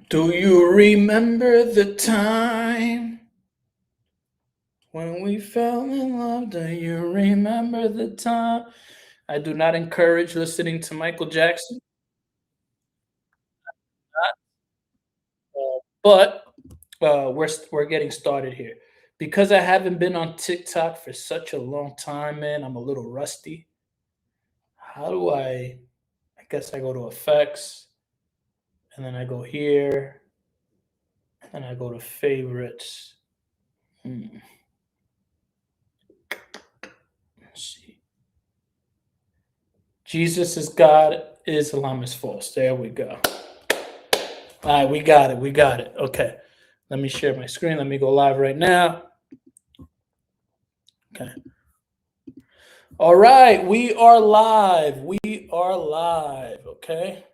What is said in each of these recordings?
Do you remember the time when we fell in love? Do you remember the time? I do not encourage listening to Michael Jackson, but we're getting started here. Because I haven't been on TikTok for such a long time, man, I'm a little rusty. How do I guess I go to effects and then I go here and I go to favorites. Hmm, let's see. Jesus is God, Islam is false. There we go. All right, we got it. We got it. Okay. Let me share my screen. Let me go live right now. Okay. All right, we are live. We are live. Okay.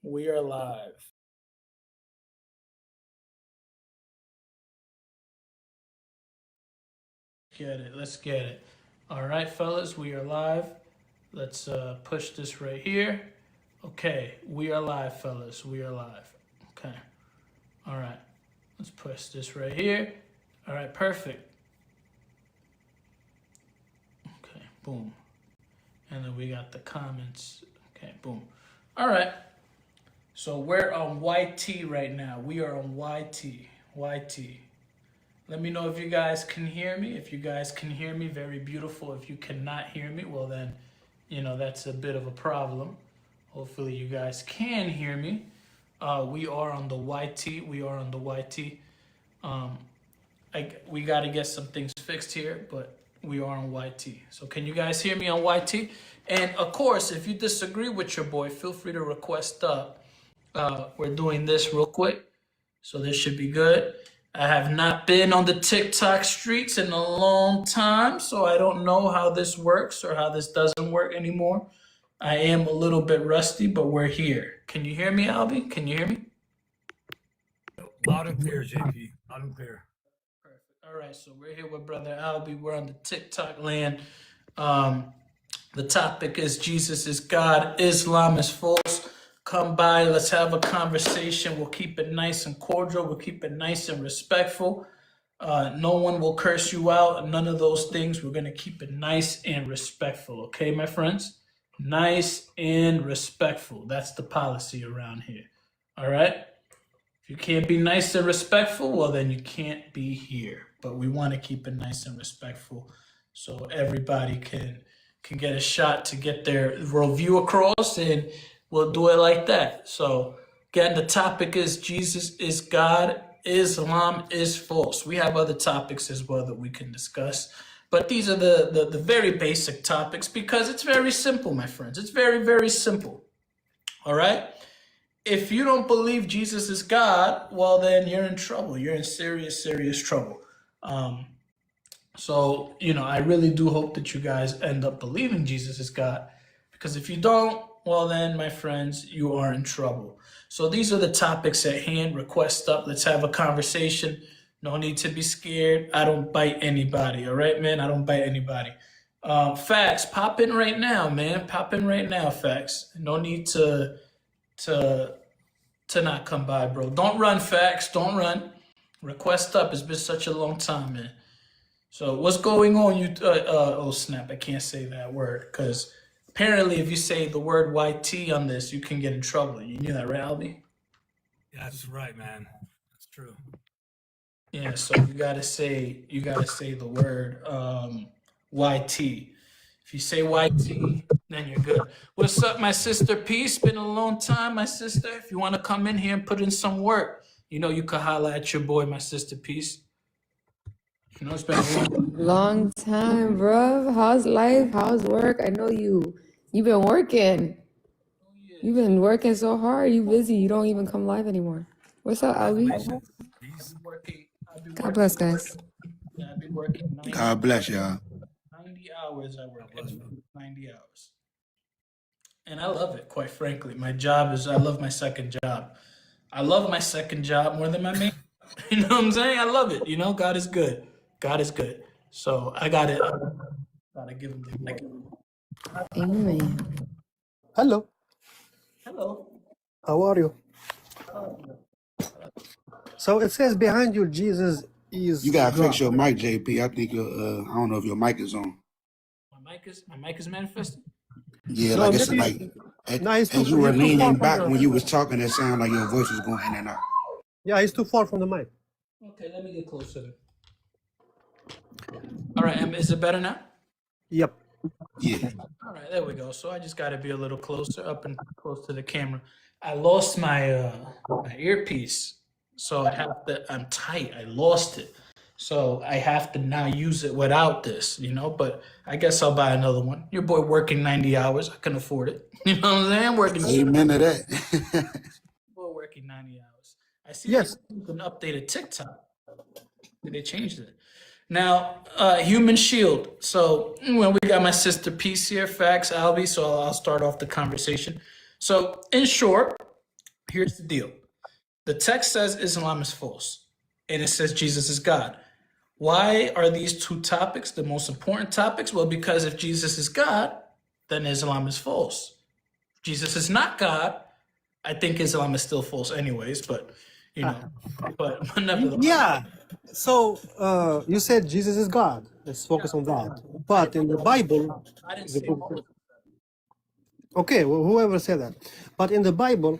We are live. Get it. Let's get it. All right, fellas, we are live. Let's push this right here. Okay, we are live, fellas. We are live. Okay. All right. Let's push this right here. All right, perfect. Okay, boom. And then we got the comments. Okay, boom. All right. So we're on YT right now. We are on YT. YT. Let me know if you guys can hear me. If you guys can hear me, very beautiful. If you cannot hear me, well then, that's a bit of a problem. Hopefully you guys can hear me. We are on the YT. We are on the YT. We got to get some things fixed here, but we are on YT. So can you guys hear me on YT? And of course, if you disagree with your boy, feel free to request up. We're doing this real quick, so this should be good. I have not been on the TikTok streets in a long time, so I don't know how this works or how this doesn't work anymore. I am a little bit rusty, but we're here. Can you hear me, Albie? Can you hear me? Loud and clear, JP. Loud and clear. Perfect. All right, so we're here with Brother Albie. We're on the TikTok land. The topic is Jesus is God, Islam is false. Come by, let's have a conversation. We'll keep it nice and cordial. We'll keep it nice and respectful. No one will curse you out. None of those things. We're going to keep it nice and respectful. Okay, my friends? Nice and respectful. That's the policy around here. All right? If you can't be nice and respectful, well, then you can't be here. But we want to keep it nice and respectful so everybody can get a shot to get their worldview across, and we'll do it like that. So, again, the topic is Jesus is God, Islam is false. We have other topics as well that we can discuss, but these are the very basic topics because it's very simple, my friends. It's very, very simple. All right? If you don't believe Jesus is God, well, then you're in trouble. You're in serious, serious trouble. So, I really do hope that you guys end up believing Jesus is God. Because if you don't, well, then, my friends, you are in trouble. So these are the topics at hand. Request up. Let's have a conversation. No need to be scared. I don't bite anybody. All right, man? I don't bite anybody. Facts, pop in right now, man. Pop in right now, Facts. No need to not come by, bro. Don't run, Facts. Don't run. Request up. It's been such a long time, man. So what's going on? Oh snap! I can't say that word because apparently, if you say the word YT on this, you can get in trouble. You knew that, right, Albie? Yeah, that's right, man. That's true. Yeah. So you gotta say the word YT. If you say YT, then you're good. What's up, my sister? Peace. Been a long time, my sister. If you want to come in here and put in some work, you can holla at your boy, my sister. Peace. It's been a Long time, bro. How's life? How's work? I know you've been working. You've been working so hard. You busy. You don't even come live anymore. What's up, Albie? God bless, guys. Yeah, I've been working 90, God bless y'all. 90 hours. I work 90 hours. And I love it, quite frankly. I love my second job. I love my second job more than my main. You know what I'm saying? I love it. God is good. God is good. So I got it. Gotta give him the Amen. Hello, hello. how are you? So it says behind you, Jesus is You gotta fix God. your mic, JP. I think your I don't know if your mic is on. My mic is manifesting. Yeah, No, like it's maybe like no, he's as you were you're too far leaning from back when you was the. talking, it sounded like your voice was going in and out. Yeah, he's too far from the mic. Okay, let me get closer. Then. All right, is it better now? Yep. Yeah. All right, there we go. So I just got to be a little closer, up and close to the camera. I lost my my earpiece, so I have to. I'm tight. I lost it, so I have to now use it without this. But I guess I'll buy another one. Your boy working 90 hours. I can afford it. You know what I'm saying? Working. Amen to that. Boy working 90 hours. I see Yes. an updated TikTok. They changed it. Now, Human Shield. So, we got my sister Peace here, Facts, Albie. So I'll start off the conversation. So, in short, here's the deal. The text says Islam is false, and it says Jesus is God. Why are these two topics the most important topics? Well, because if Jesus is God, then Islam is false. If Jesus is not God, I think Islam is still false anyways, but nevertheless. Yeah. So you said Jesus is God. Let's focus on that. But in the Bible, I didn't the say book. all of it. Okay, well, whoever said that. But in the Bible,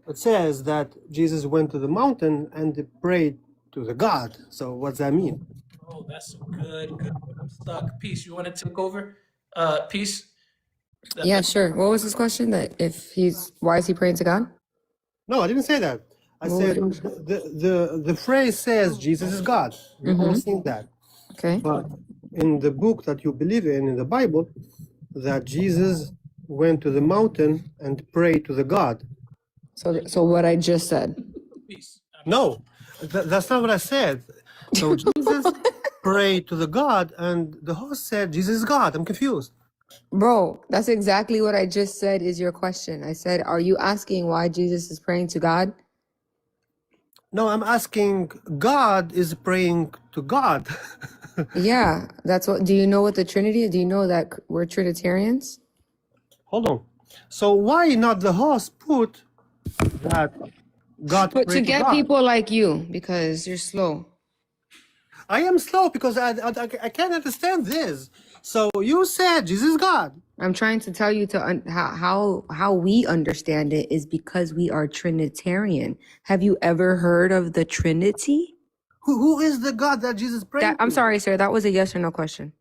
it says that Jesus went to the mountain and he prayed to the God. So what's that mean? Oh, that's good. I'm stuck. Peace. You want to take over? Peace. Yeah, sure. What was his question? That why is he praying to God? No, I didn't say that. I What said was the phrase says Jesus is God. We all think that. Okay. But in the book that you believe in the Bible, that Jesus went to the mountain and prayed to the God. So what I just said. Peace. No, that's not what I said. So Jesus prayed to the God, and the host said Jesus is God. I'm confused. Bro, that's exactly what I just said is your question. I said, are you asking why Jesus is praying to God? No, I'm asking God is praying to God. Yeah, do you know what the Trinity is? Do you know that we're Trinitarians? Hold on. So why not the host put that God But to prayed to get God? people like you, because you're slow. I am slow because I can't understand this. So you said Jesus is God. I'm trying to tell you how we understand it is because we are Trinitarian. Have you ever heard of the Trinity? Who is the God that Jesus prayed I'm to? sorry, sir. That was a yes or no question.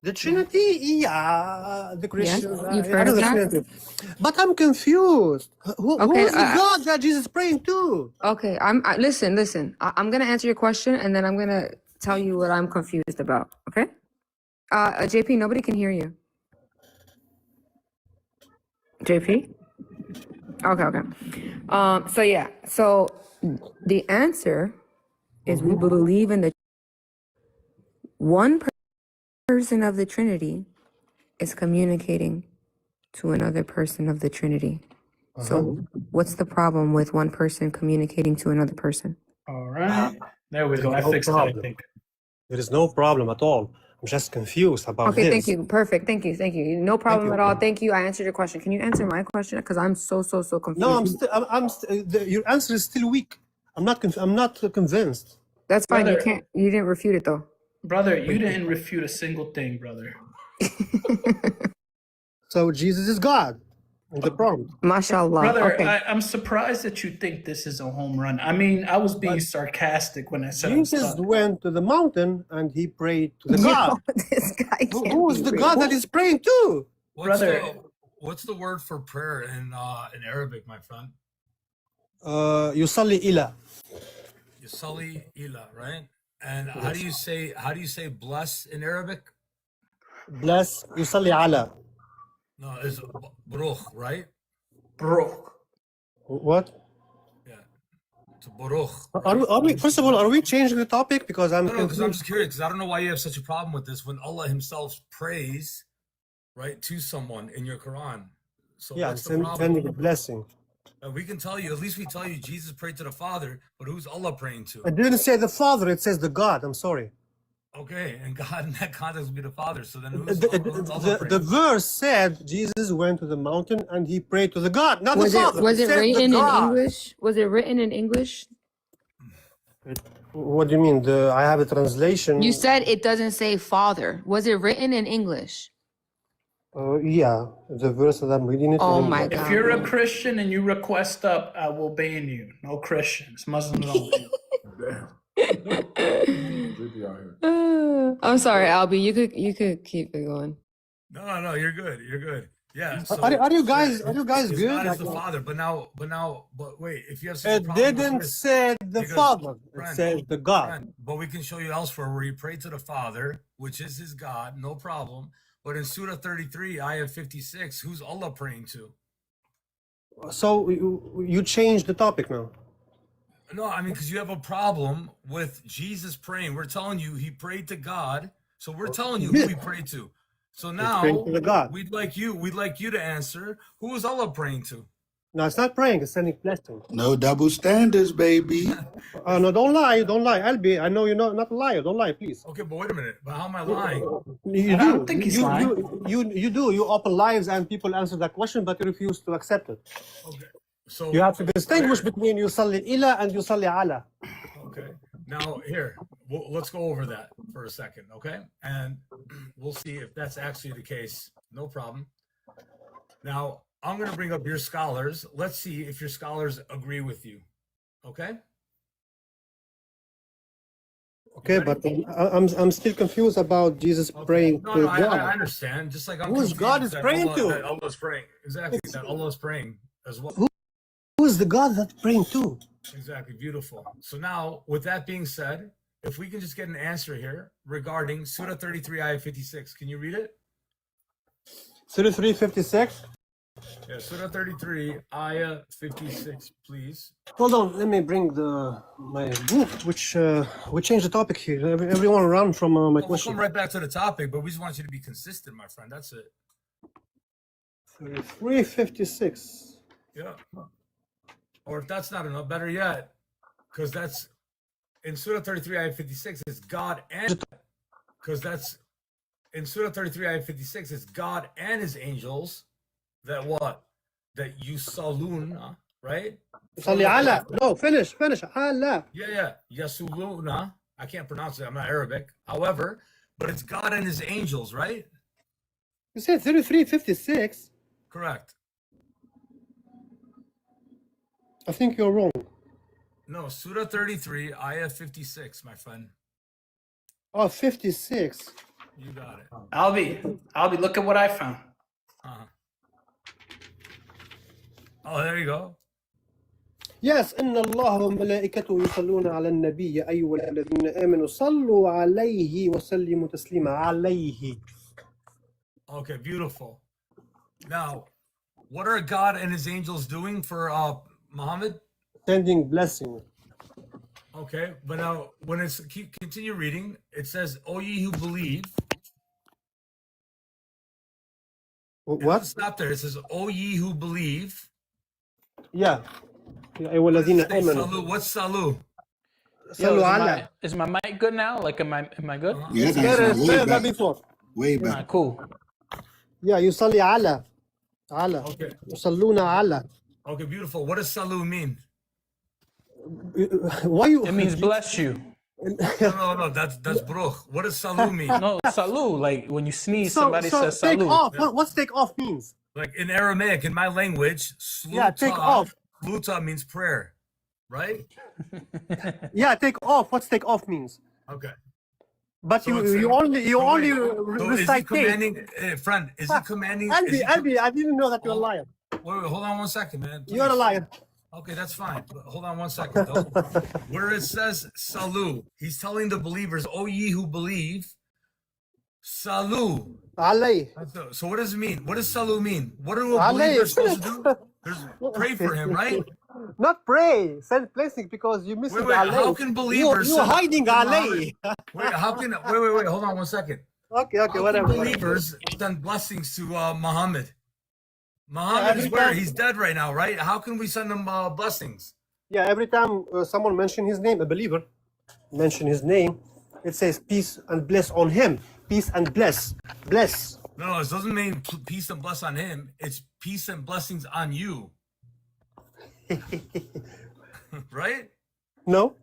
The Trinity? Yeah, the Christians. Yes, you've I heard know of the that? Trinity. But I'm confused. Who Okay, is the God that Jesus praying to? Okay, listen. I'm gonna answer your question and then I'm gonna tell you what I'm confused about. Okay? JP, nobody can hear you. JP? Okay. So the answer is we believe in the one person of the Trinity is communicating to another person of the Trinity. So what's the problem with one person communicating to another person? All right. There we go. I No fixed it, I problem. think. There is no problem at all. I'm just confused about Okay, this. thank you. Perfect. Thank you. No problem you. at all. Thank you. I answered your question. Can you answer my question? Because I'm so confused. No, your answer is still weak. I'm not convinced. That's fine. Brother- You didn't refute it though. Brother, you didn't refute a single thing, brother. So Jesus is God in the prompt. Mashallah. Brother, Okay. I'm surprised that you think this is a home run. I mean, I was being sarcastic when I said I'm Jesus stuck. went to the mountain and he prayed to the God. This guy can't Who is be the real. God that he's praying to? Brother. What's the word for prayer in Arabic, my friend? Yusalli ila. Yusalli ila, right? And how do you say bless in Arabic? Bless Yusalli ala. No, it's baruch, right? Bro. What? Yeah, it's baruch. Are we first of all, are we changing the topic? Because I'm No, because I'm confused. just curious, because I don't know why you have such a problem with this when Allah Himself prays, right, to someone in your Quran. So Yeah, what's the sending problem? a blessing. We can tell you, at least we tell you Jesus prayed to the Father, but who's Allah praying to? I didn't say the Father, it says the God. I'm sorry. Okay, and God in that context would be the Father. So then who's The, who's Allah the, praying the to? verse said Jesus went to the mountain and he prayed to the God, not the Was it Father. was It it said the written in God. English? Was it written in English? What do you mean? I have a translation. You said it doesn't say Father. Was it written in English? Yeah, the verse that I'm reading it Oh in my English. If God, you're a bro. Christian and you request up, I will ban you. No Christians. Muslims only. I'm sorry, Albie. You could keep it going. No, you're good. You're good. Yeah. Are you So guys his good? God is Like, the Father. But wait, if you have such a it problem with didn't this, say the because Father. It friend, says the God. friend, but we can show you elsewhere where he prayed to the Father, which is his God, no problem. But in Surah 33, ayah 56, who's Allah praying to? So you changed the topic now. No, I mean, because you have a problem with Jesus praying. We're telling you he prayed to God. So we're telling you who he prayed to. So He's praying to now the God. we'd like you to answer, who is Allah praying to? No, it's not praying. It's sending blessing. No double standards, baby. No, don't lie. Don't lie. Albie, I know you're not a liar. Don't lie, please. Okay, but wait a minute. But how am I lying? You I do. don't think he's lying. You do. You open lives and people answer that question, but you refuse to accept it. Okay. So You have to distinguish between yusalli ila and yusalli ala. okay. Now here, let's go over that for a second, okay? And we'll see if that's actually the case. No problem. Now, I'm going to bring up your scholars. Let's see if your scholars agree with you. Okay? Okay, but I'm still confused about Jesus praying No, to no, I God. understand. Just like I'm Who is confused God is that praying to? that Allah is praying. Exactly. That Allah is praying as well. Who is the God that's praying to? Exactly. Beautiful. So now, with that being said, if we can just get an answer here regarding Surah 33, ayah 56. Can you read it? 33:56. Yeah, Surah 33, ayah 56, please. Hold on, let me bring my book, which we changed the topic here. Everyone run from my We'll question. come right back to the topic, but we just want you to be consistent, my friend. That's it. 33:56. Yeah. Or if that's not enough, better yet, because that's in Surah 33, ayah 56, it's God and because that's in Surah 33, ayah 56, it's God and his angels that what? That yusaluna, right? Yusalli ala. No, finish. Ala. Yeah. Yasuluna. I can't pronounce it. I'm not Arabic. However, but it's God and his angels, right? You said 33:56. Correct. I think you're wrong. No, Surah 33, ayah 56, my friend. Oh, 56. You got it. Albie, look at what I found. Uh-huh. Oh, there you go. Yes, إن الله وملائكته يصلون على النبي أيها الذين آمنوا صلوا عليه وسلموا تسليما عليه. Okay, beautiful. Now, what are God and his angels doing for Muhammad? Sending blessing. Okay, but now when it's continue reading, it says, "O ye who believe." It What? doesn't stop there. It says, "O ye who believe." Yeah. يا أيها الذين Say آمنوا salu. What's salu? صلوا على. Is my mic good now? Like, am I good? Yeah, It's that's better way than back. before. Way All back. right, cool. Yeah, يصلي على. على. Okay. يصلون على. Okay, beautiful. What does salu mean? Why you? It means bless you. No. That's bruch. What does salu mean? No, salu. Like when you sneeze, So somebody says take salu. off. What's take off means? Like in Aramaic, in my language, Yeah, take off. Sluta means prayer, right? Yeah, take off. What's take off means? Okay. But So you it's, you uh, only so wait, so is he recite take. commanding, friend? Is he commanding? is he Albie, I didn't know that you're a liar. Wait, hold on one second, man. You're a please. liar. Okay, that's fine. But hold on one second. Though. Where it says salu, he's telling the believers, "O ye who believe, salu." علي. So what does it mean? What does salu mean? What are Ali, believers supposed to do? Pray for him, right? Not pray. Send blessing because you missed Wait, علي. how can believers You're send hiding Muhammad- علي. Wait, how can wait, hold on one second. Okay, How can whatever. believers send blessings to Muhammad? Muhammad is every where? time- He's dead right now, right? How can we send him blessings? Yeah, every time someone mention his name, a believer mention his name, it says peace and bliss on him. Peace and bless. Bless. No, it doesn't mean peace and bless on him. It's peace and blessings on you. Right? No?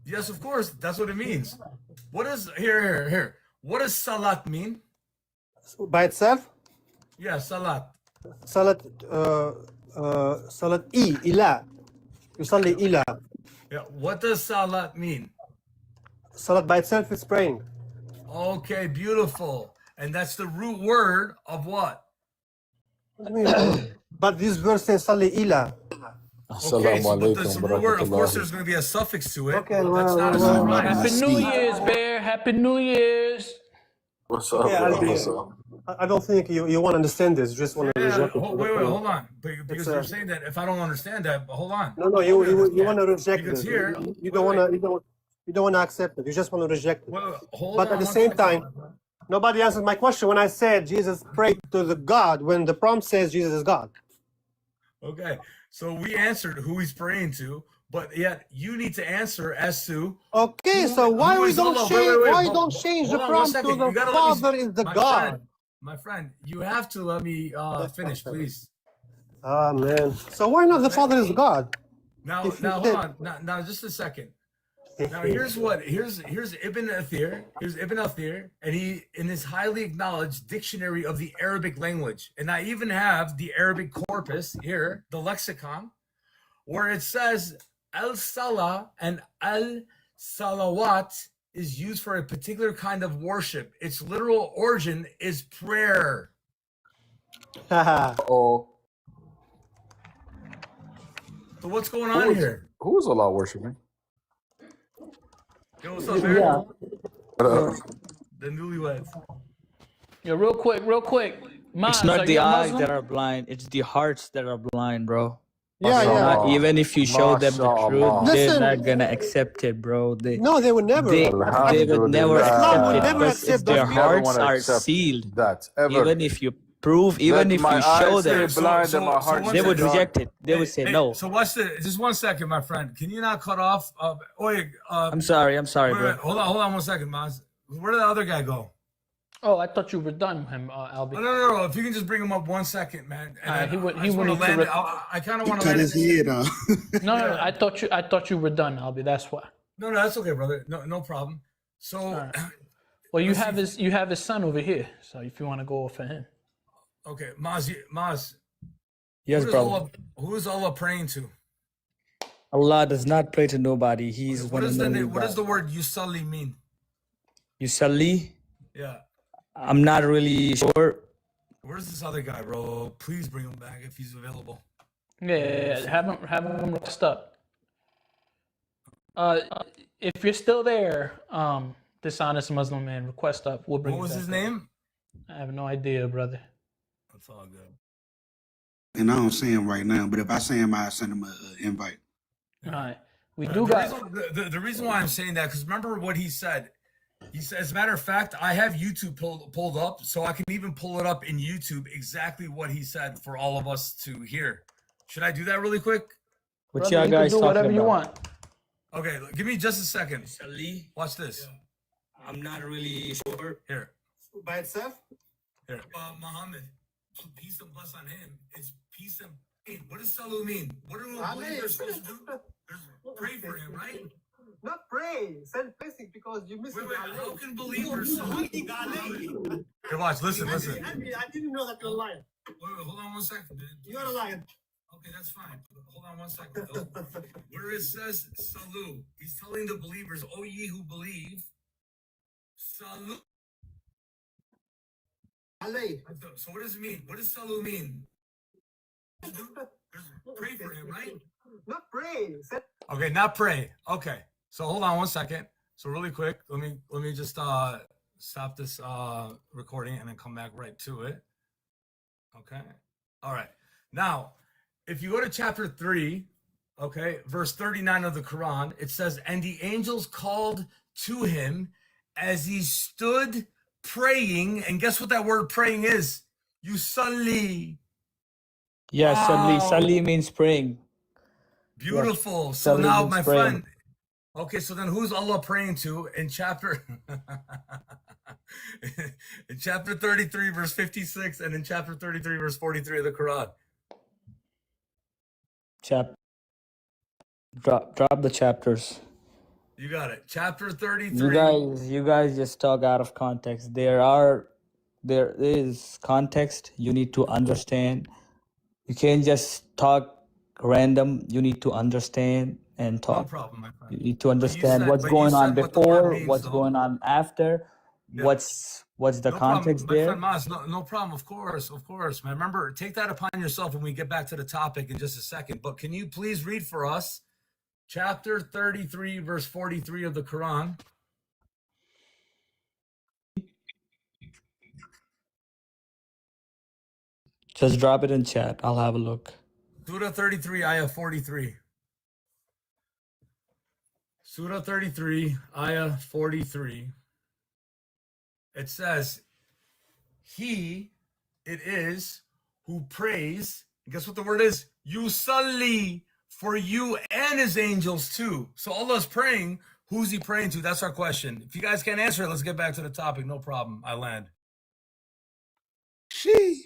Yes, of course. That's what it means. What is here? What does salat mean? By itself? Yeah, salat. Salat, salat ila. Yusalli ila. Yeah. What does salat mean? Salat by itself is praying. Okay, beautiful. And that's the root word of what? I mean, but this verse says salli ila. Okay, so but that's the root word. Of course, there's going to be a suffix to it. Okay, But that's not a well, surprise. Happy New Year's, Bear. Happy New Year's. What's up, Yeah, bro? I'll be- What's up? I don't think you want to understand this. You just want to Yeah, reject it. wait, hold on. Because It's, you're saying that if I don't understand that, but hold on. No, you want to reject Because it. here- You don't want to. You don't want to accept it. You just want to reject it. Wait, hold But on at the one same second. time, nobody answered my question when I said Jesus prayed to the God when the prompt says Jesus is God. Okay, so we answered who he's praying to, but yet you need to answer as to Okay, so why who we is don't Allah? change? Wait, Why hold- don't change the hold on one prompt to second. You the gotta let me- Father is the my God? friend, my friend, you have to let me finish, please. Ah man. So why not the Father is God? Now, If you hold did- on. Now, just a second. Now, here's Ibn Athir. Here's Ibn Athir, and he in his highly acknowledged dictionary of the Arabic language, and I even have the Arabic corpus here, the lexicon, where it says al-salah and al-salawat is used for a particular kind of worship. Its literal origin is prayer. Oh, So what's going on here? who is Allah worshiping? Yo, what's up, man? Yeah. The newlyweds. Yeah, real quick. Maz, It's are not the you a eyes Muslim? that are blind, it's the hearts that are blind, bro. Yeah, yeah. Not even if you show them the Mashallah. truth, they're Listen. not gonna accept it, bro. No, they would never. They Alhamdulillah. would never Islam would accept it never because accept if their those people. Never hearts wanna are accept sealed. that ever. Even if you prove, even Let if my you show eyes stay them, blind So- and my so heart one they stay would second. dark. reject it. They would say no. So watch this. Just 1 second, my friend. Can you not cut off? I'm sorry, wait, bro. hold on 1 second, Maz. Where did the other guy go? Oh, I thought you were done with him, Albie. Oh, no. If you can just bring him up 1 second, man. And Alright, then he would- I he just would wanna need to land rip- it. I kind of He want to cut land his it. head off. No, I thought you were done, Albie. That's why. No, that's okay, brother. No problem. So, Alright. Well, you have his son over here, so if you want to go for him. okay, Maz. Yes, bro. Who is Allah praying to? Allah does not pray to nobody. He's one and only What does God. the word yusalli mean? You Salih? Yeah. I'm not really sure. Where's this other guy, bro? Please bring him back if he's available. Yeah, have him rest up. If you're still there, dishonest Muslim man, request up. We'll bring What you was back his up. name? I have no idea, brother. That's all good. And I don't see him right now, but if I see him, I send him an invite. All right, we do got. The reason why I'm saying that, because remember what he said. He said, as a matter of fact, I have YouTube pulled up, so I can even pull it up in YouTube exactly what he said for all of us to hear. Should I do that really quick? What Brother, y'all you can guys do talking whatever about? you want. Okay, give me just a second. Salih? Watch this. I'm not really sure. Here. By itself? Here. Muhammad, peace and bless on him. It's peace and hey, what does salu mean? What do believers supposed to do? Pray for him, right? Not pray. Send blessing because you missed Wait, how can believers salute Muhammad? Here, watch, listen. I didn't know that you're lying. Wait, hold on 1 second, man. You're a liar. Okay, that's fine. Hold on 1 second, though. Where it says salu, he's telling the believers, "O ye who believe, salu." So what does it mean? What does salu mean? Pray for him, right? Not pray. Okay, not pray. Okay, so hold on 1 second. So really quick, let me just stop this recording and then come back right to it. Okay. All right. Now, if you go to chapter 3, okay, verse 39 of the Quran, it says, "And the angels called to him as he stood praying." And guess what that word praying is? Yusalli. Yeah, Salih. Wow. Salih means praying. Beautiful. So Salli now, means my praying. friend, Okay, so then who's Allah praying to in chapter in chapter 33, verse 56, and in chapter 33, verse 43 of the Quran? Drop the chapters. You got it. Chapter 33. You guys just talk out of context. There is context you need to understand. You can't just talk random. You need to understand and No talk. problem, my friend. You need to understand what's But you going on said what the word before, means, what's though. going on after, Yeah. what's the No problem, context my there. friend Maz. No problem. Of course, man. Remember, take that upon yourself when we get back to the topic in just a second. But can you please read for us chapter 33, verse 43 of the Quran? Just drop it in chat. I'll have a look. Surah 33, ayah 43. Surah 33, ayah 43. It says, He, it is, who prays. Guess what the word is? Yusalli, for you and his angels too. So Allah's praying. Who's he praying to? That's our question. If you guys can't answer it, let's get back to the topic. No problem. I land. Sheesh.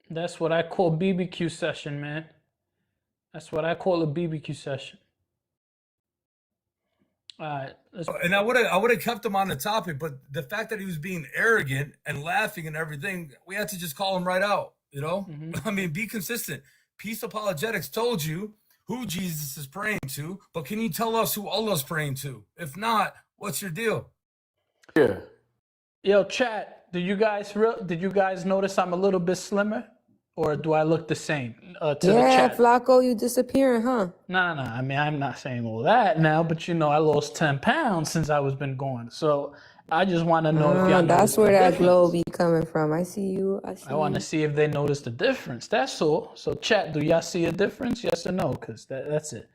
That's what I call BBQ session, man. That's what I call a BBQ session. All right, let's And I would have kept him on the topic, but the fact that he was being arrogant and laughing and everything, we had to just call him right out. You know, I mean, be consistent. Peace Apologetics told you who Jesus is praying to, but can you tell us who Allah's praying to? If not, what's your deal? Yeah. Yo, chat. Did you guys notice I'm a little bit slimmer, or do I look the same to the Yeah, chat? Flacco, you disappearing, huh? No. I mean, I'm not saying all that now, but I lost 10 pounds since I was been going. So I just want to know if y'all That's noticed where the that glow difference. be coming from. I see you. I want to see if they noticed the difference. That's all. So chat, do y'all see a difference? Yes or no? Because that's it.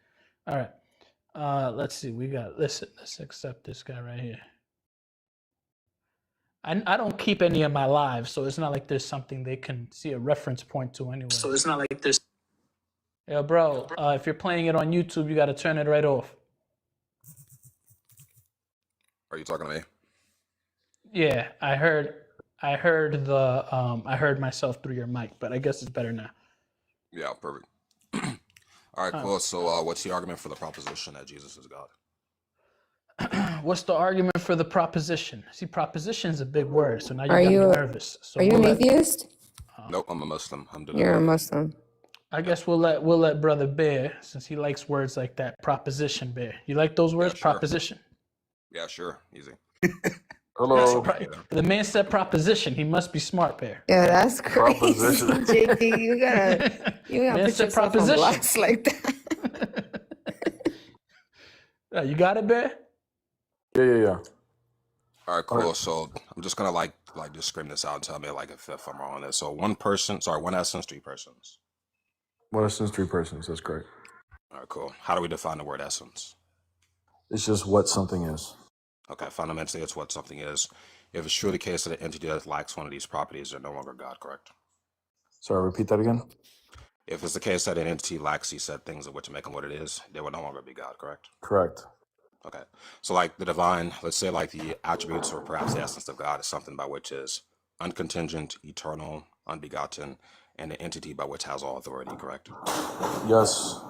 All right. Let's see. Let's accept this guy right here. I don't keep any of my lives, so it's not like there's something they can see a reference point to anyway. So it's not like this. Yo, bro, if you're playing it on YouTube, you got to turn it right off. Are you talking to me? Yeah, I heard I heard myself through your mic, but I guess it's better now. Yeah, perfect. All right, cool. So, what's the argument for the proposition that Jesus is God? What's the argument for the proposition? See, proposition is a big word, so now you Are got me you nervous. So Are you we'll an let, atheist? Nope, I'm a Muslim. You're a Muslim. I guess we'll let Brother Bear, since he likes words like that, proposition Bear. You like those words? sure. Proposition. Yeah, sure. Easy. Hello. The man said proposition. He must be smart, Bear. Yeah, that's crazy. Proposition. JD, you gotta Man put said yourself on proposition. blast like that. You got it, Bear? Yeah. All right, cool. So I'm just gonna like just scream this out and tell me if I'm wrong on this. So one essence, three persons. One essence, three persons. That's great. All right, cool. How do we define the word essence? It's just what something is. Okay, fundamentally, it's what something is. If it's truly the case that an entity that lacks one of these properties, they're no longer God, correct? Sorry, repeat that again. If it's the case that an entity lacks these said things of which make them what it is, they will no longer be God, correct? Correct. Okay. So like the divine, let's say like the attributes or perhaps the essence of God is something by which is uncontingent, eternal, unbegotten, and an entity by which has all authority, correct? Yes.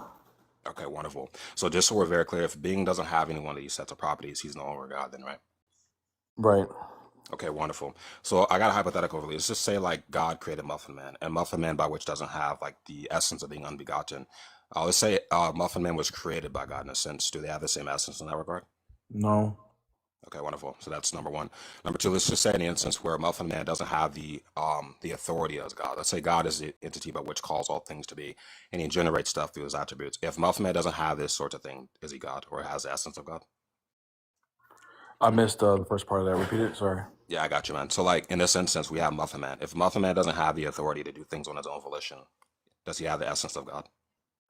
Okay, wonderful. So just so we're very clear, if being doesn't have any one of these sets of properties, he's no longer God then, right? Right. Okay, wonderful. So I got a hypothetical really. Let's just say like God created Muffin Man, and Muffin Man by which doesn't have like the essence of being unbegotten. Let's say Muffin Man was created by God in a sense. Do they have the same essence in that regard? No. Okay, wonderful. So that's number one. Number two, let's just say in the instance where Muffin Man doesn't have the authority as God. Let's say God is the entity by which calls all things to be, and he generates stuff through his attributes. If Muffin Man doesn't have this sort of thing, is he God or has the essence of God? I missed the first part of that. Repeat it. Sorry. Yeah, I got you, man. So like in this instance, we have Muffin Man. If Muffin Man doesn't have the authority to do things on his own volition, does he have the essence of God?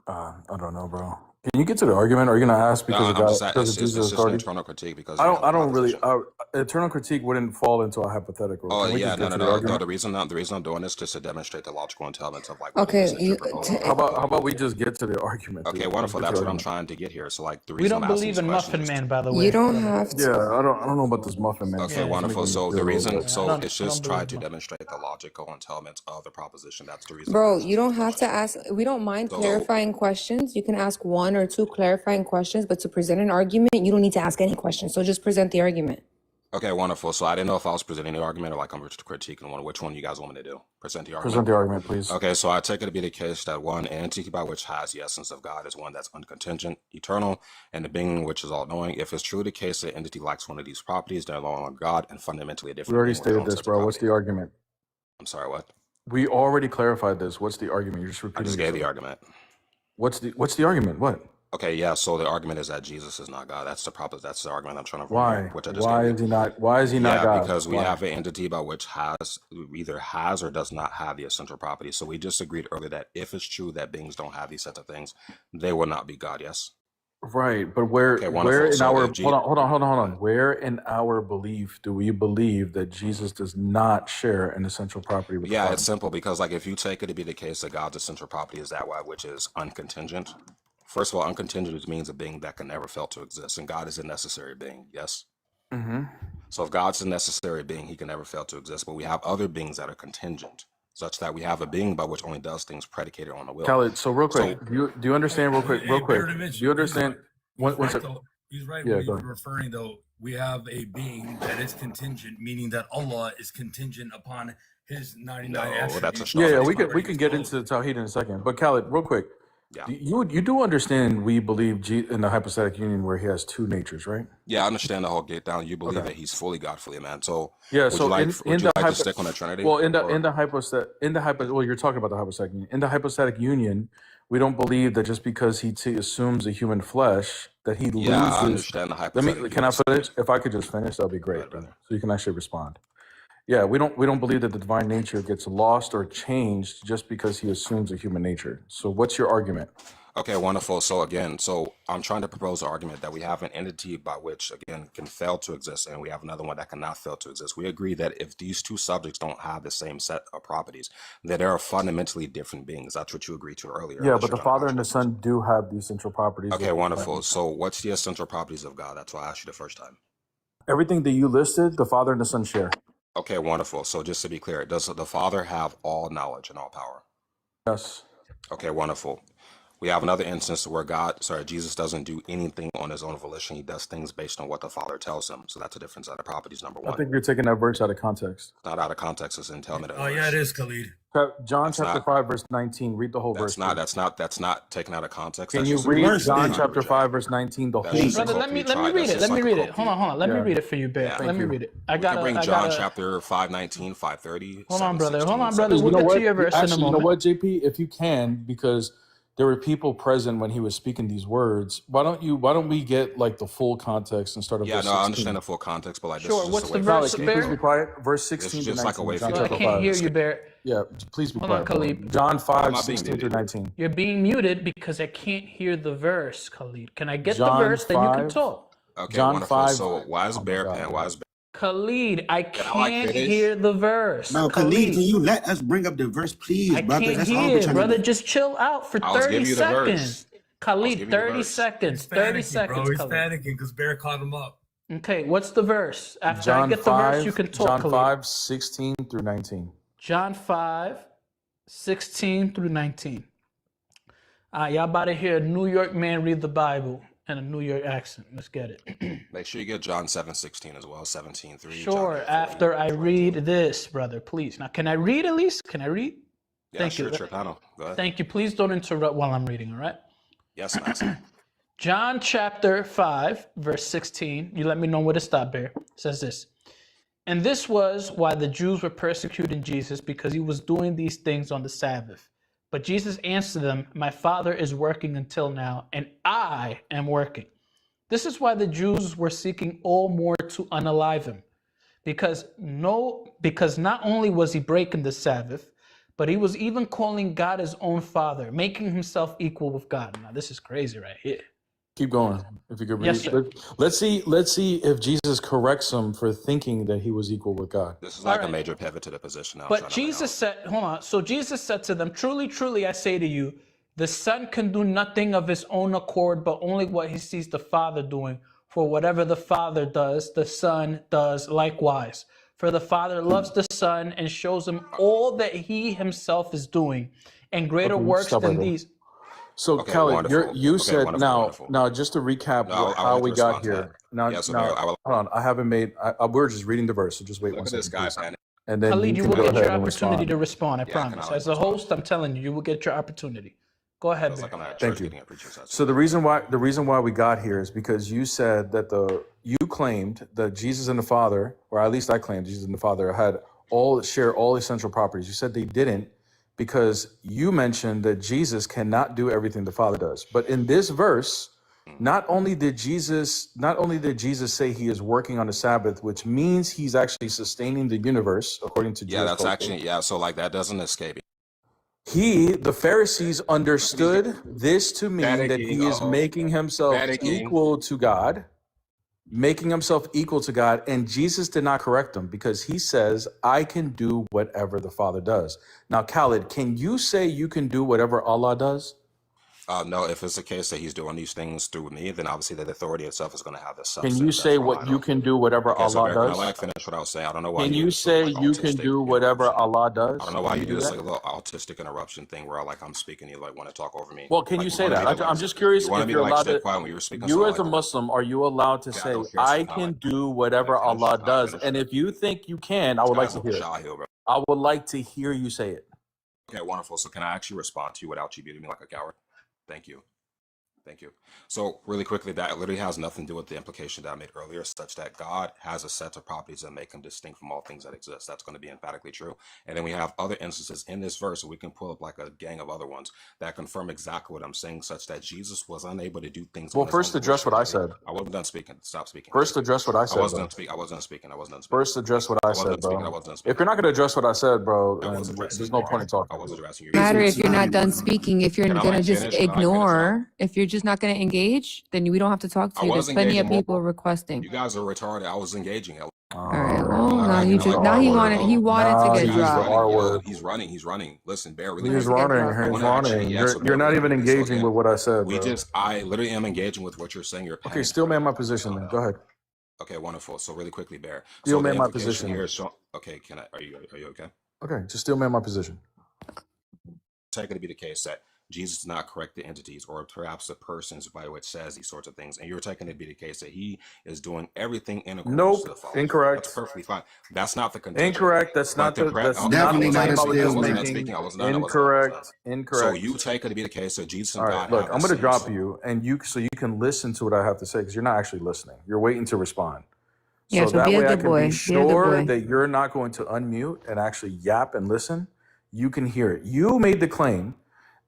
I don't know, bro. Can you get to the argument? Or are you going to ask No, because of I'm God, just because it's, of it's, Jesus' it's just an authority? internal critique because I you don't. have I the don't really. proposition. Eternal critique wouldn't fall into a hypothetical. Oh Can we yeah, just no, get no, to the no. argument? The reason I'm doing this just to demonstrate the logical intelligence of like what it Okay, is that you're proposing. How about we just get to the argument, Okay, dude? Let's wonderful. get to That's the what I'm argument. trying to get here. So like the We reason don't I'm asking believe these in questions Muffin is Man, by the you way, don't brother. have Yeah, to. I don't know about this muffin man okay, stuff. It's wonderful. making me So feel the a little reason, bit. Yeah, so it's I just don't trying believe to in Muffin. demonstrate the logical intelligence of the proposition. That's the reason I'm Bro, asking you don't these have to questions. ask. We don't mind So clarifying questions. You can ask 1 or 2 clarifying questions, but to present an argument, you don't need to ask any questions. So just present the argument. okay, wonderful. So I didn't know if I was presenting the argument or like I'm critiquing one. Which one you guys want me to do? Present the argument. Present the argument, please. Okay, so I take it to be the case that one entity by which has the essence of God is one that's uncontingent, eternal, and the being which is all knowing. If it's truly the case that entity lacks one of these properties, they're no longer God and fundamentally a We different already being with their stated own this, sets of bro. What's properties. the argument? I'm sorry, what? We already clarified this. What's the argument? You're just I repeating just gave the yourself. argument. What's the argument? What? Okay, yeah. So the argument is that Jesus is not God. That's the argument I'm trying to Why? formulate, which I just Why gave you. is he not? Why is he not Yeah, God? because we Why? have an entity by which either has or does not have the essential properties. So we just agreed earlier that if it's true that beings don't have these sets of things, they will not be God. Yes. Right, but Okay, where wonderful. in So our if hold on. Where in our belief do we believe that Jesus does not share an essential property with the yeah, Father? it's simple because like if you take it to be the case that God's essential property is that way, which is uncontingent. First of all, uncontingent means a being that can never fail to exist, and God is a necessary being. Yes. Mm-hmm. So if God's a necessary being, he can never fail to exist. But we have other beings that are contingent, such that we have a being by which only does things predicated on the will. Khaled, so real quick, So do you understand real quick? Hey, Bear Dimension, Do you understand? he's One right sec. though. He's right Yeah, when go he's ahead. referring though. We have a being that is contingent, meaning that Allah is contingent upon his 99 no, that's a attributes. straw Yeah, man we statement. can get into the Tawhid in a second. But Khaled, real quick, Yeah. you do understand we believe in the hypostatic union where he has two natures, right? Yeah, I understand the whole get down. You believe Okay. that he's fully God, fully man. So Yeah. would So you like in would you the like to hypo, stick on the Trinity? well, in Or the well, you're talking about the hypostatic union. In the hypostatic union, we don't believe that just because he assumes a human flesh that he yeah, I loses. understand the Can I hypothetical. finish? If I could just finish, that'd be Go great, ahead, brother. brother. So you can actually respond. Yeah, we don't believe that the divine nature gets lost or changed just because he assumes a human nature. So what's your argument? Okay, wonderful. So again, so I'm trying to propose an argument that we have an entity by which, again, can fail to exist, and we have another one that cannot fail to exist. We agree that if these two subjects don't have the same set of properties, that they are fundamentally different beings. That's what you agreed to earlier. Yeah, Unless but you're the trying to Father and the contradict. Son do have the essential properties Okay, of the divine wonderful. nature. So what's the essential properties of God? That's why I asked you the first time. Everything that you listed, the Father and the Son share. Okay, wonderful. So just to be clear, does the Father have all knowledge and all power? Yes. Okay, wonderful. We have another instance where Jesus doesn't do anything on his own volition. He does things based on what the Father tells him. So that's a different set of properties, number I one. think you're taking that verse out of context. It's not out of context. It's in telling me that Oh yeah, it is, Khalid. John That's chapter not 5, verse 19. Read the whole verse. that's please. not taken out of context. Can That's you just a read Verse John then. chapter 5, verse 19, the That's whole just a thing? Brother, quote let from me you let me tried. read That's it. just Let me like a read quote it. from Hold you. on. Let me Yeah. read it for you, Bear. Yeah. Let Thank me you. read it. I We can bring got John a. chapter 5:19, 5:30, Hold on, brother. 7:16, Hold on, brother. You We'll know get what? to your verse in a Actually, you know moment. what, JP? If you can, because there were people present when he was speaking these words. Why don't we get like the full context and start at Yeah, verse no, I 16? understand the full context, but like this Sure. is just What's a the way for Khaled, verse, can you please be Bear? quiet? Verse this 16 is to just like a 19, way for John you Well, I to chapter can't 5. hear you, Bear. Yeah, please be Hold on, quiet, bro. Khalid. John I'm 5, not being 16 through muted. 19. You're being muted because I can't hear the verse, Khalid. Can I get the John verse? Then you can 5, talk. Okay, John wonderful. 5. So why is Oh my Bear God, Pen? bro. Why is Bear? Khalid, I Can I like can't finish? hear the verse. No, Khalid, can Khalid, you let us bring up the verse, please, I brother? can't That's all we're hear, trying brother. to do. Just chill out for I was 30 giving you the verse. seconds. I was Khalid, giving you the 30 verse. seconds. He's 30 panicking, seconds, bro. He's Khalid. panicking because Bear caught him up. Okay, what's the verse? After I John get the verse, you 5, can talk, John Khalid. 5, 16 through 19. John 5, 16 through 19. Y'all about to hear a New York man read the Bible in a New York accent. Let's get it. Make sure you get John 7:16 as well, 17:3. Sure, John 8:40, after I 22. read this, brother, please. Now, can I read at least? Can I read? Yeah, Thank sure, you. it's your panel. Go ahead. Thank you. Please don't interrupt while I'm reading, all right? Yes, Master. John chapter 5, verse 16. You let me know where to stop here. It says this. And this was why the Jews were persecuting Jesus, because he was doing these things on the Sabbath. But Jesus answered them, my Father is working until now, and I am working. This is why the Jews were seeking all more to unalive him, because not only was he breaking the Sabbath, but he was even calling God his own father, making himself equal with God. Now, this is crazy right here. Keep going. If you could read. Yes, sir. Let's see if Jesus corrects him for thinking that he was equal with God. This is like All a right. major pivot to the position I was But trying to bring Jesus out. said, hold on. So Jesus said to them, truly, truly, I say to you, the Son can do nothing of his own accord, but only what he sees the Father doing. For whatever the Father does, the Son does likewise. For the Father loves the Son and shows him all that he himself is doing, and greater Okay, works stop right than there. these. So Okay, Kelly, wonderful. you Okay, said wonderful, wonderful. now just to recap No, I how wanted we to got respond to that. here. Now, Yeah, so now there, I will hold on. I haven't made. We're just reading the verse, so just wait look one at this second, guy, please. man. And then Khalid, you you can will go get ahead your and opportunity respond. to respond, I Yeah, can promise. I As a respond? host, I'm telling you, you will get your opportunity. Go ahead, Feels Bear. like I'm at Thank church you. getting a preaching session. So the reason why we got here is because you said that you claimed that Jesus and the Father, or at least I claimed Jesus and the Father share all essential properties. You said they didn't because you mentioned that Jesus cannot do everything the Father does. But in this verse, not only did Jesus say he is working on the Sabbath, which means he's actually sustaining the universe according to Yeah, Jewish that's culture. actually, yeah, so like that doesn't escape me. The Pharisees understood this to mean that he is making himself equal to God, and Jesus did not correct him because he says, I can do whatever the Father does. Now, Khalid, can you say you can do whatever Allah does? No, if it's the case that he's doing these things through me, then obviously the authority itself is going to have this Can substance. you That's say what what I you don't. can do whatever Okay, so Allah Bear, can I does? like finish what I was saying? I don't know why Can you you do this little, say like you can autistic do whatever interruption. Allah does? I don't know why Can you do do this that? like a little autistic interruption thing where like I'm speaking, you like want to talk over me. Well, can Like you you say wanted me to that? I'm like just curious you wanted if me you're to like allowed stay to. quiet when you were speaking. You So as a like, Muslim, are you allowed to okay, I say, don't care. So I can I can like do whatever finish? Allah Can I does? finish? And if you think you can, I This would like guy's to a hear it. shy hill, bro. I would like to hear you say it. Okay, wonderful. So can I actually respond to you without you beating me like a coward? Thank you. Thank you. So really quickly, that literally has nothing to do with the implication that I made earlier, such that God has a set of properties that make him distinct from all things that exist. That's going to be emphatically true. And then we have other instances in this verse, and we can pull up like a gang of other ones that confirm exactly what I'm saying, such that Jesus was unable to do things Well, on his own first address volition. what I said. I wasn't done speaking. Stop speaking. First address what I I said, wasn't bro. done speaking. I wasn't done speaking. I wasn't done speaking. First address what I I wasn't said, done speaking. I bro. wasn't done If speaking. you're not going to address what I said, bro, I was then addressing there's you. no point in I talking. was addressing you. Matter if It's you're not not done even. speaking, if you're Can I gonna like just finish? Can I like finish now? ignore, if you're just not gonna engage, then we don't have to talk I to you. There's was plenty of engaging. people requesting. You guys are retarded. I was engaging. All right. Well, Can I now like? you Can I just like? now R he word. wanted Hold on. to Nah, get he This guy's used the dropped. running. R Yo, word. he's running. He's running. Listen, Bear, really Wanted He's to quickly. get running. dropped. I He's want to actually, running. yeah, so You're Bear, not really even quickly. So engaging again, with what I said, we bro. just, I literally am engaging with what you're saying. You're Okay, paying still man my attention. position then. Go ahead. Okay, wonderful. So really quickly, Bear. Still So the man my implication position. here is show. Okay, can I? Are you okay? Okay, just still man my position. Take it to be the case that Jesus did not correct the entities or perhaps the persons by which says these sorts of things, and you're taking it to be the case that he is doing everything in accordance to the Nope. Father. That's Incorrect. perfectly fine. That's not the contention. Incorrect. That's But not the the. That's no, not the Definitely I not claim a I wasn't. was I still just wasn't done man. making. speaking. I wasn't done. I wasn't done. I wasn't done. Incorrect. So Incorrect. you take it to be the case that Jesus and All right. God Look, have I'm the gonna same. drop you, and so you can listen to what I have to say because you're not actually listening. You're waiting to respond. Yeah, So so that be a way I good can be boy. Be a good sure boy. that you're not going to unmute and actually yap and listen. You can hear it. You made the claim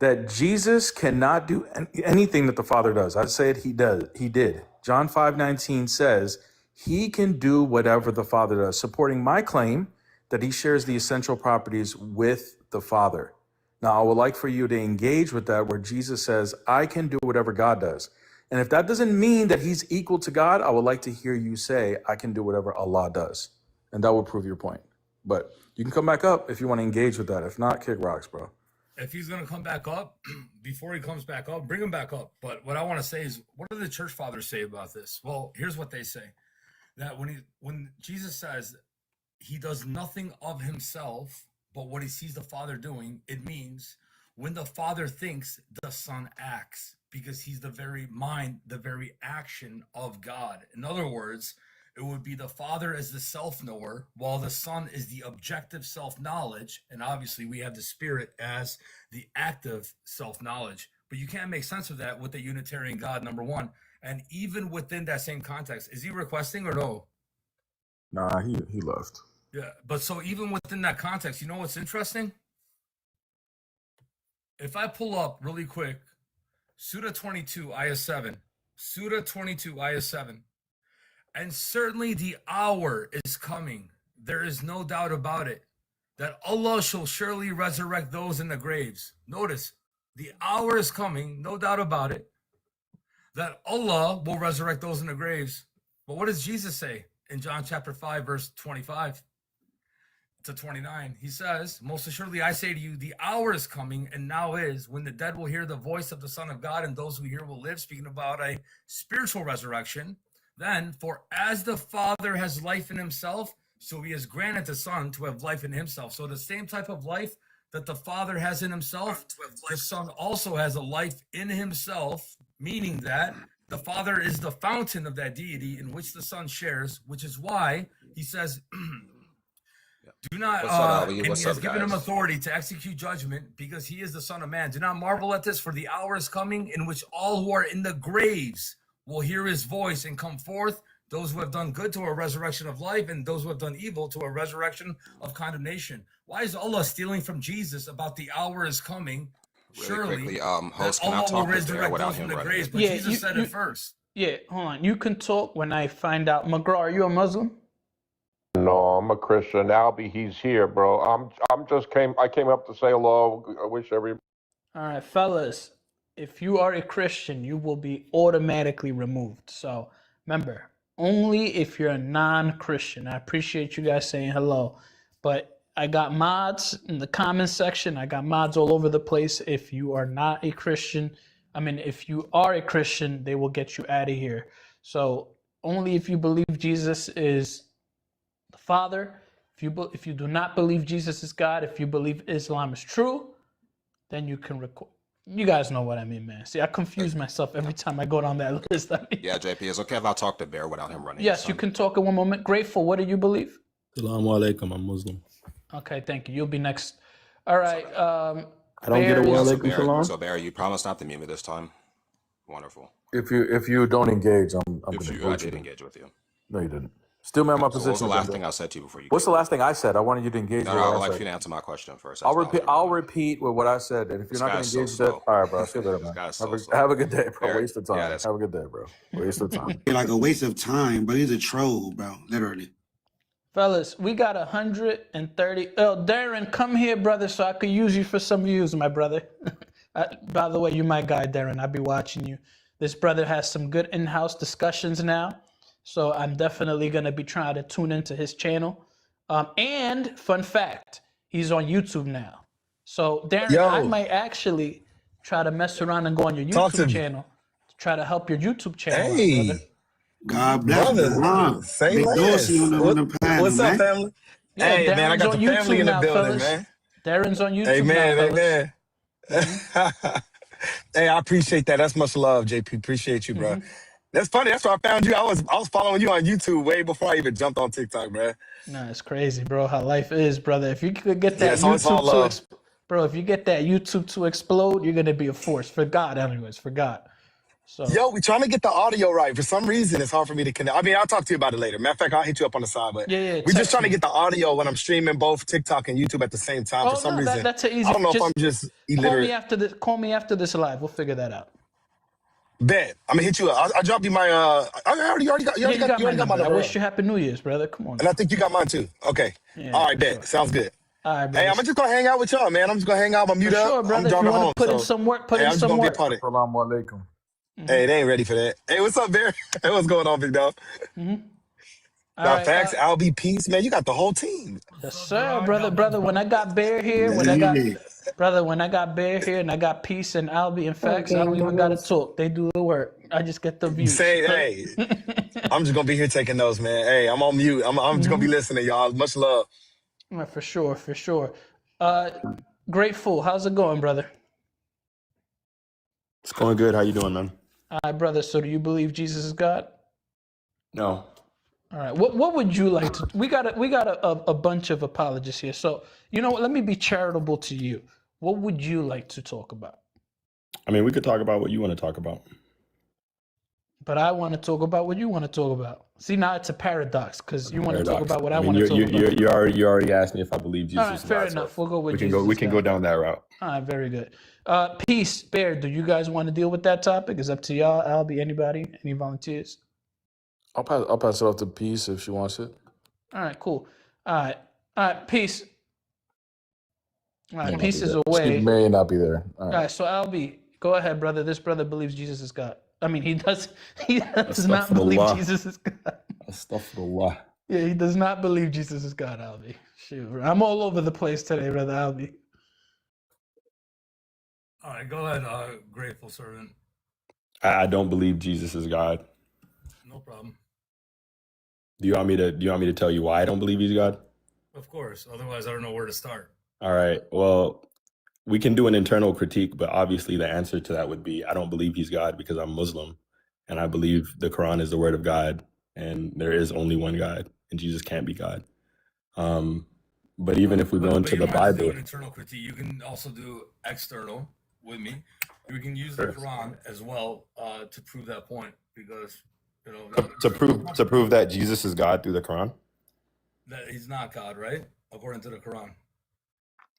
that Jesus cannot do anything that the Father does. I said he does. He did. John 5:19 says he can do whatever the Father does, supporting my claim that he shares the essential properties with the Father. Now, I would like for you to engage with that where Jesus says, I can do whatever God does. And if that doesn't mean that he's equal to God, I would like to hear you say, I can do whatever Allah does. And that will prove your point. But you can come back up if you want to engage with that. If not, kick rocks, bro. If he's gonna come back up, before he comes back up, bring him back up. But what I want to say is, what do the church fathers say about this? Well, here's what they say: that when Jesus says he does nothing of himself, but what he sees the Father doing, it means when the Father thinks, the Son acts, because he's the very mind, the very action of God. In other words, it would be the Father as the self-knower, while the Son is the objective self-knowledge, and obviously we have the Spirit as the active self-knowledge. But you can't make sense of that with the Unitarian God, number one. And even within that same context, is he requesting or no? Nah, he left. Yeah, but so even within that context, you know what's interesting? If I pull up really quick, Surah 22, Ayah 7, Surah 22, Ayah 7, and certainly the hour is coming. There is no doubt about it. that Allah shall surely resurrect those in the graves. Notice, the hour is coming, no doubt about it, that Allah will resurrect those in the graves. But what does Jesus say in John chapter 5, verse 25 to 29? He says, most assuredly I say to you, the hour is coming, and now is, when the dead will hear the voice of the Son of God, and those who hear will live, speaking about a spiritual resurrection. Then, for as the Father has life in himself, so he has granted the Son to have life in himself. So the same type of life that the Father has in himself, the Son also has a life in himself, meaning that the Father is the fountain of that deity in which the Son shares, which is why he says, do not, What's up, Ali? and he What's has up, given him guys? authority to execute judgment because he is the Son of Man. Do not marvel at this, for the hour is coming in which all who are in the graves will hear his voice and come forth, those who have done good to a resurrection of life, and those who have done evil to a resurrection of condemnation. Why is Allah stealing from Jesus about the hour is coming? Really Surely quickly, that host, can I Allah will talk to Bear resurrect without those from him the running graves, it? but Yeah, Jesus said it first. yeah, hold on. You can talk when I find out. McGraw, are you a Muslim? No, I'm a Christian. Albie, he's here, bro. I came up to say hello. I wish every All right, fellas, if you are a Christian, you will be automatically removed. So remember, only if you're a non-Christian. I appreciate you guys saying hello, but I got mods in the comments section. I got mods all over the place. If you are not a Christian, if you are a Christian, they will get you out of here. So only if you believe Jesus is the Father, if you do not believe Jesus is God, if you believe Islam is true, then you can record. You guys know what I mean, man. See, I confuse myself every time I go down that list. Yeah, JP, it's okay if I talk to Bear without him running. Yes, you can talk in one moment. Grateful, what do you believe? Assalamu alaikum, I'm Muslim. Okay, thank you. You'll be next. All right. I don't get a Bear, wa So alaikum Bear, salam. so Bear, you promised not to mute me this time. Wonderful. If you don't engage, I'm If gonna you, I boot you. did engage with you. No, you didn't. Still man my So what was the position. last Agenda. thing I said to you before you? What's the came? last thing I said? I wanted you to engage No, with no, I what would I like said. for you to answer my question first. I'll That's repeat. what I I'll was doing. repeat with what I said, and if This you're not going guy's to so engage with that, slow. all right, bro. See you later, This man. guy's so slow. Have a good day, bro. Bear, Waste of yeah, time. that's Have a good day, bro. Waste of time. Like a waste of time, but he's a troll, bro. Literally. fellas, we got 130. Oh, Darren, come here, brother, so I could use you for some views, my brother. By the way, you my guy, Darren. I'll be watching you. This brother has some good in-house discussions now, so I'm definitely going to be trying to tune into his channel. And fun fact, he's on YouTube now. So Darren, I Yo, might actually try to mess around and go on your talk to YouTube me. channel to try to help your YouTube channel out, brother. Hey, God bless, brother, say Big Dorsey less. on the panel, What's up, man. family? Yeah, Hey, man, I Darren's got on the family YouTube in the now, building, fellas. man. Darren's on YouTube Amen, now, fellas. amen. Hey, I appreciate that. That's much love, JP. Appreciate you, bro. That's funny. That's where I found you. I was following you on YouTube way before I even jumped on TikTok, bro. Nah, it's crazy, bro, how life is, brother. If you could get Yeah, that so it's all YouTube to love. bro, if you get that YouTube to explode, you're gonna be a force for God, anyways, for God. So Yo, we trying to get the audio right. For some reason, it's hard for me to connect. I mean, I'll talk to you about it later. Matter of fact, I'll hit you up on the side. But yeah, we're just text trying to me. get the audio when I'm streaming both TikTok and YouTube at the same time. For Oh some no, reason, that's an I easy. don't know if I'm Just just call me illiterate. after this. Call me after this live. We'll figure that out. Bet. I'm gonna hit you up. I'll drop you my. I already got. You Yeah, already you got my got my number. I number. wish you happy New Year's, brother. Come on And I now. think you got mine too. Okay. Yeah, All right, for bet. sure. Sounds good. All right, Hey, brother. I'm just gonna hang out with y'all, man. I'm just gonna hang out. I'm For mute up. sure, I'm brother. If you driving want to home, put in so some work, put hey, in I'm just some gonna be a work. part of it. Assalamu alaikum. Hey, they ain't ready for that. Hey, what's up, Bear? Hey, what's going on, big dog? All Now, right, facts, Albie, Peace, man. You got the whole team. yes, sir, brother. When I got Bear here, Yeah, when I got yeah. brother, when I got Bear here, and I got Peace and Albie and Facts, I don't even gotta talk. They do the work. I just get the views. Say, hey, I'm just gonna be here taking notes, man. Hey, I'm on mute. I'm just gonna be listening, y'all. Much love. Yeah, for sure, for sure. Grateful. How's it going, brother? It's going good. How you doing, man? All right, brother. So, do you believe Jesus is God? No. All right. What would you like to? We got a bunch of apologists here. So, you know what? Let me be charitable to you. What would you like to talk about? I mean, we could talk about what you want to talk about. But I want to talk about what you want to talk about. See, now it's a paradox because you want to talk Paradox. about what I mean, want to talk about. you already asked me if I believe Jesus All right, is fair God, so enough. We'll go with we can Jesus. we can go down that route. All right, very good. Peace, Bear. Do you guys want to deal with that topic? It's up to y'all. Albie, anybody? Any volunteers? I'll pass it off to Peace if she wants it. All right, cool. All right, Peace. All May right, not be pieces there. She away. may not be there. All All right. right, so Albie, go ahead, brother. This brother believes Jesus is God. I mean, he does. He does not believe Astaghfirullah. Jesus is God. Astaghfirullah. Yeah, he does not believe Jesus is God, Albie. Shoot, I'm all over the place today, brother Albie. All right, go ahead, grateful servant. I don't believe Jesus is God. No problem. Do you want me to tell you why I don't believe he's God? Of course. Otherwise, I don't know where to start. All right. Well, we can do an internal critique, but obviously the answer to that would be I don't believe he's God because I'm Muslim and I believe the Quran is the word of God and there is only one God and Jesus can't be God. But even if we go into you the don't have to do Bible, an internal critique. You can also do external with me. We can use the Quran as well to prove that point because to prove that Jesus is God through the Quran. that he's not God, right? According to the Quran.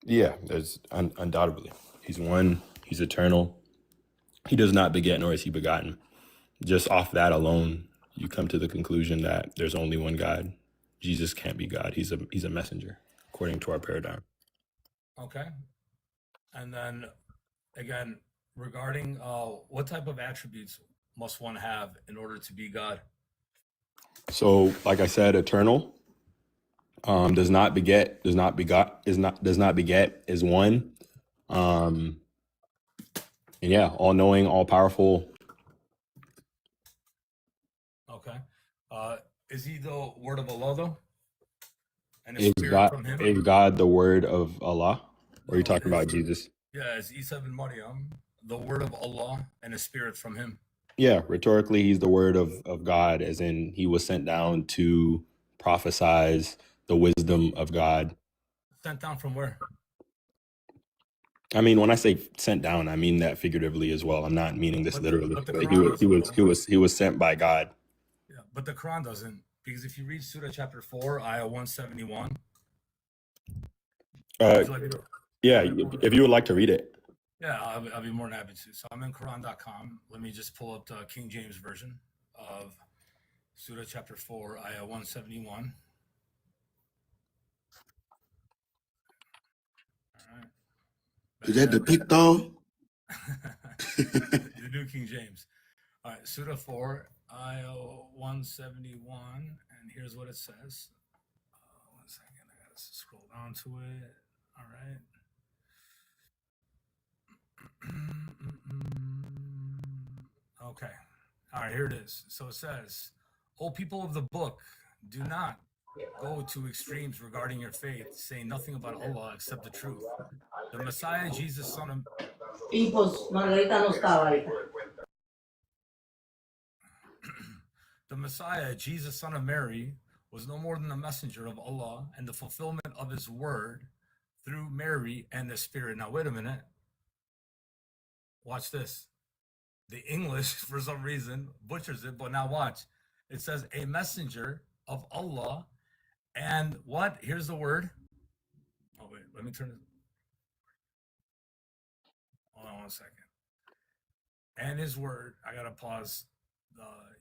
Yeah, there's undoubtedly. He's one, he's eternal. He does not beget nor is he begotten. Just off that alone, you come to the conclusion that there's only one God. Jesus can't be God. He's a messenger, according to our paradigm. Okay. And then again, regarding what type of attributes must one have in order to be God? So, like I said, eternal, does not beget, is one. And yeah, all knowing, all powerful. Okay. Is he the word of Allah though? And a Is spirit from him? God the word of Allah? Or are you talking about Jesus? Yeah, is Isa ibn Maryam the word of Allah and a spirit from him? Yeah, rhetorically, he's the word of God, as in he was sent down to prophesize the wisdom of God. Sent down from where? I mean, when I say sent down, I mean that figuratively as well. I'm not meaning this literally. but the But Quran he was sent by God. Yeah, but the Quran doesn't, because if you read Surah chapter 4, ayah 171. Would you like me to- Yeah, if you would like to read it. Yeah, I'll be more than happy to. So I'm in Quran.com. Let me just pull up the King James version of Surah chapter 4, ayah 171. All right. Is that the Picton? The New King James. All right, Surah 4, ayah 171, and here's what it says. 1 second, I gotta scroll down to it. All right. Okay. All right, here it is. So it says, O people of the book, do not go to extremes regarding your faith, saying nothing about Allah except the truth. The Messiah, Jesus, son of... The Messiah, Jesus, son of Mary, was no more than the messenger of Allah and the fulfillment of his word through Mary and the Spirit. Now, wait a minute. Watch this. The English, for some reason, butchers it, but now watch. It says a messenger of Allah and what? Here's the word. Oh, wait, let me turn it. Hold on 1 second. And his word. I got to pause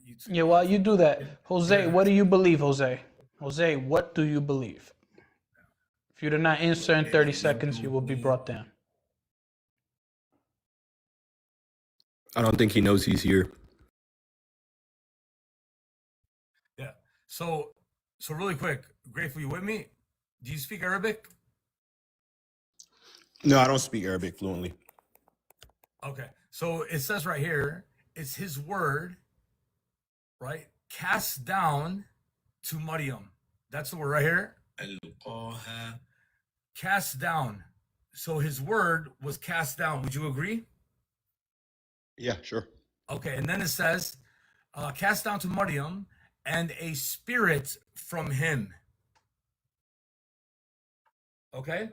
YouTube. Yeah, while you do that, Jose, what do you believe, Jose? Jose, what do you believe? If you do not answer in 30 seconds, you will be brought down. I don't think he knows he's here. Yeah. So really quick, Grateful, you with me? Do you speak Arabic? No, I don't speak Arabic fluently. Okay. So it says right here, it's his word, right? Cast down to Maryam. That's the word right here. Cast down. So his word was cast down. Would you agree? Yeah, sure. Okay. And then it says, cast down to Maryam and a spirit from him. Okay.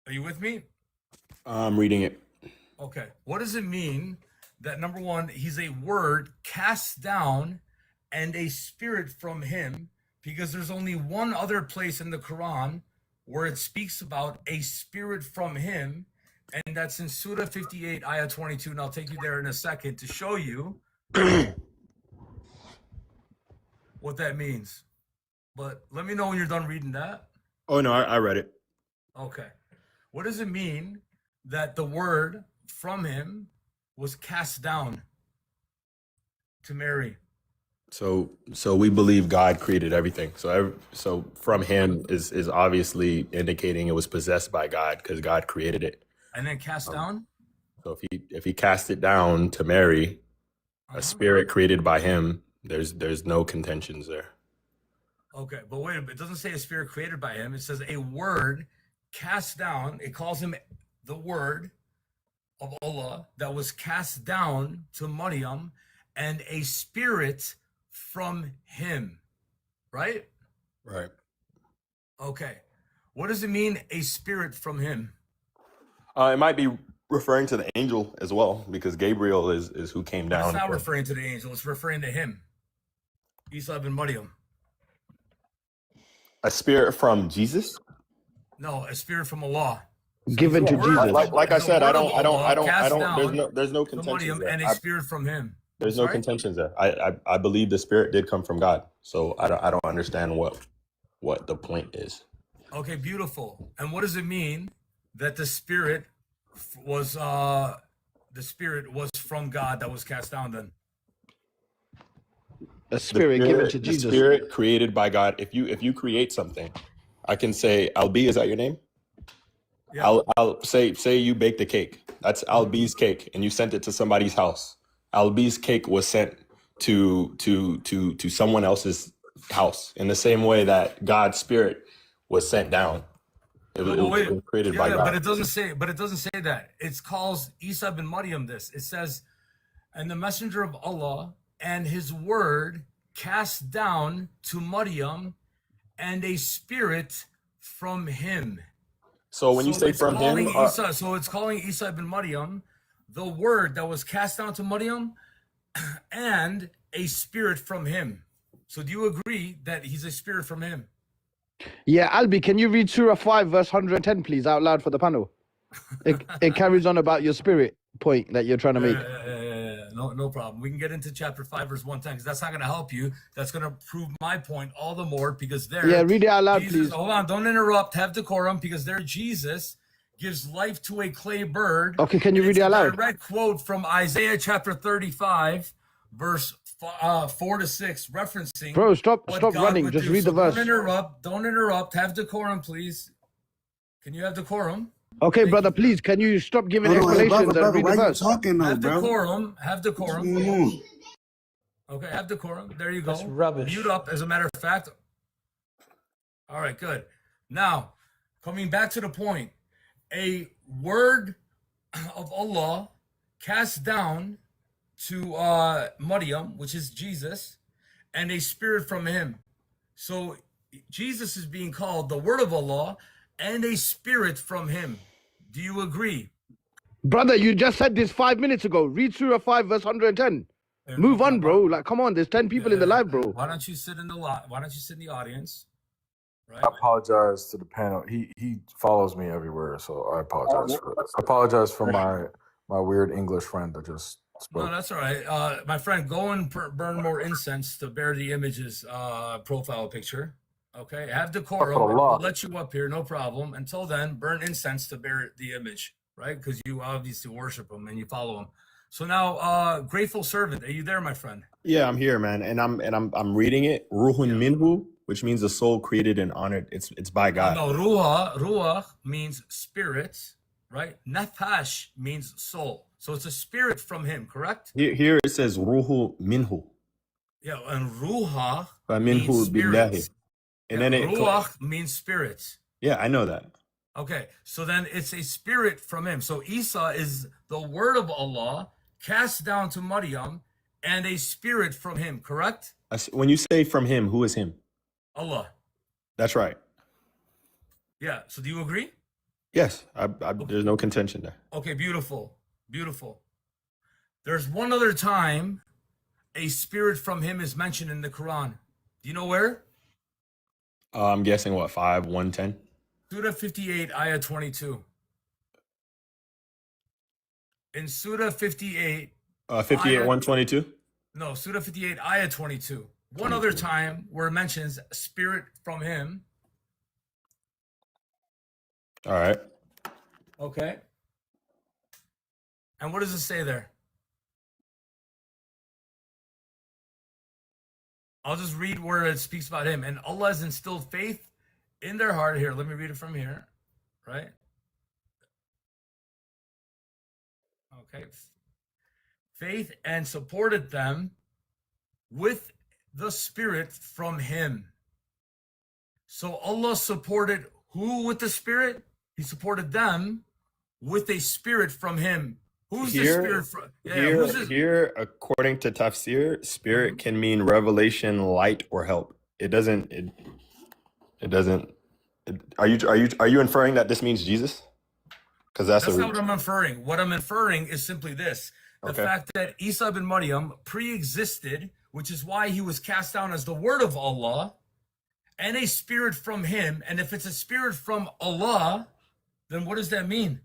Are you with me? I'm reading it. Okay. What does it mean that, number one, he's a word cast down and a spirit from him? Because there's only one other place in the Quran where it speaks about a spirit from him, and that's in Surah 58, ayah 22. And I'll take you there in a second to show you what that means. But let me know when you're done reading that. Oh no, I read it. Okay. What does it mean that the word from him was cast down to Mary? So we believe God created everything. So from him is obviously indicating it was possessed by God because God created it. And then cast down? So if he cast it down to Mary, a spirit created by him, there's no contentions there. Okay, but wait a minute. It doesn't say a spirit created by him. It says a word cast down. It calls him the word of Allah that was cast down to Maryam, and a spirit from him. Right? Right. Okay. What does it mean, a spirit from him? It might be referring to the angel as well, because Gabriel is who came But down. it's not referring to the angel. It's referring to him. Isa ibn Maryam. A spirit from Jesus. No, a spirit from Allah. Given to Jesus. Like I said, I don't. Cast There's no to contentions Maryam there. and a spirit from him. There's no Sorry? contentions there. I believe the spirit did come from God. So I don't understand what the point is. Okay, beautiful. And what does it mean that the spirit was from God that was cast down then? A spirit given to The Jesus. spirit created by God. If you create something, I can say, Albi, is that your name? Yeah. I'll say you baked a cake. That's Albi's cake, and you sent it to somebody's house. Albi's cake was sent to someone else's house in the same way that God's spirit was sent down. It was created by God. But it doesn't say that. It calls Isa ibn Maryam this. It says, and the messenger of Allah and his word cast down to Maryam and a spirit from him. So when you say it's from him, calling so it's calling Isa ibn Maryam the word that was cast down to Maryam and a spirit from him. So do you agree that he's a spirit from him? Yeah, Albi, can you read Surah 5, verse 110, please, out loud for the panel? It carries on about your spirit point that you're trying to make. No problem. We can get into chapter 5, verse 110, because that's not going to help you. That's going to prove my point all the more, because there... Yeah, read it out loud, Jesus, please. hold on, don't interrupt. Have decorum, because there Jesus gives life to a clay bird. Okay, can you read it out loud? A direct quote from Isaiah chapter 35, verse 4 to 6, referencing... Bro, stop what God running. would Just do. read So the verse. Don't interrupt. Have decorum, please. Can you have decorum? Okay, brother, please, can you stop giving Hold on, hey, explanations brother, and read why the you verse? talking though, Have bro? decorum. Have decorum. What's going on? Okay, have decorum. There you go. That's rubbish. Mute up, as a matter of fact. All right, good. Now, coming back to the point, a word of Allah cast down to Maryam, which is Jesus, and a spirit from him. So Jesus is being called the word of Allah and a spirit from him. Do you agree? Brother, you just said this 5 minutes ago. Read Surah 5, verse 110. Move on, bro. Like, come on, there's 10 people in the live, bro. Why don't you sit in the Why don't you sit in the audience? Right. I apologize to the panel. He follows me everywhere, so I apologize for this. I apologize for my weird English friend that just spoke. No, that's all right. My friend, go and burn more incense to bear the image's profile picture. Okay, have decorum. We'll let you up here, no problem. Until then, burn incense to bear the image, right? Because you obviously worship him and you follow him. So now, grateful servant, are you there, my friend? Yeah, I'm here, man, and I'm reading it. Ruhun minhu, which means a soul created and honored. It's by God. No, ruach means spirit, right? Nafash means soul. So it's a spirit from him, correct? Here it says ruhu minhu. Yeah, and ruha Minhu means billahi. spirit. And Yeah, then it ruach means spirit. Yeah, I know that. Okay, so then it's a spirit from him. So Isa is the word of Allah cast down to Maryam and a spirit from him, correct? When you say from him, who is him? Allah. That's right. Yeah, so do you agree? Yes, there's no contention there. Okay, beautiful. Beautiful. There's one other time a spirit from him is mentioned in the Quran. Do you know where? I'm guessing what, 5:110? Surah 58, ayah 22. In Surah 58, 58:122? no, Surah 58, ayah 22. One other time where it mentions spirit from him All right. Okay. And what does it say there? I'll just read where it speaks about him. And Allah has instilled faith in their heart. Here, let me read it from here. Right? Okay. Faith and supported them with the Spirit from him. So Allah supported who with the Spirit? He supported them with a Spirit from him. Who's the Spirit from? Who's this? Here, according to Tafsir, spirit can mean revelation, light, or help. It doesn't. It doesn't. Are you inferring that this means Jesus? Because that's not what I'm inferring. What I'm inferring is simply this: the fact that Isa ibn Maryam pre-existed, which is why he was cast down as the word of Allah, and a spirit from him. And if it's a spirit from Allah, then what does that mean?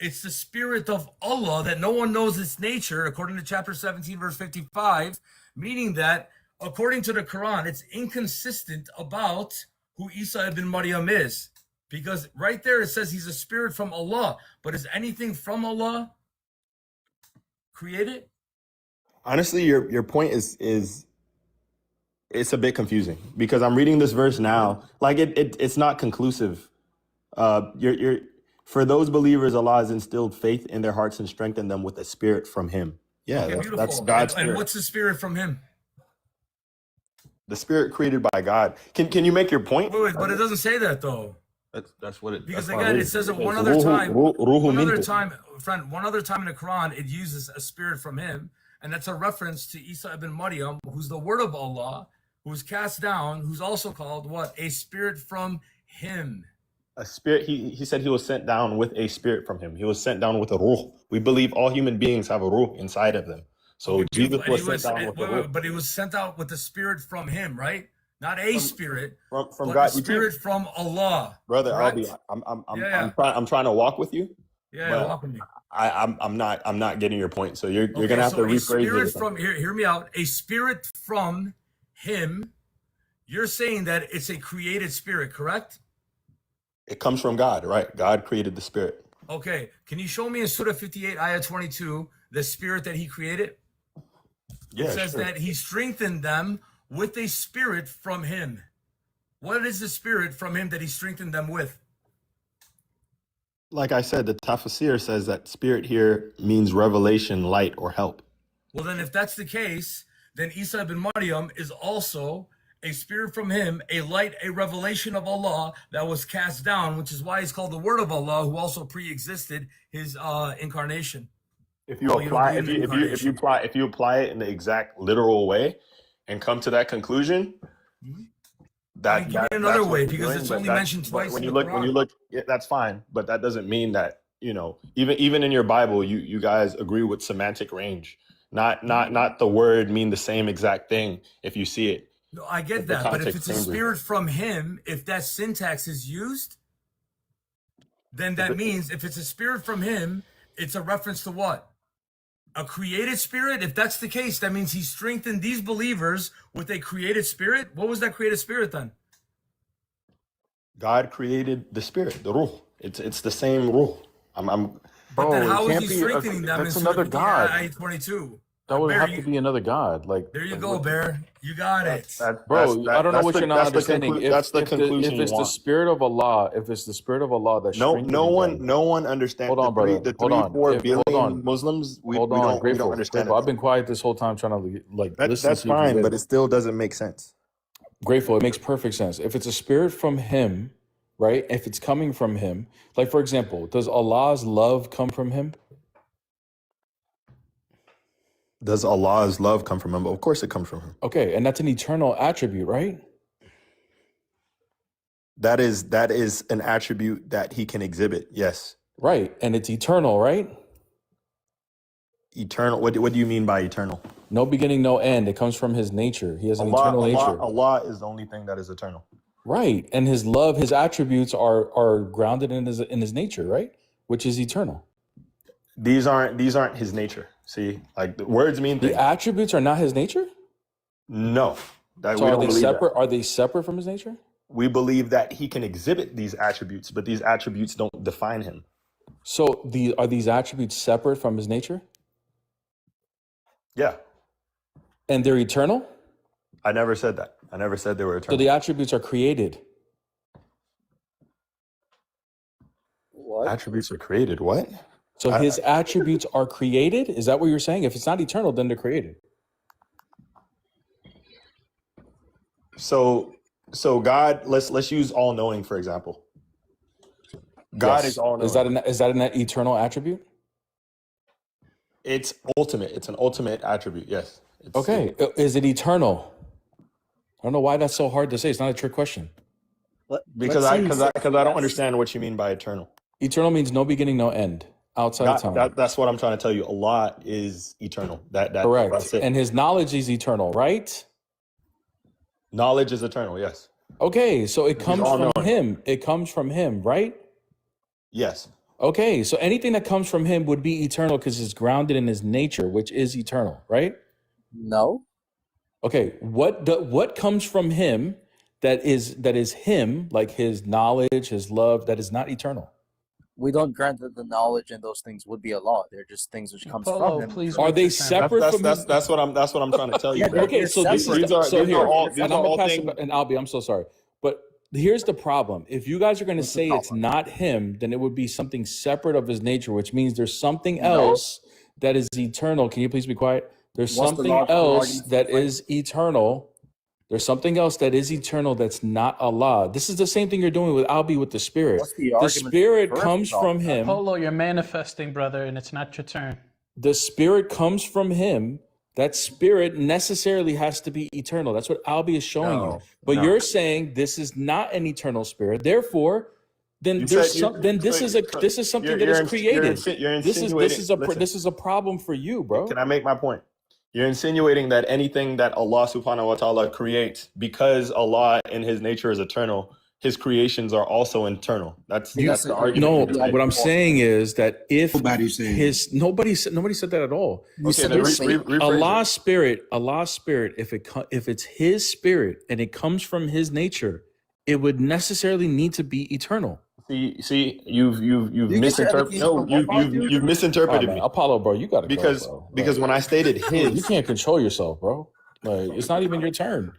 It's the Spirit of Allah that no one knows its nature, according to chapter 17, verse 55, meaning that, according to the Quran, it's inconsistent about who Isa ibn Maryam is. Because right there it says he's a spirit from Allah. But is anything from Allah created? Honestly, your point is it's a bit confusing because I'm reading this verse now. Like it's not conclusive. You're for those believers, Allah has instilled faith in their hearts and strengthened them with a spirit from him. Yeah, Okay, that's God's spirit. And what's the spirit from him? The spirit created by God. Can you make your point? Wait, but it doesn't say that though. That's what it. Because that's again, it says it one other time. One other time in the Quran, it uses a spirit from him, and that's a reference to Isa ibn Maryam, who's the word of Allah, who's cast down, who's also called what? A spirit from him. A spirit. He said he was sent down with a spirit from him. He was sent down with a ruh. We believe all human beings have a ruh inside of them. So Jesus was sent down with a ruh. But he was sent out with the spirit from him, right? Not a spirit, from but God. a spirit from Allah. Brother, correct? I'm trying to walk with you. Yeah, walk with me. I'm not getting your point. So you're gonna have to rephrase it. From hear me out. A spirit from him. You're saying that it's a created spirit, correct? It comes from God, right? God created the spirit. Okay. Can you show me in Surah 58, Ayah 22, the spirit that he created? Yeah, it says that he strengthened them with a spirit from him. What is the spirit from him that he strengthened them with? Like I said, the Tafsir says that spirit here means revelation, light, or help. Well, then if that's the case, then Isa ibn Maryam is also a spirit from him, a light, a revelation of Allah that was cast down, which is why he's called the word of Allah, who also pre-existed his incarnation. If you apply it in the exact literal way and come to that conclusion, give me another way, because it's only mentioned twice. When you look, yeah, that's fine, but that doesn't mean that, even in your Bible, you guys agree with semantic range. Not the word mean the same exact thing if you see it. No, I get that, but if it's a spirit from him, if that syntax is used, then that means if it's a spirit from him, it's a reference to what? A created spirit? If that's the case, that means he strengthened these believers with a created spirit. What was that created spirit then? God created the spirit, the ruh. It's the same ruh. But then how is he strengthening them? That's another God. Ayah 22. That would have to be another God. There you go, Bear. You got it. Bro, I don't know what you're not understanding. That's the conclusion. If it's the spirit of Allah, that no one understands. Hold on, brother. The 4 billion Muslims, we don't understand. I've been quiet this whole time trying to listen. That's fine, but it still doesn't make sense. Grateful, it makes perfect sense. If it's a spirit from him, right? If it's coming from him, like for example, does Allah's love come from him? Does Allah's love come from him? Of course it comes from him. Okay, and that's an eternal attribute, right? That is an attribute that he can exhibit, yes. Right, and it's eternal, right? Eternal, what do you mean by eternal? No beginning, no end. It comes from his nature. He has an eternal nature. Allah is the only thing that is eternal. Right, and his love, his attributes are grounded in his nature, right? Which is eternal. These aren't his nature. See, like the words mean things. The attributes are not his nature? No. So are they separate? Are they separate from his nature? We believe that he can exhibit these attributes, but these attributes don't define him. So are these attributes separate from his nature? Yeah, And they're eternal? I never said that. I never said they were So eternal. the attributes are created. Attributes are created. What? So his attributes are created? Is that what you're saying? If it's not eternal, then they're created. So God, let's use all knowing, for example. God Yes. is all knowing. Is that an eternal attribute? It's ultimate. It's an ultimate attribute. Yes. Okay. Is it eternal? I don't know why that's so hard to say. It's not a trick question. Because I don't understand what you mean by eternal. Eternal means no beginning, no end, outside of time. That's what I'm trying to tell you. Allah is eternal. Correct. That's it. And his knowledge is eternal, right? Knowledge is eternal. Yes. Okay, so it comes from all-knowing. him. It comes from him, right? Yes. Okay, so anything that comes from him would be eternal because it's grounded in his nature, which is eternal, right? No. Okay, what comes from him that is him, like his knowledge, his love, that is not eternal? We don't grant that the knowledge and those things would be a law. They're just things which comes Polo, from him. please Are wait they your time. separate from him? That's what I'm trying to tell you. Yeah, Okay, so this separate. is these are all and I'm gonna all pass things. it, and Albie, I'm so sorry, but here's the problem: if you guys are going to say it's not him, then it would be something separate of his nature, which means there's something else that is eternal. Can you please be quiet? There's What's the something logical else argument that for it? is eternal. There's something else that is eternal that's not Allah. This is the same thing you're doing with Albie with the Spirit. What's the The argument Spirit for it, comes though? from him. Polo, you're manifesting, brother, and it's not your turn. The Spirit comes from him. That Spirit necessarily has to be eternal. That's what Albie is showing you. But no. you're saying this is not an eternal Spirit. Therefore, then this is something that is created. This is a problem for you, bro. Can I make my point? You're insinuating that anything that Allah subhanahu wa ta'ala creates, because Allah in his nature is eternal, his creations are also internal. That's the argument. No, you're making. what I'm saying is that if Nobody said nobody said that at all. Okay, then rephrase Allah's spirit, if it's his spirit and it comes from his nature, it would necessarily need to be eternal. See, you've misinterpreted. No, you've misinterpreted me. Apollo, bro, you gotta Because go, bro. because when I stated You his, can't control yourself, bro. Like, it's not even your turn.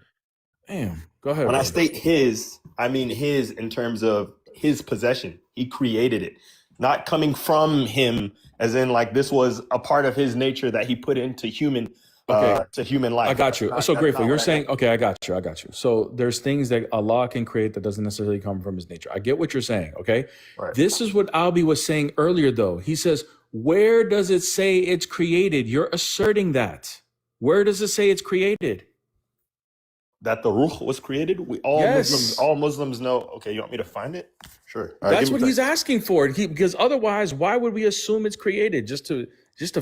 Damn. Go ahead. when I bro. state his, I mean his in terms of his possession. He created it, not coming from him, as in like this was a part of his nature that he put into human life. I got you. So grateful. You're saying, okay, I got you. So there's things that Allah can create that doesn't necessarily come from his nature. I get what you're saying. Okay. Right. This is what Albie was saying earlier, though. He says, where does it say it's created? You're asserting that. Where does it say it's created? That the ruh was created. Yes. All Muslims know. Okay, you want me to find it? Sure. All right, That's give me what a he's second. asking for. Because otherwise, why would we assume it's created? Just to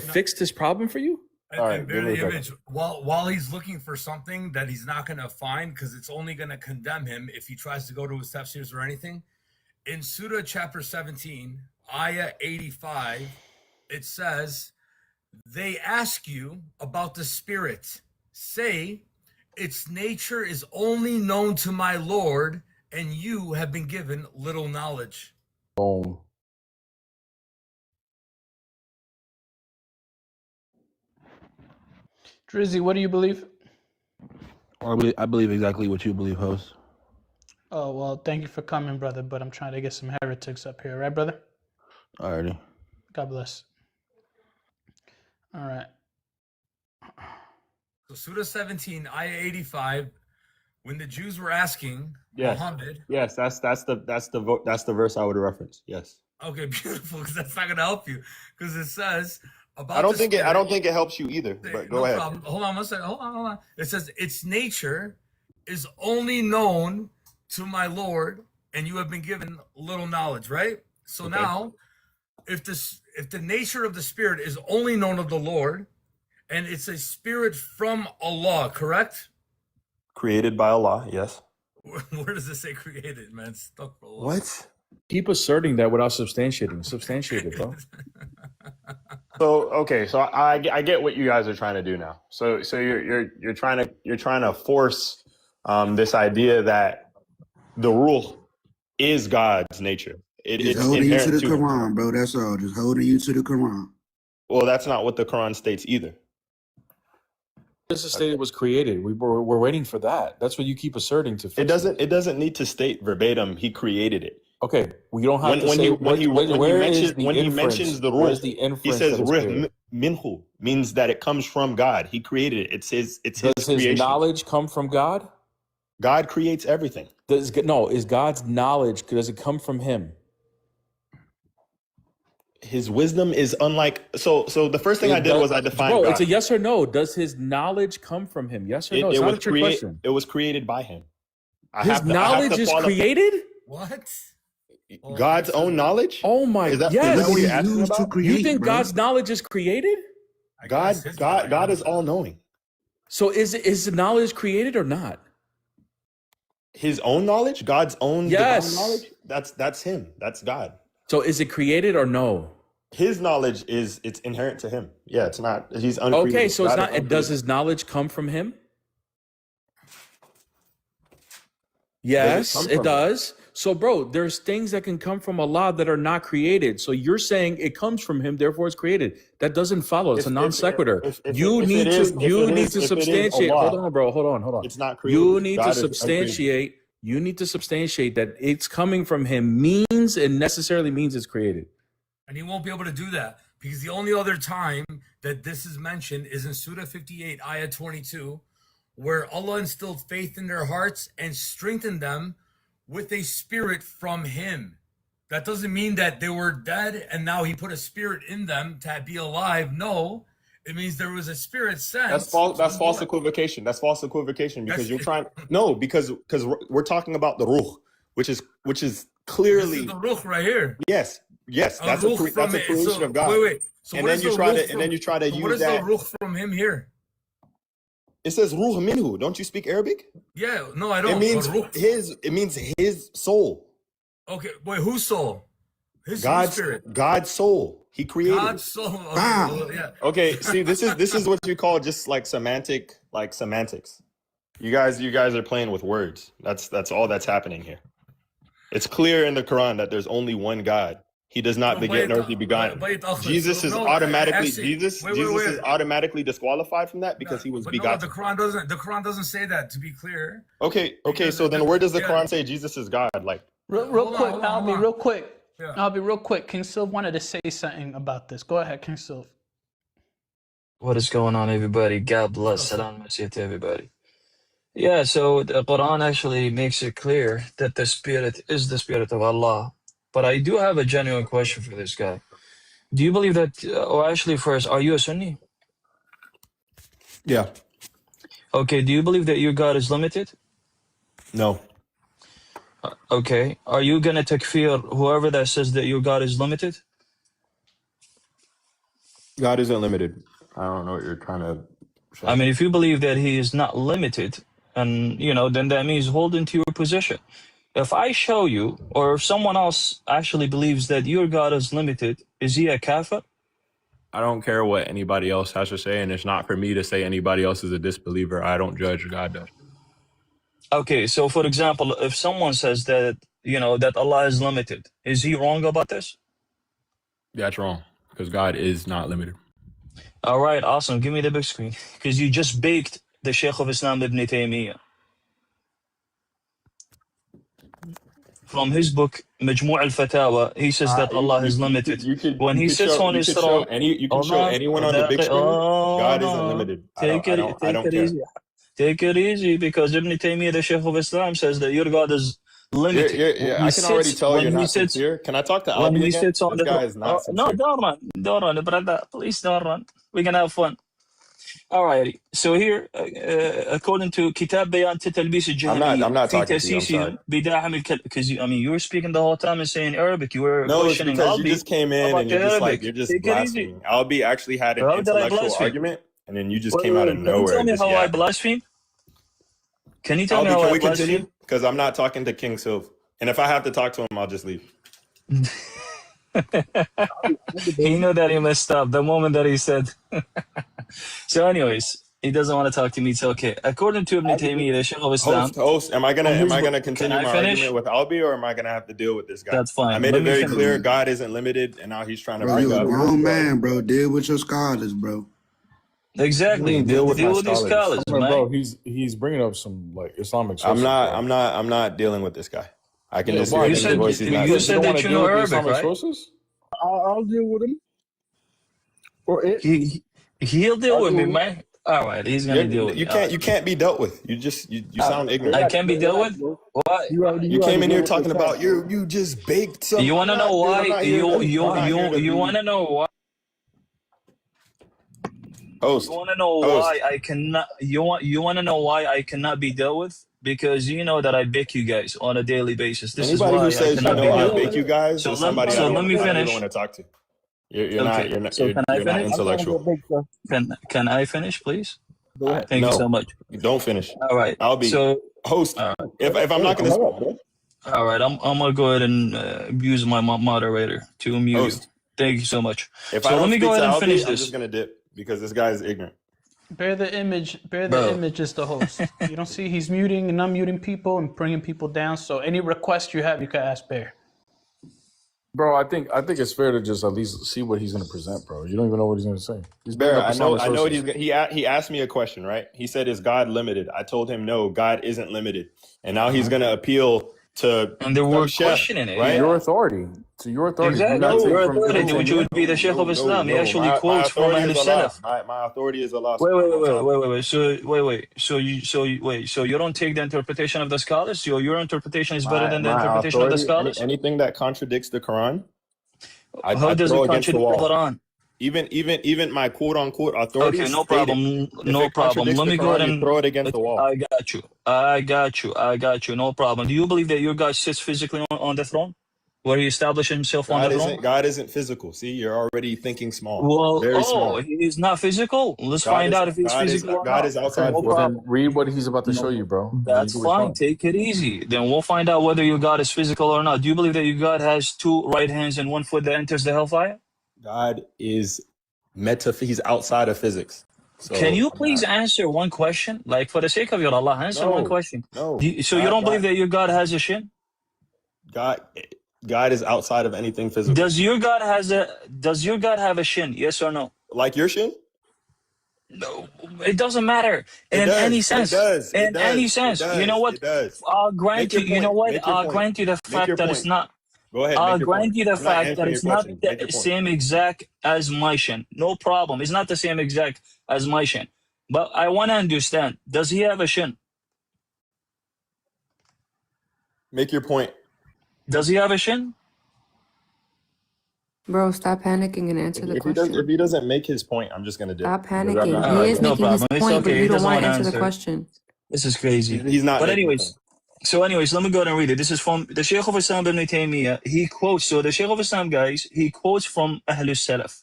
fix this problem for you? And, All right, and give bear me the a second. image while he's looking for something that he's not going to find because it's only going to condemn him if he tries to go to his tafsirs or anything. In Surah chapter 17, ayah 85, it says, they ask you about the spirit. Say, its nature is only known to my Lord, and you have been given little knowledge. Boom. Drizzy, what do you believe? I believe exactly what you believe, host. Oh, well, thank you for coming, brother, but I'm trying to get some heretics up here, right, brother? Alrighty. God bless. All right. So Surah 17, ayah 85, when the Jews were asking Yes. Muhammad, Yes, that's the verse I would reference. Yes. okay, beautiful, because that's not going to help you, because it says about I don't the think it. I spirit- don't think it helps you either. But go no ahead. problem. Hold on one second. Hold on. It says its nature is only known to my Lord, and you have been given little knowledge, right? So Okay. now, if the nature of the spirit is only known of the Lord, and it's a spirit from Allah, correct? Created by Allah. Yes. Where does it say created, man? Stuck for Allah. What? Keep asserting that without substantiating. Substantiate it, bro. So okay, so I get what you guys are trying to do now. So you're trying to force this idea that The Ruh is God's nature. Just It's holding you to inherent the to him. Quran, bro. That's all. Just holding you to the Quran. Well, that's not what the Quran states either. Jesus stated was created. We're waiting for that. That's what you keep asserting to fix It doesn't need to state verbatim he created it. Okay, we don't have to When say he mentions the Ruh, where's the inference he says that it's Ruh created? minhu, means that it comes from God. He created it. It's his Does his creation. knowledge come from God? God creates everything. Is God's knowledge, does it come from him? His wisdom is unlike so the first thing I did was I defined Bro, God. it's a yes or no. Does his knowledge come from him? Yes or no? It's It not was a trick question. It was created by him. His knowledge is created? What? God's own knowledge? Oh my, Is that yes. what you're asking about? You think God's knowledge is created? God is all knowing. So is the knowledge created or not? His own knowledge? God's own Yes. divine knowledge? That's him. That's God. So is it created or no? His knowledge it's inherent to him. Yeah, it's not. He's uncreated. Okay, so it's God is not. uncreated. Does his knowledge come from him? Yes, come it from does. So, bro, there's things that can come from Allah that are not created. So you're saying it comes from him, therefore it's created. That doesn't follow. It's a non sequitur. You need to substantiate. Hold on, bro. Hold on. It's not created. You need God to is substantiate. You need to substantiate that it's coming from him means and necessarily means it's created. And he won't be able to do that because the only other time that this is mentioned is in Surah 58, Ayah 22, where Allah instilled faith in their hearts and strengthened them with a spirit from him. That doesn't mean that they were dead and now he put a spirit in them to be alive. No, it means there was a spirit sent. That's false. That's false equivocation. That's false equivocation because you're trying. No, because we're talking about the Ruh, which is clearly This is the Ruh right here. Yes. That's a creation of God. Wait. So and what then is you the try Ruh to and then you try to so use what is that. the Ruh from him here? It says Ruh minhu. Don't you speak Arabic? Yeah, no, I don't. It means But Ruh- It means his soul. Okay, wait, whose soul? His God's spirit. God's soul. He created. God's soul. Okay, well, yeah. Okay, see, this is what you call just like semantics. You guys are playing with words. That's all that's happening here. It's clear in the Quran that there's only one God. He does not beget nor is he begotten. Jesus is automatically Jesus is automatically disqualified from that because he was But begotten. no, the Quran doesn't say that, to be clear. Okay. So then where does the Quran say Jesus is God? Like Real Hold quick, on, Albie, hold on. real quick. Yeah. Albie, real quick. King Sylv wanted to say something about this. Go ahead, King Sylv. What is going on, everybody? God bless. Salam alaikum to everybody. Yeah, so the Quran actually makes it clear that the Spirit is the Spirit of Allah. But I do have a genuine question for this guy. Do you believe that, or actually first, are you a Sunni? yeah. Okay, do you believe that your God is limited? No. Okay, are you gonna takfir whoever that says that your God is limited? God isn't limited. I don't know what you're trying to say. I mean, if you believe that he is not limited, and then that means holding to your position. If I show you, or if someone else actually believes that your God is limited, is he a kafir? I don't care what anybody else has to say, and it's not for me to say anybody else is a disbeliever. I don't judge. God does. Okay, so for example, if someone says that, that Allah is limited, is he wrong about this? That's wrong because God is not limited. All right, awesome. Give me the big screen. Because you just baked the Shaykh of Islam Ibn Taymiyyah. From his book, Majmu' al-Fatawa, he says that Allah is limited. When he sits on his throne... You can show anyone on the big screen. God isn't limited. I don't care. Take it easy, because Ibn Taymiyyah, the Shaykh of Islam, says that your God is limited. I can already tell you're not sincere. Can I talk to Albie again? This guy is not sincere. No, don't run, brother. Please don't run. We can have fun. Alrighty. So here, according to Kitab Bayan Talbis al-Jahmiyya, I'm not talking to you. I'm sorry. Because you were speaking the whole time and saying Arabic. You were No, it's questioning because Albie you just came in and you're just Take it easy. blaspheming. Albie actually had an How did I intellectual blaspheme? argument, and then you just came out of nowhere. Can you tell me just how I yapping. blaspheme? Can you tell me Albie, how can I we blaspheme? continue? Because I'm not talking to King Sylv, and if I have to talk to him, I'll just leave. He knew that he messed up the moment that he said. So anyways, He doesn't want to talk to me. It's okay. According to Ibn Taymiyyah, the Shaykh of Islam, Host, am I on his book, gonna can continue I my finish? argument with Albie, or am I gonna have to deal with this guy? That's I fine. made Let it me very finish. clear God isn't limited, and now he's trying to Bro, bring you a up. grown man, bro. Deal with your scholars, bro. Exactly. Deal with Deal my with these scholars. scholars, man. Bro, he's bringing up some like Islamic sources. I'm not dealing with this guy. I can Yeah, just why? hear You it in his said voice. He's not. you You said don't want that to you deal know with the Arabic, Islamic right? sources? I'll deal with him. Or it. He'll deal I'll with deal me, with him. man. All right, he's gonna deal with me. All right. You can't be dealt with. You sound ignorant. I Relax, can bro. be dealt Relax, with. bro. Why? You came in deal here with talking the about facts, bro. you just baked some. You wanna know I'm why? not here to. You I'm not here to you be wanna know why? You host. wanna know Host. why I cannot? You wanna know why I cannot be dealt with? Because you know that I bake you guys on a daily basis. This is Anybody who why I says you cannot be know I dealt bake with. you guys So is somebody so I let don't me even finish. want to talk to. You're not Okay. So can I you're not finish? I'm trying to get intellectual. big, sir. Can I finish, please? Go ahead. Thank you so No, much. don't finish. All right. I'll be So host. all right. If I'm Hey, not gonna come on, bro. All right. I'm gonna go ahead and abuse my moderator to mute you. host, Thank you so much. if I So let don't me speak go to ahead and Albie, finish I'm just this, gonna dip because this guy is ignorant. Bear the image. Bear the bro. image is the host. You don't see he's muting and unmuting people and bringing people down. So any request you have, you can ask Bear. Bro, I think it's fair to just at least see what he's going to present, bro. You don't even know what he's going to say. He's bringing Bear, up Islamic I know what sources. he asked me a question, right? He said, "Is God limited?" I told him, "No, God isn't limited." And now he's gonna appeal to And they some were chef, questioning it. To right? your Yeah. authority. To your authority. Do you Exactly. not No, take Your from authority, Ibn which would Taymiyyah? be the Sheikh of Islam. He actually My quotes from authority Ahl is Allah. Salaf. My authority is Allah Wait, subhanahu wa ta'ala. wait. So you don't take the interpretation of the scholars? Your interpretation is better than the My interpretation of the authority, scholars? anything that contradicts the Quran, How I does throw it against the contradict the wall. Quran? Even my quote unquote authority Okay, is no stated. problem. If No it problem. contradicts Let the me go ahead Quran, you and throw it against the wall. I got you. No problem. Do you believe that your God sits physically on the throne? Where he established himself on the throne? God isn't physical. See, you're already thinking small. Well, Very small. he's not physical. Let's find out if he's physical or God not. is outside No physical. Well, then problem. read what he's about to show No, you, bro. And then you that's can fine. respond. Take it easy. Then we'll find out whether your God is physical or not. Do you believe that your God has two right hands and one foot that enters the hellfire? God is he's outside of physics. So Can you please answer one question? Like, for the sake of your Allah, answer one question. no. So you don't believe that your God has a shin? God is outside of anything physical. Does your God have a shin? Yes or no? Like your shin? No, it doesn't matter It in does. any It sense. does. In It any does. sense. It does. You know what? It does. I'll grant Make you. your You know point. what? Make your I'll point. grant you the Make your fact that it's point. not. Go ahead. I'll Make your point. grant you the I'm not fact that answering it's your not question. Make your the point. same exact as my shin. No problem. It's not the same exact as my shin. But I want to understand. Does he have a shin? Make your point. Does he have a shin? Bro, stop panicking and answer the If question. he doesn't make his point, I'm just gonna dip. Stop Because I'm panicking. not- All He right, is no making his problem. It's point, but okay. you He don't doesn't want want to to answer the answer. question. This is crazy. He's not. But making anyways, his point. so anyways, let me go ahead and read it. This is from the Shaykh of Islam ibn Taymiyyah. He quotes, so the Shaykh of Islam, guys, he quotes from Ahlus Salaf,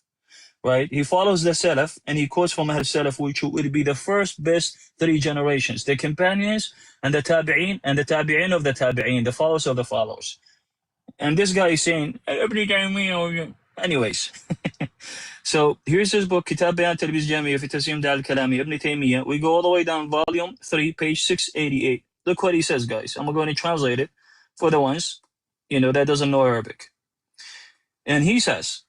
right? He follows the Salaf and he quotes from Ahlus Salaf, which would be the first best three generations, the companions and the tabi'een of the tabi'een, the followers of the followers. And this guy is saying, Ibn Taymiyyah, anyways. So here's his book, Kitab Bayan Talbiz Jamiya fi Tasim Dal Kalami, Ibn Taymiyyah. We go all the way down, volume 3, page 688. Look what he says, guys. I'm going to translate it for the ones, that doesn't know Arabic. And he says,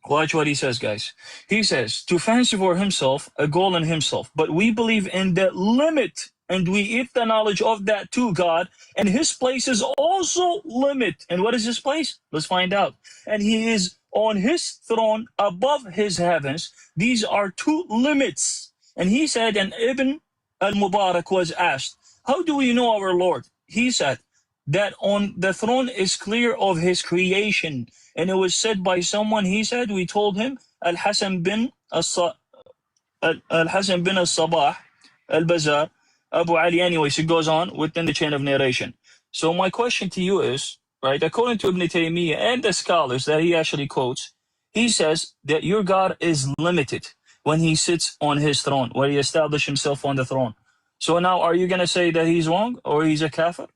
watch what he says, guys. He says, to fancy for himself a goal in himself, but we believe in the limit, and we eat the knowledge of that to God, and his place is also limit. And what is his place? Let's find out. And he is on his throne above his heavens. These are two limits. And he said, and Ibn al-Mubarak was asked, how do we know our Lord? He said, that on the throne is clear of his creation. And it was said by someone, he said, we told him, Al-Hasan bin al-Sabah, al-Bazar, Abu Ali. Anyways, it goes on within the chain of narration. So my question to you is, right, according to Ibn Taymiyyah and the scholars that he actually quotes, he says that your God is limited when he sits on his throne, where he established himself on the throne. So now, are you going to say that he's wrong or he's a kafir?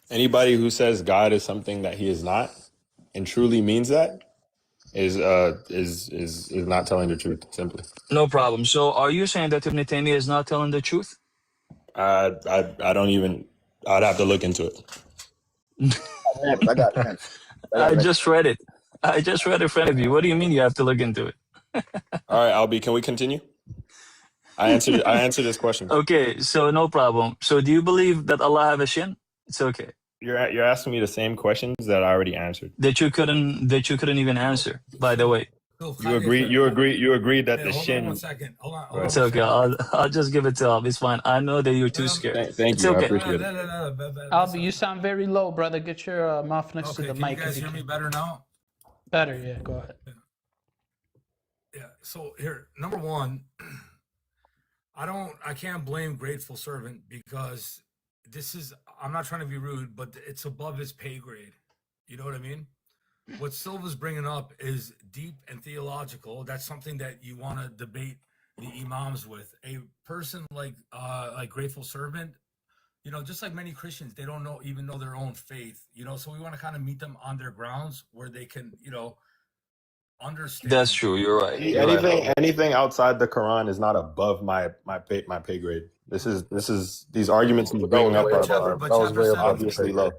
Anybody who says God is something that he is not, and truly means that is not telling the truth, simply. No problem. So are you saying that Ibn Taymiyyah is not telling the truth? I don't even. I'd have to look into it. I got hands. I just read it. I just read it in front of you. What do you mean you have to look into it? All right, Albie, can we continue? I answered this question. Okay, so no problem. So do you believe that Allah have a shin? It's okay. You're asking me the same questions that I already answered. That you couldn't even answer, by the way. You agreed that the Hold on shin. 1 second. Hold on. Go ahead. It's okay. I'll just give it to Albi. It's fine. I know that you're too scared. Thank It's you. I okay. appreciate it. Albie, you sound very low, brother. Get your mouth next to Okay, the can you mic. guys if you hear me can. better now? Better, yeah. Go ahead. Yeah. So here, number one, I can't blame Grateful Servant because I'm not trying to be rude, but it's above his pay grade. You know what I mean? What Silva's bringing up is deep and theological. That's something that you want to debate the imams with. A person like Grateful Servant, you know, just like many Christians, they don't even know their own faith, you know, so we want to kind of meet them on their grounds where they can, you know, understand. That's true. You're right. You're right. Anything outside the Quran is not above my pay grade. These arguments he's bringing up are obviously low.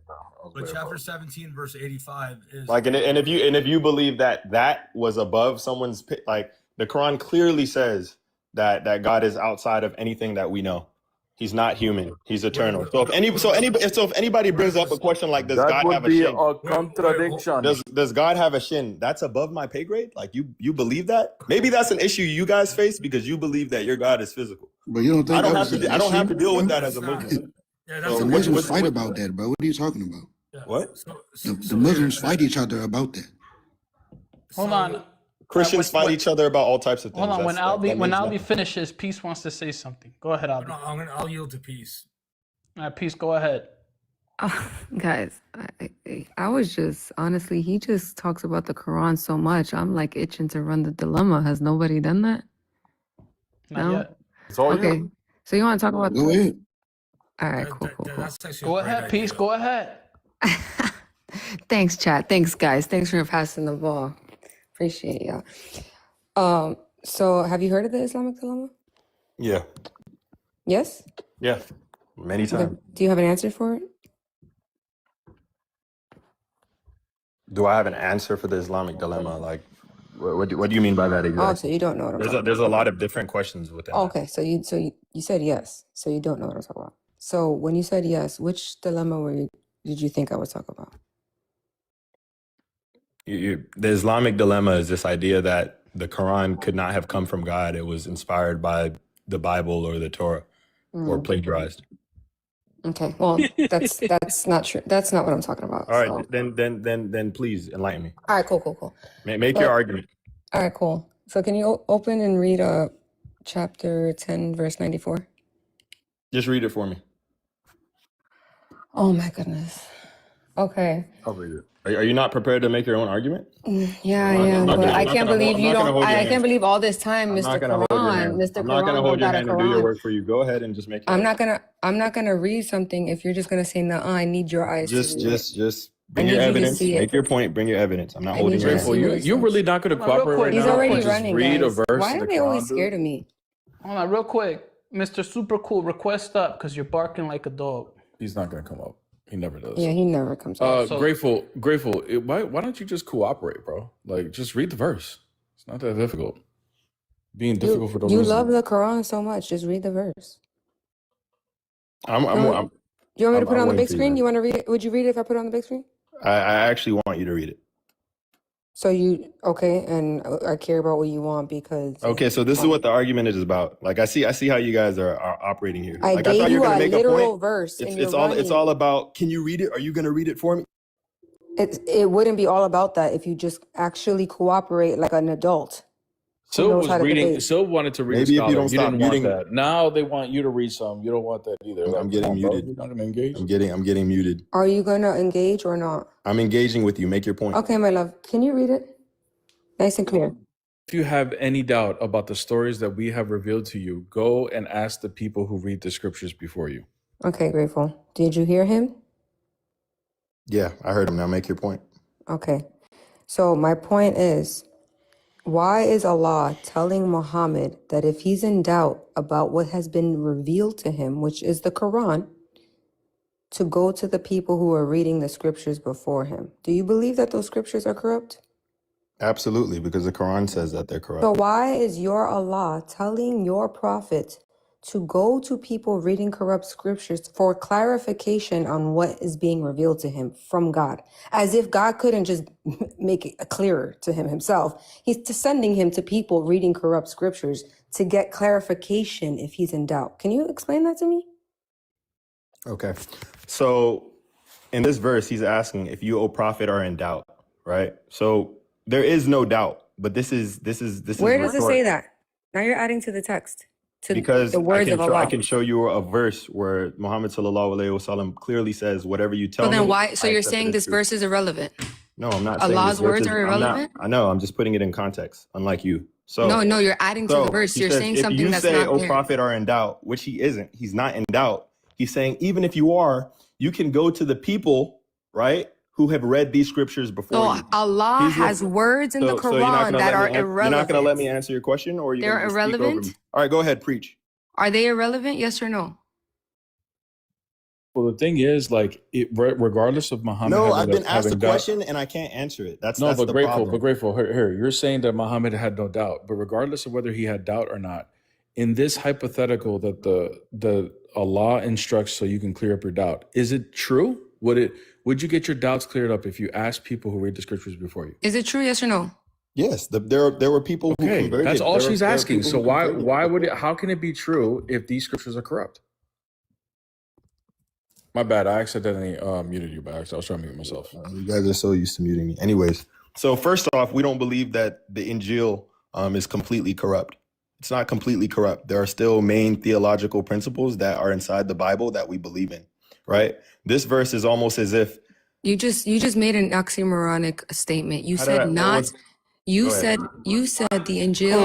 But chapter 17, verse 85 is Like, and if you believe that was above someone's like, the Quran clearly says that God is outside of anything that we know. He's not human. He's eternal. So if anybody brings up a question like, does That God would have a be shin? a contradiction. Does God have a shin? That's above my pay grade? Like, you believe that? Maybe that's an issue you guys face because you believe that your God is physical. But you don't think I don't that have was to. an I don't have issue, to deal with bro? that as a Muslim. Yeah, The Muslims fight about that, bro. What are you talking about? What? The Muslims fight each other about that. Hold on. Christians fight each other about all types of things. Hold on. When That Albie means nothing. finishes, Peace wants to say something. Go ahead, Albie. I'll yield to Peace. All right, Peace, go ahead. Guys, I was just honestly, he just talks about the Quran so much. I'm like itching to run the dilemma. Has nobody done that? Not No? yet. It's all Okay. you. So you want to talk about Go ahead. All right, cool. Go ahead, Peace. Go ahead. Thanks, chat. Thanks, guys. Thanks for passing the ball. Appreciate y'all. So have you heard of the Islamic dilemma? Yeah. Yes? Yeah. Many Okay. times. Do you have an answer for it? Do I have an answer for the Islamic dilemma? Like, what do you mean by that Oh, exactly? so you don't know what I'm talking about. There's a lot of different questions within that. Okay, so you said yes. So you don't know what I'm talking about. So when you said yes, which dilemma did you think I was talking about? The Islamic dilemma is this idea that the Quran could not have come from God. It was inspired by the Bible or the Torah or plagiarized. Okay, well, that's not true. That's not what I'm talking about. All right, So. then please enlighten me. All right, cool. Make Well, your argument. All right, cool. So can you open and read chapter 10, verse 94? Just read it for me. Oh my goodness. Okay. I'll read it. Are you not prepared to make your own argument? Yeah, I am, but I can't believe you don't. I can't believe all this time, Mr. I'm not gonna hold your hand and do your work for you. Go ahead and just make it. I'm not gonna read something if you're just gonna say, "No, I need your eyes." Just bring I your need you to evidence. see it. Make your point. Bring your evidence. I'm not I holding need your you to hand. see Grateful, it. you're really not going to Well, real cooperate quick, right He's now? already Just running, read a guys. verse Why in are the they always Quran, scared dude. of me? Hold on, real quick. Mr. Super Cool, request up because you're barking like a dog. He's not going to come up. He never does. Yeah, he never comes out. So- Grateful. Why don't you just cooperate, bro? Like, just read the verse. It's not that difficult. Being difficult for the You Muslims. love the Quran so much. Just read the verse. I'm You want me to I'm put it on the waiting big for you, screen? man. You want to read it? Would you read it if I put it on the big screen? I actually want you to read it. So okay, and I care about what you want because Okay, so this is what the argument is about. Like I see how you guys are operating here. I Like gave thought you were gonna a make literal point. verse, and It's you're running. all about. Can you read it? Are you gonna read it for me? It wouldn't be all about that if you just actually cooperate like an adult. Sil knows was how to reading. debate. Sil wanted to read. Maybe a if you scholar. don't You stop didn't want muting- that. Now they want you to read some. You don't want that either. I'm Like, getting come on, bro. muted. You're not gonna engage. I'm getting muted. Are you gonna engage or not? I'm engaging with you. Make your point. Okay, my love. Can you read it? Nice and clear. If you have any doubt about the stories that we have revealed to you, go and ask the people who read the scriptures before you. Okay, grateful. Did you hear him? Yeah, I heard him. Now make your point. Okay. So my point is, why is Allah telling Muhammad that if he's in doubt about what has been revealed to him, which is the Quran, to go to the people who are reading the scriptures before him? Do you believe that those scriptures are corrupt? Absolutely, because the Quran says that they're corrupt. So why is your Allah telling your prophet to go to people reading corrupt scriptures for clarification on what is being revealed to him from God? As if God couldn't just make it clearer to him himself. He's sending him to people reading corrupt scriptures to get clarification if he's in doubt. Can you explain that to me? Okay. So in this verse, he's asking if you, O prophet, are in doubt, right? So there is no doubt, but this is Where does it rhetoric. say that? Now you're adding to the text, to Because the words of I Allah. can show you a verse where Muhammad sallallahu alaihi wasallam clearly says, "Whatever you tell So then me." why? So I you're accept it saying as this true. verse is irrelevant? No, I'm not saying Allah's this verse words is, are I'm not. irrelevant? I know. I'm just putting it in context, unlike you. So No, you're adding to the So verse. he You're says, saying if something you that's say, not "O there. prophet, are in doubt," which he isn't. He's not in doubt. He's saying, even if you are, you can go to the people, right, who have read these scriptures before So you. Allah He's has look- words in the So you're not Quran gonna that let are me you're not gonna let me irrelevant. answer your question, or you're They're gonna just speak over irrelevant? me. All right, go ahead, preach. Are they irrelevant? Yes or no? Well, the thing is, like, regardless of Muhammad No, having I've been asked a having doubt, question and I can't answer it. That's no, but the grateful, problem. but grateful. Here, you're saying that Muhammad had no doubt, but regardless of whether he had doubt or not, in this hypothetical that the Allah instructs so you can clear up your doubt, is it true? Would you get your doubts cleared up if you asked people who read the scriptures before you? Is it true? Yes or no? Yes, there were people who Okay, converted. that's all There she's were asking. people So who converted. why would it? How can it be true if these scriptures are corrupt? My bad. I accidentally muted you, but I was trying to mute myself. You guys are so used to muting me. Anyways, so first off, we don't believe that the Injil is completely corrupt. It's not completely corrupt. There are still main theological principles that are inside the Bible that we believe in, right? This verse is almost as if You just made an oxymoronic statement. You How did I- said what not. was- You Go ahead. said the Injil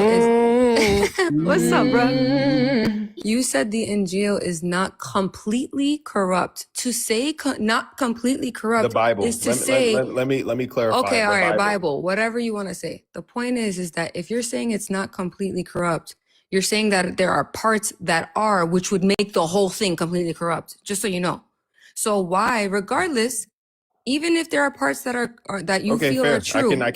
is. What's up, bro? You said the Injil is not completely corrupt. To say not completely corrupt the Bible. is to Let, say. let me clarify. Okay, the all right, Bible, whatever you want to say. The point is that if you're saying it's not completely corrupt, you're saying that there are parts that are, which would make the whole thing completely corrupt, just so you know. So why, regardless, even if there are parts that are that you Okay, feel fair. are true. I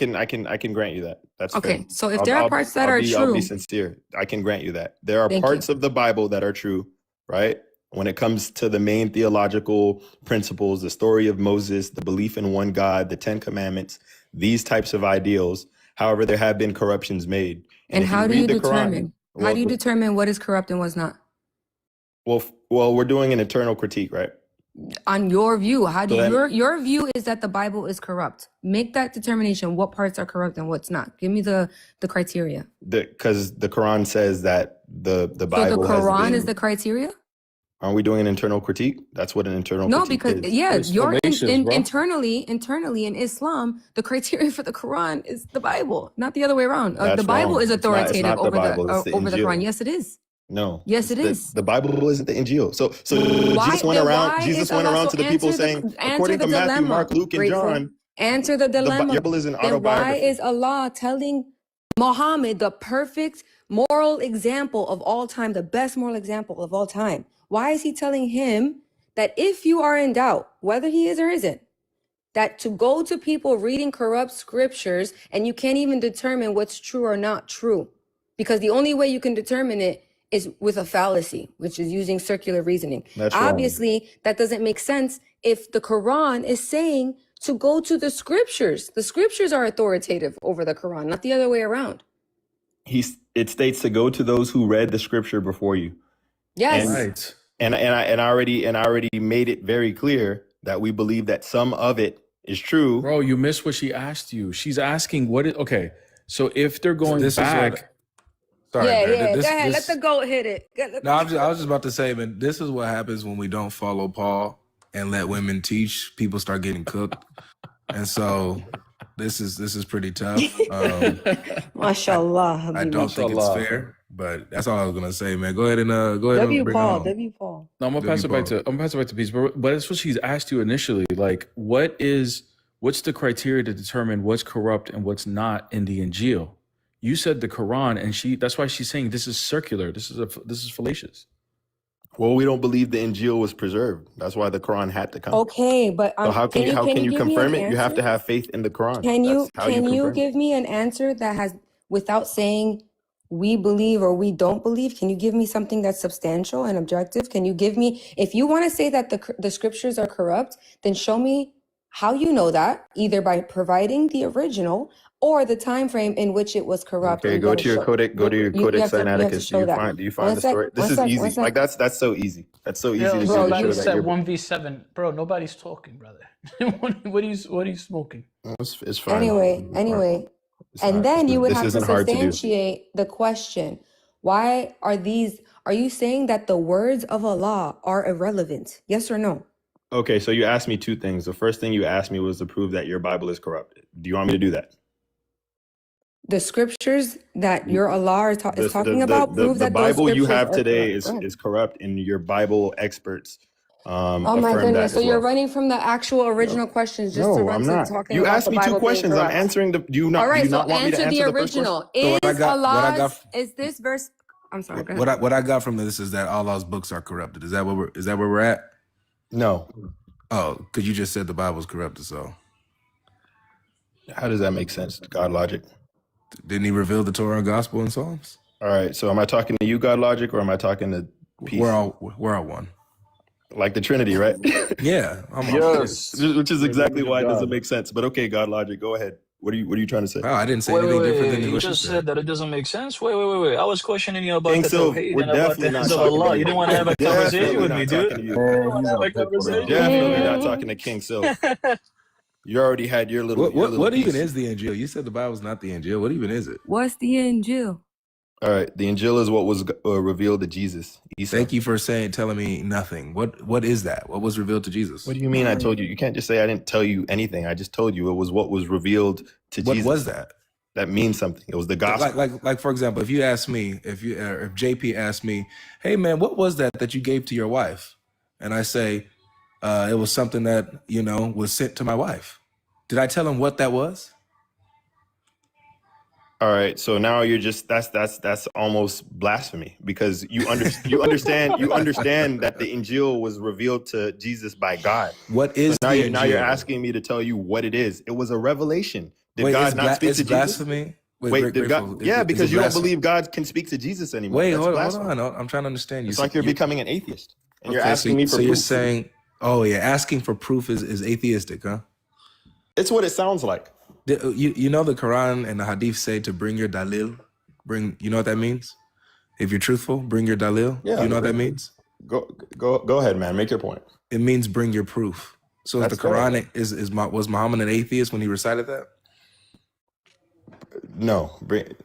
can grant you that. That's Okay, fair. so if there are parts that are I'll be true, sincere. I can grant you that. There are Thank parts of the Bible that are true, right? When it comes to the main theological principles, the story of Moses, the belief in one God, the 10 Commandments, these types of ideals. However, there have been corruptions made. and if how do you read the Quran- determine? How do you determine what is corrupt and what's not? Well, we're doing an internal critique, right? On your view, how do So then- your view is that the Bible is corrupt? Make that determination. What parts are corrupt and what's not? Give me the criteria. Because the Quran says that the So Bible the has Quran been, is the criteria? Aren't we doing an internal critique? That's what an internal No, critique because is. yeah, It's you're fallacious, bro. internally in Islam, the criteria for the Quran is the Bible, not the other way around. That's The Bible wrong. is It's not authoritative the over Bible, it's the over the Injil. Quran. Yes, it is. No. Yes, it is. The Bible isn't the Injil. So Why- Jesus went then around. why Jesus is went Allah around so- to the people answer the- saying, answer according the to Matthew, dilemma, Mark, Luke, and Grateful. John, Answer the dilemma. Bible is an Then why autobiography. is Allah telling Muhammad, the perfect moral example of all time, the best moral example of all time? Why is he telling him that if you are in doubt, whether he is or isn't, that to go to people reading corrupt scriptures and you can't even determine what's true or not true? Because the only way you can determine it is with a fallacy, which is using circular reasoning. That's wrong. Obviously, that doesn't make sense if the Quran is saying to go to the scriptures. The scriptures are authoritative over the Quran, not the other way around. it states to go to those who read the scripture before you. Yes. And- Right. And I already made it very clear that we believe that some of it is true. Bro, you missed what she asked you. She's asking what is okay. So if they're going This is back, what- Sorry, yeah, Bear, yeah. this- Go ahead. this- Let the goat hit it. No, I was just about to say, man, this is what happens when we don't follow Paul and let women teach. People start getting cooked, and so this is pretty tough. Mashallah. I don't think it's Mashallah. fair, but that's all I was gonna say, man. Go ahead and go ahead W and bring Paul. it home. W Paul. no, I'm gonna pass it back to Peace. But that's what she's asked you initially. Like, what is What's the criteria to determine what's corrupt and what's not in the Injil? You said the Quran, and that's why she's saying this is circular. This is fallacious. Well, we don't believe the Injil was preserved. That's why the Quran had to come. Okay, but So how can you give me confirm an it? You have to answer? have faith in the Quran. Can you That's how you confirm it. give me an answer that has, without saying we believe or we don't believe, can you give me something that's substantial and objective? Can you give me, if you want to say that the scriptures are corrupt, then show me how you know that, either by providing the original or the time frame in which it was corrupt. Okay, and go gotta to your show- codex. Go to your you Codex have to Sinaiticus. show that. Do you find One the sec, story? This one is sec, easy. one sec. Like that's so easy. That's so easy Yo, to bro, show you that said you're. 1v7. Bro, nobody's talking, brother. what are you smoking? It's fine. Anyway, It's and not- then this you is- would this have to isn't hard to do. substantiate the question. Why are you saying that the words of Allah are irrelevant? Yes or no? Okay, so you asked me two things. The first thing you asked me was to prove that your Bible is corrupted. Do you want me to do that? The scriptures that your Allah is talking The about prove that those Bible you scriptures have are today correct. Go ahead. is corrupt, and your Bible experts Oh my affirm goodness. that So as you're well. running from the actual original questions just to No, run I'm to not. talking You about asked the me two Bible being questions. I'm corrupt. answering the. Do you All not? right, Do you so not want me to answer the answer the first question? original. So what I Is got- what I Allah's, got- is this verse, I'm sorry, go ahead. What I got from this is that Allah's books are corrupted. Is that where we're at? No. Oh, because you just said the Bible's corrupted. So How does that make sense? God logic. didn't He reveal the Torah, Gospel, and Psalms? All right. So am I talking to you, God logic, or am I talking to peace? We're all one. Like the Trinity, right? Yeah. Which is exactly why it doesn't make sense. But okay, God logic, go ahead. What are you trying to say? Oh, I didn't say Wait, anything wait, different wait. than You what you just said. said that it doesn't make sense. Wait. I was questioning you about King the Silv, Tawheed we're and about the definitely not hands of talking to Allah. you. You didn't want to have a conversation with me, Definitely dude. not You talking to you. didn't want to have a conversation. Definitely not talking to King Silv. You already had your little. What even is the Injil? You said the Bible's not the Injil. What even is it? What's the Injil? All right, the Injil is what was revealed to Jesus. Thank you for telling me nothing. What is that? What was revealed to Jesus? What do you mean? I told you. You can't just say I didn't tell you anything. I just told you it was what was revealed to What Jesus. was that? That means something. It was the gospel. Like for example, if you ask me, if JP asked me, hey man, what was that you gave to your wife? And I say, it was something that, was sent to my wife. Did I tell him what that was? All right, so now you're just that's almost blasphemy because you understand that the Injil was revealed to Jesus by God. What is now the you're Injil? asking me to tell you what it is. It was a revelation. Did Wait, God it's not speak it's to blasphemy? Jesus? Wait, Did Grateful, God? Yeah, is because it you don't blasphemy? believe God can speak to Jesus anymore. Wait, That's hold blasphemy. on. I'm trying to understand. It's like you're becoming an atheist, and you're Okay, asking me for so you're proof. saying, oh yeah, asking for proof is atheistic, huh? It's what it sounds like. You know the Quran and the Hadith say to bring your dalil. You know what that means? If you're truthful, bring your dalil. Yeah, You know what that means? Go ahead, man. Make your point. It means bring your proof. So That's if the Quran was Muhammad an atheist when he recited that? No.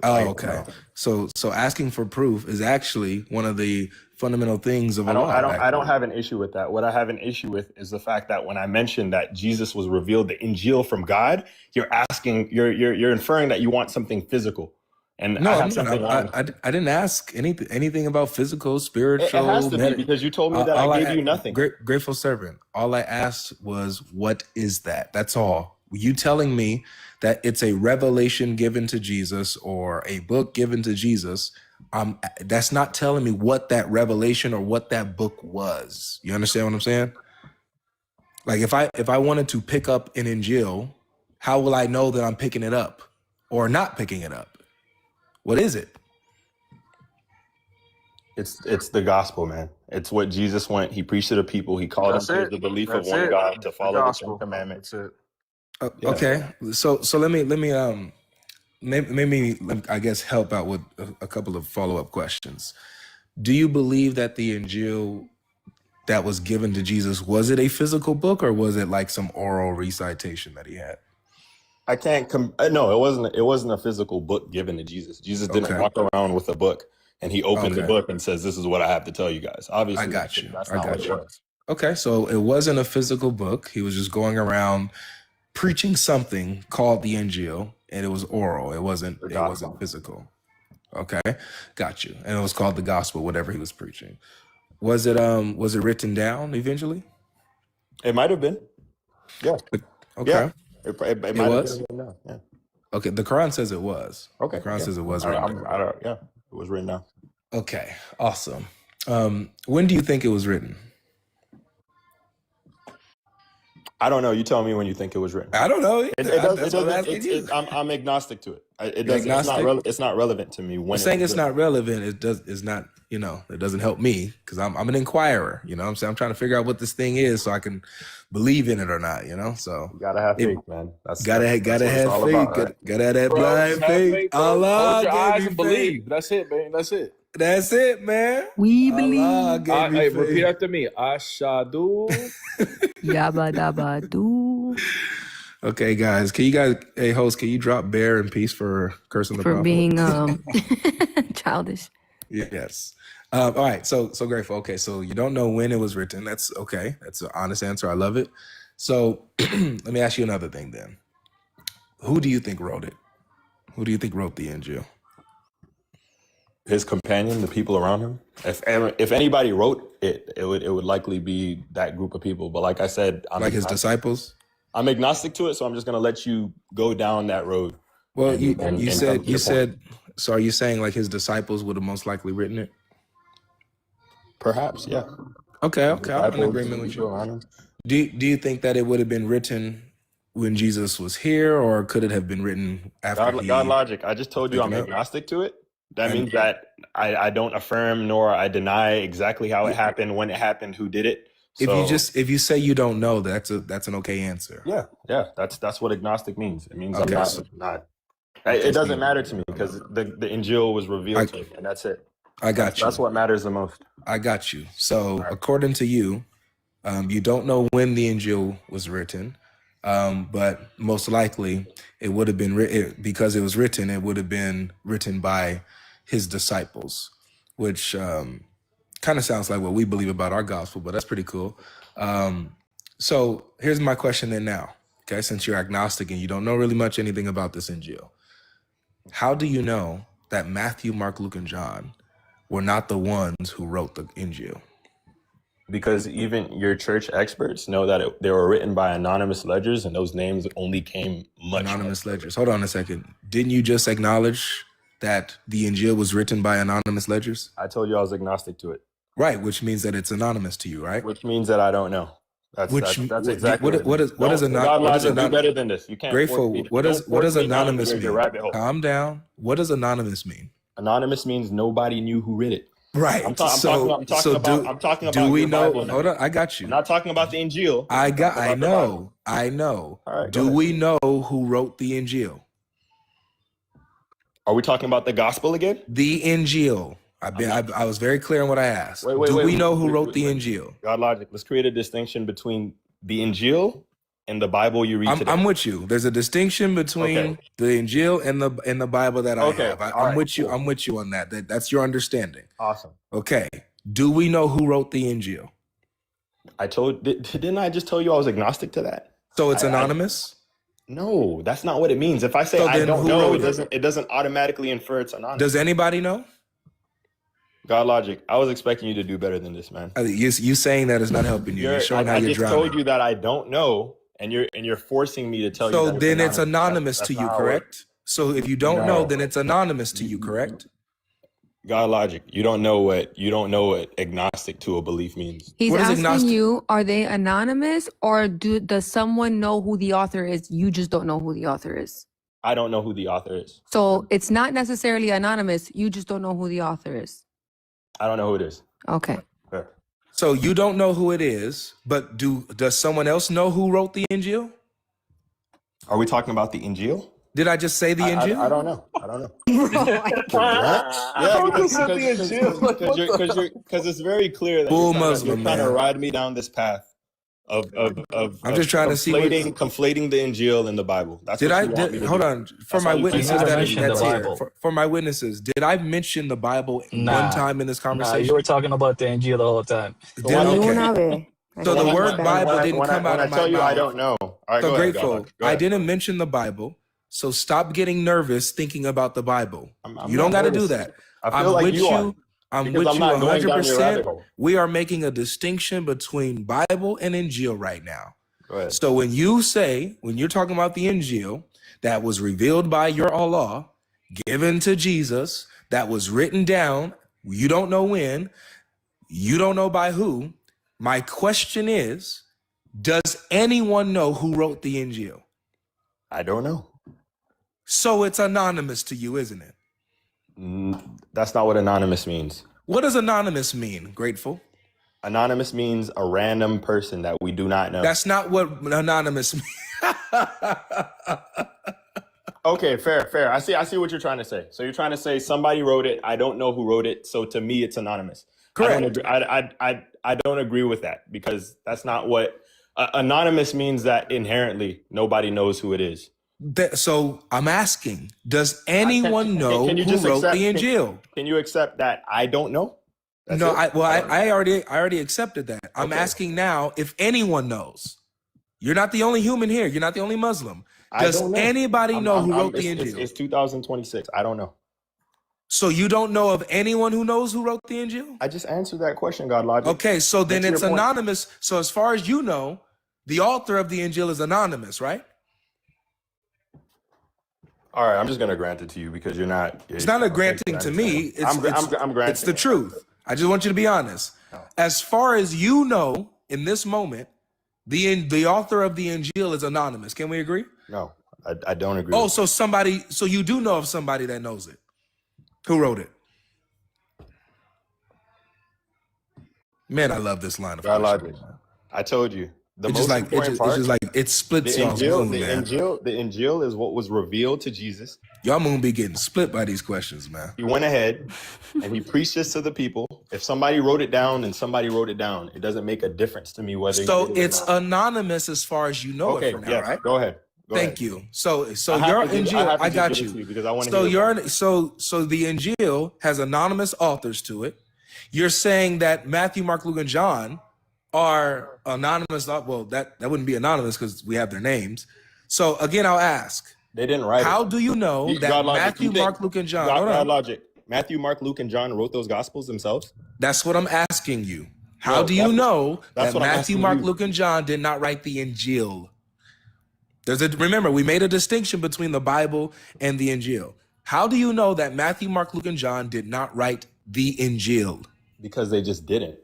Okay. So asking for proof is actually one of the fundamental things of Allah. I don't have an issue with that. What I have an issue with is the fact that when I mentioned that Jesus was revealed the Injil from God, you're inferring that you want something physical. And No, I have something wrong. I didn't ask anything about physical, spiritual. It has to be because you told me that I gave you nothing. Grateful servant. All I asked was, what is that? That's all. You telling me that it's a revelation given to Jesus or a book given to Jesus, that's not telling me what that revelation or what that book was. You understand what I'm saying? Like if I wanted to pick up an Injil, how will I know that I'm picking it up or not picking it up? What is it? It's the gospel, man. It's what Jesus went. He preached to the people. He called them to the belief of one God, to follow the Ten Commandments. Yeah. Okay, so let me I guess help out with a couple of follow-up questions. Do you believe that the Injil that was given to Jesus, was it a physical book or was it like some oral recitation that he had? I can't no, it wasn't a physical book given to Jesus. Jesus didn't walk around with a book and he opened the book and says, "This is what I have to tell you guys." Obviously, I got you. That's not what it was. Okay, so it wasn't a physical book. He was just going around preaching something called the Injil, and it was oral. It wasn't physical. Okay, got you. And it was called the gospel, whatever he was preaching. Was it written down eventually? It might have been. Yeah. Okay. Yeah. It might It have was? been written down. Yeah. Okay, the Quran says it was. Okay. The Quran Yeah. says it was written down. I don't. Yeah. It was written down. Okay, awesome. When do you think it was written? I don't know. You tell me when you think it was written. I don't know. It does. That's It what I'm doesn't. asking you. I'm agnostic to it. It You're does. agnostic? It's not relevant to me when Saying it was it's written. not relevant, is not, it doesn't help me because I'm an inquirer. You know what I'm saying? I'm trying to figure out what this thing is so I can believe in it or not, So You gotta have it- faith, man. That's gotta what have it's all faith. about, right? Gotta have that Bro, blind just have faith. bro. Allah Close your eyes gave and me faith. believe. That's it, man. That's it. That's it, man. We Allah believe. gave me Hey, faith. repeat after me. Ashadu. Yabba dabba doo. Okay, guys. Hey, host, can you drop bear in peace for cursing the For prophet? being childish. Yes. All right. So grateful. Okay. So you don't know when it was written. That's okay. That's an honest answer. I love it. So let me ask you another thing then. Who do you think wrote it? Who do you think wrote the Injil? His companion, the people around him. If anybody wrote it, it would likely be that group of people. But like I said, I'm Like his agnostic. disciples? I'm agnostic to it, so I'm just gonna let you go down that road. Well, and- you and come to said your point. so are you saying like his disciples would have most likely written it? Perhaps, yeah. Okay, I'm in Disciples, agreement with people you. around him. Do you think that it would have been written when Jesus was here, or could it have been written after God logic. I just told you I'm taken up? agnostic to it. That And- means that I don't affirm nor I deny exactly how it happened, when it happened, who did it. If you say you don't know, that's an okay answer. Yeah, that's what agnostic means. It means Okay, I'm so- not. It doesn't matter to me because the Injil was revealed to me, and that's it. I got you. That's what matters the most. I got you. So according to you, you don't know when the Injil was written, but most likely it would have been written because it was written. It would have been written by his disciples, which kind of sounds like what we believe about our gospel, but that's pretty cool. So here's my question then now. Okay, since you're agnostic and you don't know really much anything about this Injil, how do you know that Matthew, Mark, Luke, and John were not the ones who wrote the Injil? Because even your church experts know that they were written by anonymous ledgers, and those names only came much. Anonymous ledgers. Hold on a second. Didn't you just acknowledge that the Injil was written by anonymous ledgers? I told you I was agnostic to it, Right, which means that it's anonymous to you, right? which means that I don't know. That's exactly what is God logic, do better than this. You can't force Grateful. me- What don't does force me down anonymous your mean? rabbit hole. Calm down. What does anonymous mean? Anonymous means nobody knew who read it. Right. I'm talking about do we your know? Bible now. Hold on, I got you. I'm not talking about the Injil. I I'm talking about the Bible. I know. All right, go Do ahead. we know who wrote the Injil? Are we talking about the gospel again? The Injil. I was very clear on what I asked. Wait, Do we know who wait, wrote wait, the wait. Injil? God logic. Let's create a distinction between the Injil and the Bible you read today. I'm with you. There's a distinction between Okay. the Injil and the Bible that I Okay, have. all I'm right, with you. cool. I'm with you on that. That's your understanding. Awesome. Okay. Do we know who wrote the Injil? Didn't I just tell you I was agnostic to that? So it's I- anonymous? No, that's not what it means. If I say So I then don't who know, wrote it? it doesn't automatically infer it's anonymous. Does anybody know? God logic. I was expecting you to do better than this, man. You saying that is not helping you. You're showing how I you're just drowning. told you that I don't know, and you're forcing me to tell you. So that then it's anonymous That's to you, not how it correct? works. So if you don't No. know, then it's anonymous to you, correct? God logic. You don't know what agnostic to a belief means. He's What is asking agnostic? you, are they anonymous or does someone know who the author is? You just don't know who the author is. I don't know who the author is. So it's not necessarily anonymous. You just don't know who the author is. I don't know who it is. Okay. Fair. So you don't know who it is, but does someone else know who wrote the Injil? Are we talking about the Injil? Did I just say the Injil? I don't know. I don't know. How because is that the Injil? because it's very clear that Bull you're Muslim, trying to man. ride me down this path of I'm just trying to see what- conflating the Injil and the Bible. That's Did what I you want me to hold do. on for That's my all you witnesses can do. never that mentioned that's the here? Bible. For my witnesses, did I mention the Bible Nah. one time in this Nah, conversation? you were talking about the Injil the whole time. Did- why don't okay. Una vez. So the When I- word when- Bible when I- didn't when I- come out when I of my tell you I mouth. don't know. All right, So go ahead, grateful. God, go I ahead. didn't mention the Bible. So stop getting nervous thinking about the Bible. I'm You don't not got to do nervous. that. I feel I'm like with you are. I'm Because with I'm you not going down your 100%. rabbit hole. We are making a distinction between Bible and Injil right now. Go ahead. So when you're talking about the Injil that was revealed by your Allah, given to Jesus, that was written down, you don't know when, you don't know by who. My question is, does anyone know who wrote the Injil? I don't know. So it's anonymous to you, isn't it? That's not what anonymous means. What does anonymous mean, Grateful? Anonymous means a random person that we do not know. That's not what anonymous means. Okay, fair. I see what you're trying to say. So you're trying to say somebody wrote it. I don't know who wrote it. So to me, it's anonymous. Correct. I don't agree with that because that's not what anonymous means. That inherently nobody knows who it is. So I'm asking, does anyone know Can you who just wrote accept- the Injil? Can you accept that I don't know? That's No, it? I already accepted that. I'm Okay. asking now if anyone knows. You're not the only human here. You're not the only Muslim. I Does don't know. anybody know who wrote the it's- Injil? It's 2026. I don't know. So you don't know of anyone who knows who wrote the Injil? I just answered that question, God Logic. Okay, so then Get to it's your point. anonymous. So as far as you know, the author of the Injil is anonymous, right? All right, I'm just gonna grant it to you because you're not. It's not a granting to me. I'm granting. It's the truth. I just want you to be honest. As far as you know, in this moment, the author of the Injil is anonymous. Can we agree? No, I don't agree. Oh, with so you do know of somebody that knows it. Who wrote it? Man, I love this line of God questioning. Logic. I told you. The It's most just like important part, it's just like it splits the y'all's Injil, moon, the man. Injil is what was revealed to Jesus. Y'all moon be getting split by these questions, man. He went ahead and he preached this to the people. If somebody wrote it down and somebody wrote it down, it doesn't make a difference to me whether. So he did it or it's not. anonymous as far as you know Okay, it for now, yeah, right? go ahead. Go Thank ahead. you. So I have your to give- Injil, have to I just got give it to you. because I want to So hear. so the Injil has anonymous authors to it. You're saying that Matthew, Mark, Luke, and John are anonymous. Well, that wouldn't be anonymous because we have their names. So again, I'll ask, They didn't write how it. do you know that God Logic, Matthew, you think- Mark, Luke, and John? God, Hold on. God Logic. Matthew, Mark, Luke, and John wrote those gospels themselves. That's what I'm asking you. How No, do you that's- know that's that what I'm Matthew, asking Mark, you. Luke, and John did not write the Injil? Remember, we made a distinction between the Bible and the Injil. How do you know that Matthew, Mark, Luke, and John did not write the Injil? Because they just didn't.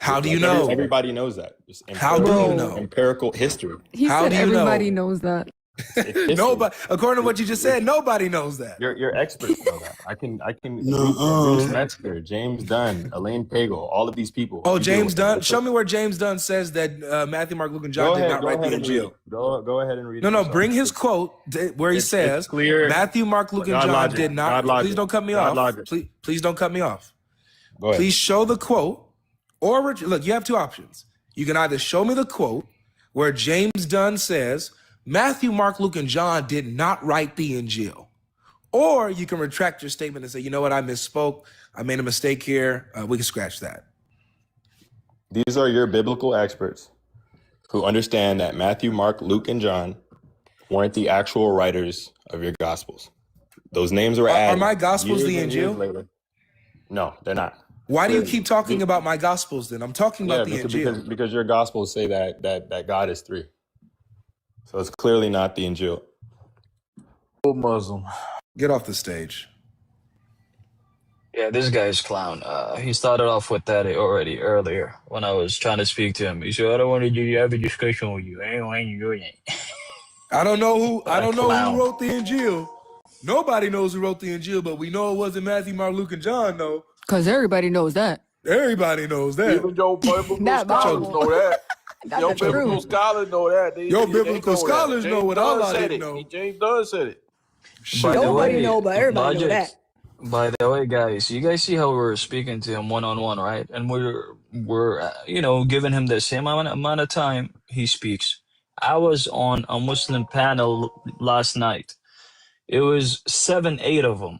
How do you Like, know? Everybody knows that. Just How do you empirical- know? Empirical history. He How said do you know? everybody knows that. It's history. Nobody, according to what you just said, nobody knows that. Your experts know that. I can. No, Bruce Metzger, James Dunn, Elaine Pagel, all of these people. Oh, You deal James with them. Dunn. Show me where James Dunn says that Matthew, Mark, Luke, and John Go did ahead. not Go write the ahead and read Injil. it. Go ahead and read it. No, yourself. bring his quote where he It's says clear. Matthew, Mark, Luke, and God John Logic. did not. God Logic. Please don't cut me God off. Logic. Please don't cut me off. Go ahead. Please show the quote, or look, you have two options. You can either show me the quote where James Dunn says Matthew, Mark, Luke, and John did not write the Injil, or you can retract your statement and say, you know what, I misspoke. I made a mistake here. We can scratch that. These are your biblical experts who understand that Matthew, Mark, Luke, and John weren't the actual writers of your gospels. Those names were Are added. my gospels years the and years Injil? later. No, they're not. Why do you keep talking about my gospels then? I'm talking about the Injil. because your gospels say that God is three. So it's clearly not the Injil. Muslim. Get off the stage. Yeah, this guy's clown. He started off with that already earlier when I was trying to speak to him. He said, "I don't want to have a discussion with you. I ain't want you doing it." I don't know who Clown. wrote the Injil. Nobody knows who wrote the Injil, but we know it wasn't Matthew, Mark, Luke, and John, though. Because everybody knows that. Everybody knows that. Even your biblical Not scholars Bible. know that. That's Your the truth. biblical scholars know that. Your biblical scholars know what Dunn Allah said didn't it. know. James Dunn said it. By the Nobody way, know, but everybody know Logic, that. by the way, guys, you guys see how we're speaking to him one on one, right? And we're giving him the same amount of time he speaks. I was on a Muslim panel last night. It was 7, 8 of them,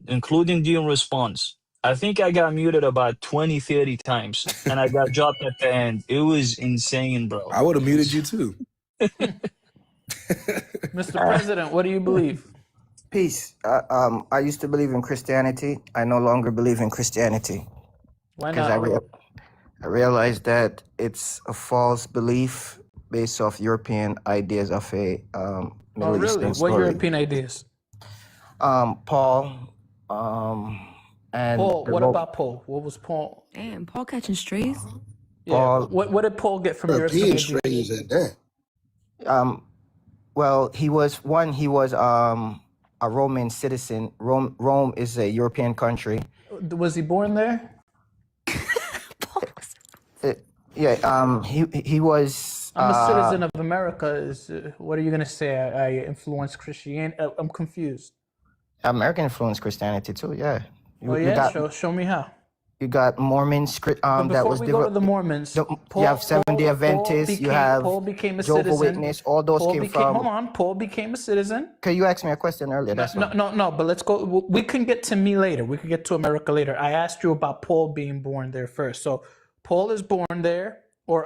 including the response. I think I got muted about 20, 30 times, and I got dropped at the end. It was insane, bro. I would have muted you too. Mr. President, what do you believe? Peace. I used to believe in Christianity. I no longer believe in Christianity Why because not? I realized that it's a false belief based off European ideas of a Oh, Middle really? Eastern What story. European ideas? Paul, and Paul. the What Ro- about Paul? What was Paul? Damn, Paul catching strays. Yeah. Paul. What did Paul get from European European ideas? strays at that. Well, he was a Roman citizen. Rome is a European country. Was he born there? He was. I'm a citizen of America. What are you gonna say? I influenced Christianity. I'm confused. American influenced Christianity too. Yeah. Oh yeah, show me how. You got Mormons. But That before was we go to the Mormons, you have Seventh-day Adventists. You have Paul became a Jehovah's citizen. Witness. All those Paul came became, from. hold on, Paul became a citizen. Okay, you asked me a question earlier. That's why. No, but let's go. We can get to me later. We can get to America later. I asked you about Paul being born there first. So Paul is born there, or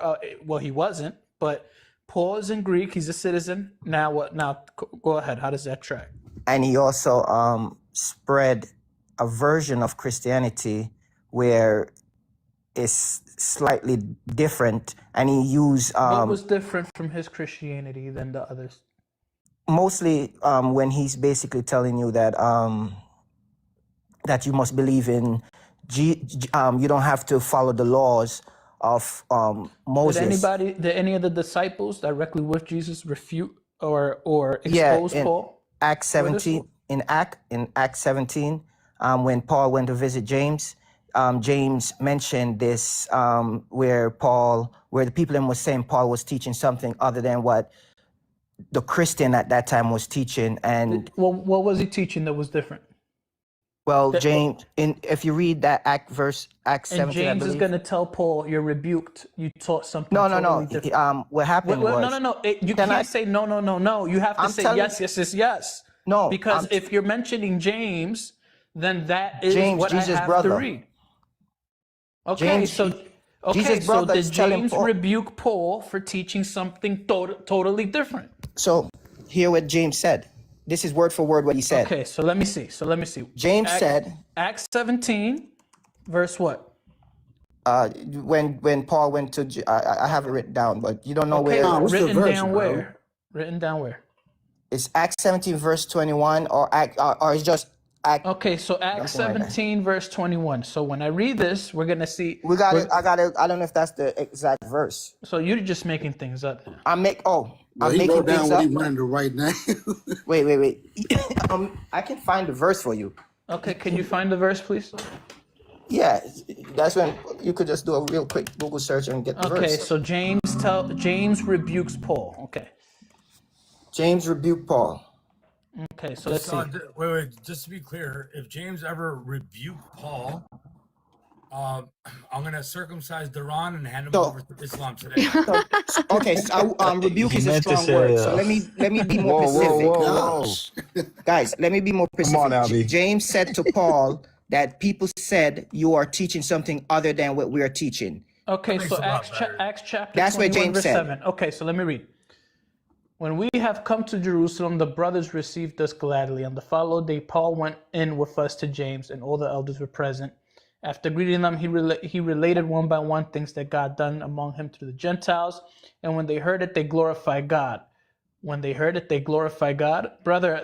well, he wasn't, but Paul is in Greek. He's a citizen. Now what? Now go ahead. How does that track? And he also spread a version of Christianity where it's slightly different, and he used What was different from his Christianity than the others? mostly when he's basically telling you that that you must believe in you don't have to follow the laws of Moses. Did any of the disciples directly with Jesus refute or expose in Paul? Acts 17, in Acts 17, when Paul went to visit James, James mentioned this where the people was saying Paul was teaching something other than what the Christian at that time was teaching. And What was he teaching that was different? well, James, if you read that Acts And 17, I James is believe. going to tell Paul, "You're rebuked. You taught something No. totally different." What happened was. No. You can't say no. You have to I'm say telling- yes. No, Because if you're mentioning James, then that is James, what Jesus' I have brother. to read. Okay, James, Jesus' brother did is telling James Paul- rebuke Paul for teaching something totally different? So hear what James said. This is word for word what he said. Okay, so let me see. James said, Acts 17, verse what? when Paul went to, I have it written down, but you don't know Okay, where. what's the written verse, down bro? where? Written down where? It's Acts 17 verse 21 or it's just Act. Okay, so Acts Something like that. 17, verse 21. So when I read this, we're gonna see. We got it. I got it. I don't know if that's the exact verse. So you're just making things up. I'm He making wrote down things what he up. wanted to write down. Wait. I can find the verse for you. Okay, can you find the verse, please? Yeah, that's when you could just do a real quick Google search and get the Okay, verse. so James rebukes Paul. Okay, James rebuked Paul. okay, so let's see. Wait. Just to be clear, if James ever rebuked Paul, I'm gonna circumcise Duran and hand him So- over to Islam today. Okay, so rebuke He is a meant to strong say, word. So let me be more specific. Whoa. Guys, let me be more Come on, specific. Albie. James said to Paul that people said you are teaching something other than what we are teaching. Okay, makes so a lot better. Acts chapter That's what 21, James verse said. 7. Okay, so let me read. When we have come to Jerusalem, the brothers received us gladly. On the following day, Paul went in with us to James, and all the elders were present. After greeting them, he related one by one things that God done among him to the Gentiles. And when they heard it, they glorified God. Brother,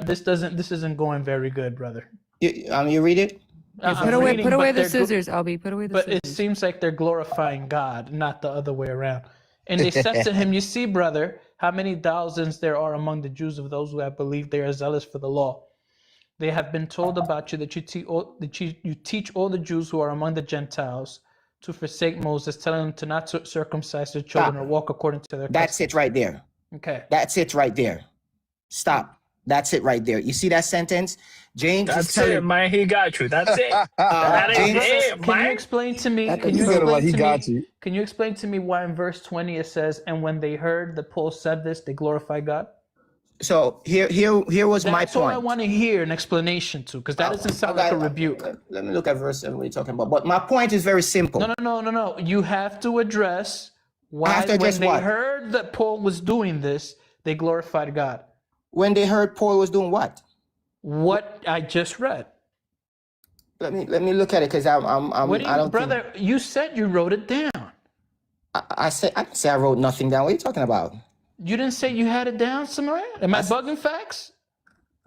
this isn't going very good, brother. You read it? I'm Put away, reading, put but away the they're scissors, Albie. Put away the But scissors. it seems like they're glorifying God, not the other way around. And they said to him, "You see, brother, how many thousands there are among the Jews of those who have believed they are zealous for the law. They have been told about you that you teach all the Jews who are among the Gentiles to forsake Moses, telling them to not circumcise their children Stop. or walk according to their That's customs." it right there. Okay. That's it right there. Stop. That's it right there. You see that sentence? James is That's telling it, man. He got you. That's it. That is James- it, Can you man. explain to me? That Can nigga you said it like explain he to got me? you. Can you explain to me why in verse 20 it says, "And when they heard that Paul said this, they glorify God"? So here was my That's all I point. want to hear an explanation to, because that doesn't sound like a rebuke. Let me look at verse 7 what you're talking about. But my point is very simple. No. You have to address why have to address when they what? heard that Paul was doing this, they glorified God. When they heard Paul was doing what? What I just read. Let me look at it because I don't brother? You said you wrote it down. I didn't say I wrote nothing down. What are you talking about? You didn't say you had it down, Samaria? Am I bugging facts?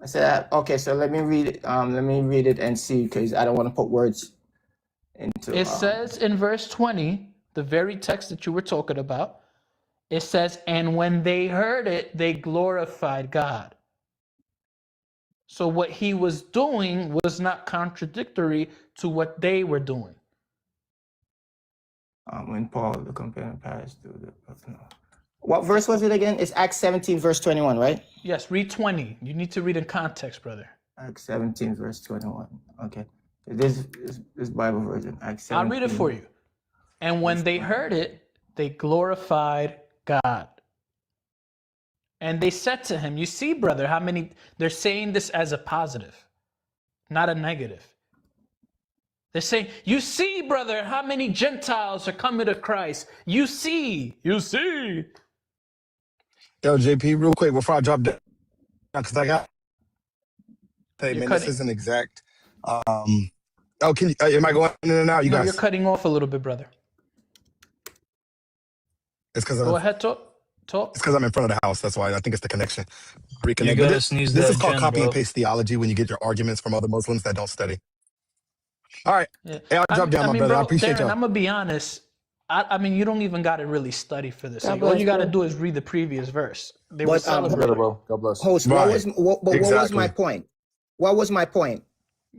I said, okay, so let me read it. Let me read it and see, because I don't want to put words into. It says in verse 20, the very text that you were talking about, it says, and when they heard it, they glorified God. So what he was doing was not contradictory to what they were doing. When Paul, the companion, passed through the. What verse was it again? It's Acts 17, verse 21, right? Yes, read 20. You need to read in context, brother. Acts 17, verse 21. Okay. This Bible version, Acts 17. I'll read it for you. And when they heard it, they glorified God. And they said to him, you see, brother, how many, they're saying this as a positive, not a negative. They're saying, you see, brother, how many Gentiles are coming to Christ. You see. Yo, JP, real quick before I drop down, because I got. Hey, man, this isn't exact. Oh, can you? Am I going in and out? You No, guys. you're cutting off a little bit, brother. It's because Go ahead, talk. It's because I'm in front of the house. That's why I think it's the connection. Reconnect. You But gotta this sneeze this that is called gin, copy and bro. paste theology when you get your arguments from other Muslims that don't study. All right. Yeah. Hey, I'll drop down, my brother. I appreciate Darren, y'all. I'm going to be honest. I mean, you don't even got to really study for this. God All bless, you got to bro. do is read the previous verse. They were But celebrating. bro. God bless. host, Right. what was my Exactly. point? What was my point?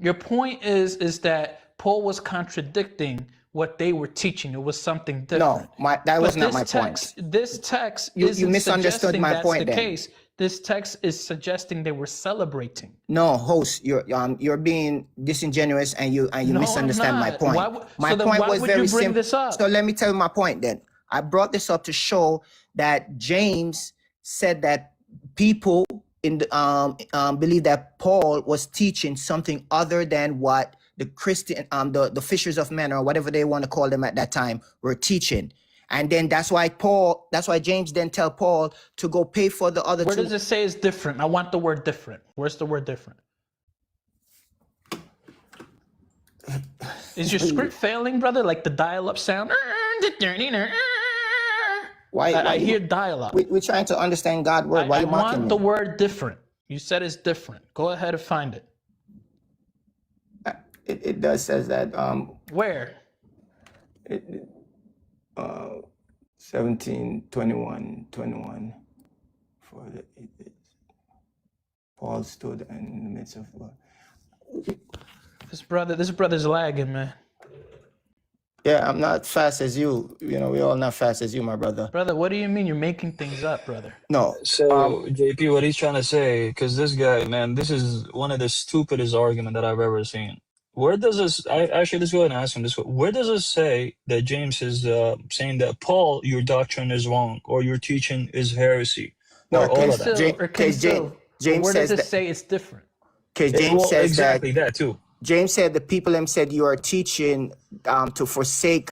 Your point is that Paul was contradicting what they were teaching. It was something different. No, that was But not my this point. text, this text You isn't misunderstood suggesting my that's point the then. case. This text is suggesting they were celebrating. No, host, you're being disingenuous and you No, I'm misunderstand my not. point. Why would- My so then point why was would you very bring simple. this up? So let me tell you my point then. I brought this up to show that James said that people in the, believe that Paul was teaching something other than what the Christian the fishers of men or whatever they want to call them at that time were teaching. And then that's why James then tell Paul to go pay for the other Where two. does it say it's different? I want the word different. Where's the word different? Is your script failing, brother? Like the dial-up sound? Why I you- hear dial-up. We're trying to understand God's word. Why I you mocking want the me? word different. You said it's different. Go ahead and find it. It does says that Where? 17, 21, for the Paul stood in the midst of This brother's lagging, man. Yeah, I'm not fast as you. We're all not fast as you, my brother. Brother, what do you mean you're making things up, brother? No. So JP, what he's trying to say, because this guy, man, this is one of the stupidest argument that I've ever seen. Where does this? Let's go ahead and ask him this. Where does it say that James is saying that Paul, your doctrine is wrong, or your teaching is heresy, or all of that? James where says does it that- say it's different? Okay, James says exactly that too. James said the people them said you are teaching to forsake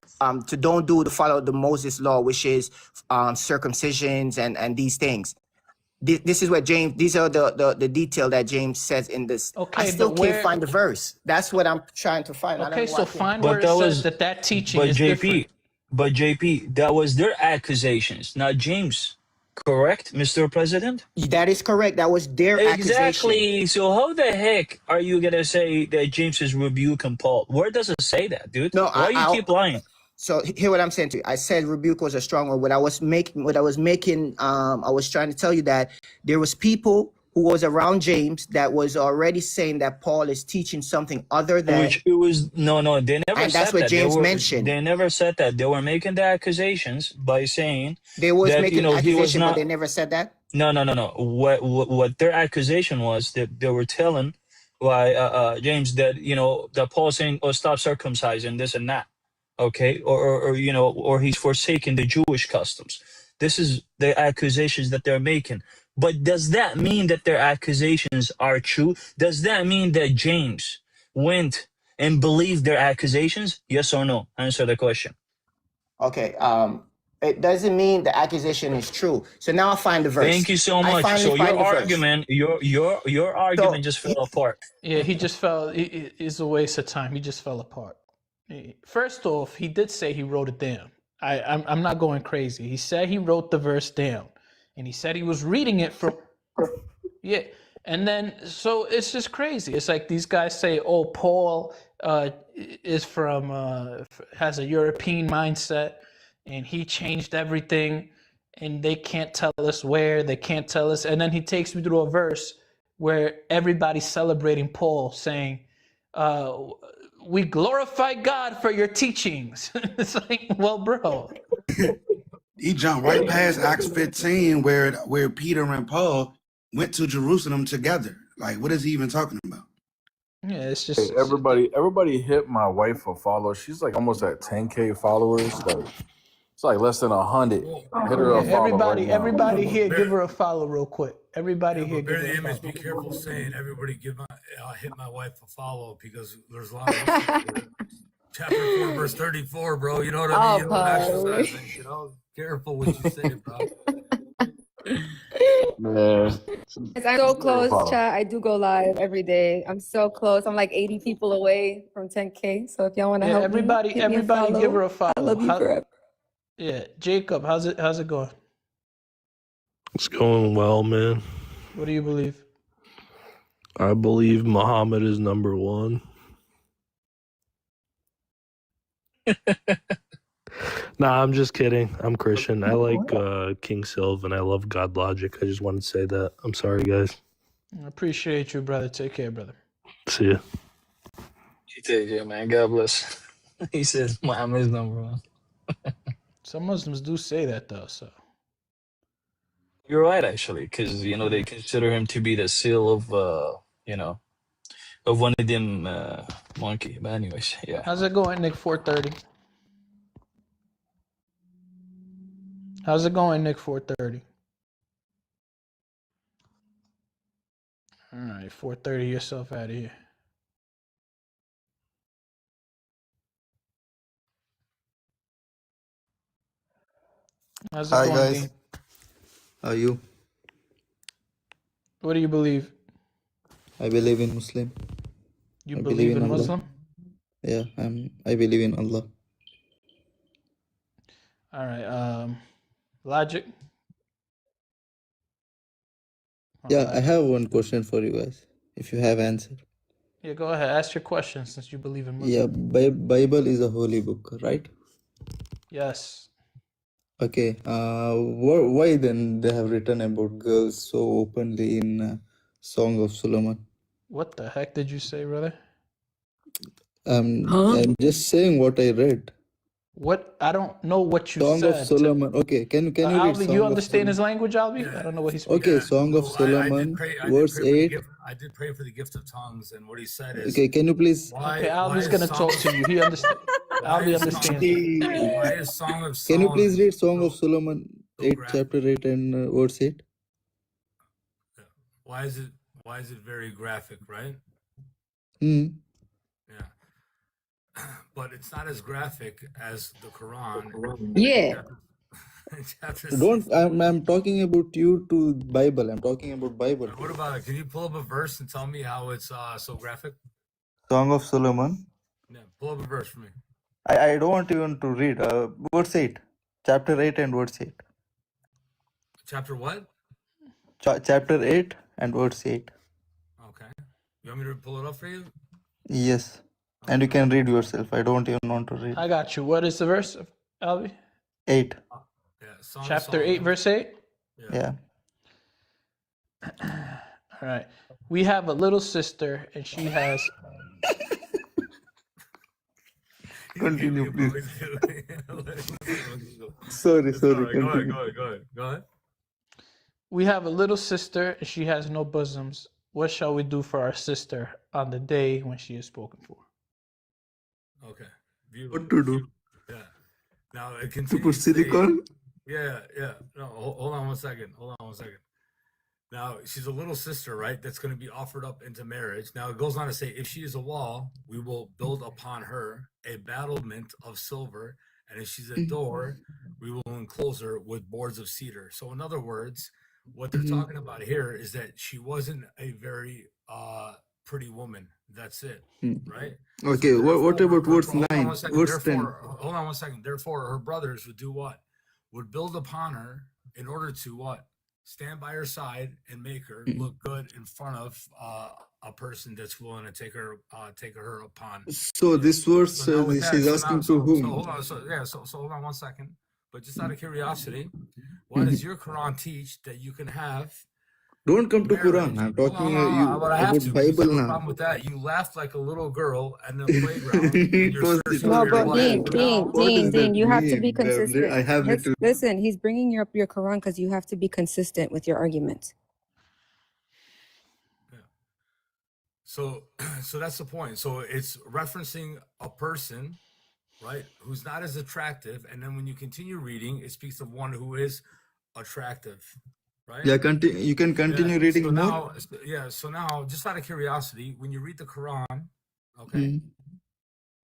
to don't do to follow the Moses law, which is circumcisions and these things. This is what James. These are the detail that James says in this. Okay, I still but can't where- find the verse. That's what I'm trying to find. I don't Okay, know so why I can't- find But where it that says was- that teaching But is different. JP, that was their accusations, not James. Correct, Mr. President? That is correct. That was their accusation. Exactly. So how the heck are you gonna say that James is rebuking Paul? Where does it say that, dude? No, Why you keep lying? So hear what I'm saying to you. I said rebuke was a strong word. I was trying to tell you that there was people who was around James that was already saying that Paul is teaching something other than. Which it was no, they never And said that's what that. James mentioned. They never said that. They were making the accusations by saying They was that, making he was accusation, not. but they never said that. No. What their accusation was that they were telling James that that Paul saying, "Oh, stop circumcising this and that," okay, or he's forsaking the Jewish customs. This is the accusations that they're making. But does that mean that their accusations are true? Does that mean that James went and believed their accusations? Yes or no? Answer the question. Okay. It doesn't mean the accusation is true. So now I find the verse. Thank you so I much. finally So find your the verse. argument, your argument just fell apart. Yeah, he just fell. It's a waste of time. He just fell apart. First off, he did say he wrote it down. I'm not going crazy. He said he wrote the verse down, and he said he was reading it from, yeah. And then, so it's just crazy. It's like these guys say, oh, Paul is from, has a European mindset, and he changed everything, and they can't tell us where, they can't tell us. And then he takes me through a verse where everybody's celebrating Paul, saying, we glorify God for your teachings. It's like, well, bro. He jumped right past Acts 15 where Peter and Paul went to Jerusalem together. Like, what is he even talking about? Yeah, it's Hey, just everybody hit my wife a follow. She's like almost at 10K followers. Like it's like less than 100. Hit her a yeah, follow right now. everybody here, give her a follow real quick. Everybody here, give Bear her the a image. follow. Be careful saying everybody hit my wife a follow because there's a lot of chapter 4 verse 34, bro. You know what I mean? You know, exercising, you know, careful what you say, bro. Man. Guys, I'm so close, chat. I do go live every day. I'm so close. I'm like 80 people away from 10K. So if y'all want to Yeah, help everybody, me, hit me a everybody, give her follow. a follow. I love you forever. Yeah, Jacob, how's it going? It's going well, man. What do you believe? I believe Muhammad is number one. Nah, I'm just kidding. I'm Christian. I like King Sylv and I love God Logic. I just wanted to say that. I'm sorry, guys. I appreciate you, brother. Take care, brother. See ya. You take care, man. God bless. He says Muhammad is number one. Some Muslims do say that though, so. You're right, actually, because you know they consider him to be the seal of of one of them monkey. But anyways, yeah. How's it going, Nick 430? How's it going, Nick 430? All right, 430 yourself out of here. How's it Hi going, guys, Dean? how are you? What do you believe? I believe in Muslim. You I believe in Allah. Muslim? Yeah, I believe in Allah. All right, Logic? Yeah, I have one question for you guys. If you have answer. Yeah, go ahead. Ask your question since you believe in Muslim. Yeah, Bible is a holy book, right? Yes. Okay. Why then they have written about girls so openly in Song of Solomon? What the heck did you say, brother? I'm just saying what I read. What? I don't know what you Song said. of Solomon. Okay, can you read Albi, Song you of understand Solomon? his language, Albi? I don't know what he's speaking. Okay, Song of Solomon, verse 8. I did pray for the gift of tongues, and what he said is, Okay, can you please? Okay, Albi's gonna talk to you. He understands. Albi understands. why is Song of Can you Solomon? please read Song of Solomon 8, chapter 8 and verse 8? Why is it very graphic, right? Hmm. Yeah. But it's not as graphic as the Quran. Yeah. Chapter Don't. I'm talking about you to Bible. I'm talking about Bible. What about it? Can you pull up a verse and tell me how it's so graphic? Song of Solomon. Yeah, pull up a verse for me. I don't want even to read. Verse 8, chapter 8 and verse 8. Chapter what? Chapter 8 and verse 8. Okay. You want me to pull it up for you? Yes. And you can read yourself. I don't even want to read. I got you. What is the verse, Albi? 8. Yeah. Song of Chapter 8, Solomon. verse 8? Yeah. All right. We have a little sister, and she has. Continue, please. Sorry. Sorry. Go Continue. ahead. We have a little sister, and she has no bosoms. What shall we do for our sister on the day when she is spoken for? Okay. Beautiful. What to do? Yeah. Now it To continues. put to say- silicone? Yeah. No, hold on one second. Now, she's a little sister, right? That's going to be offered up into marriage. Now, it goes on to say, if she is a wall, we will build upon her a battlement of silver. And if she's a door, we will enclose her with boards of cedar. So, in other words, what they're talking about here is that she wasn't a very pretty woman. That's it, right? Okay, what about verse 9? Verse 10. Hold on one second. Therefore, her brothers would do what? Would build upon her in order to what? stand by her side and make her look good in front of a person that's willing to take her upon. So this verse, So now with that, she's so now, asking to so whom? hold on, so hold on one second. But just out of curiosity, why does your Quran teach that you can have Don't come to marriage? Quran. I'm Hold on, talking hold on, you but I have about to. Because I Bible have a now. problem with that. You laughed like a little girl at the playground. When it you're was searching No, for your but wife. Dean, So Dean, now, what Dean, does Dean, that you have to be mean? consistent. I have little. Listen, he's bringing you up your Quran because you have to be consistent with your arguments. so that's the point. So it's referencing a person, right, who's not as attractive, and then when you continue reading, it speaks of one who is attractive, right? Yeah, continue. You can continue So reading more. now, so now, just out of curiosity, when you read the Quran, okay,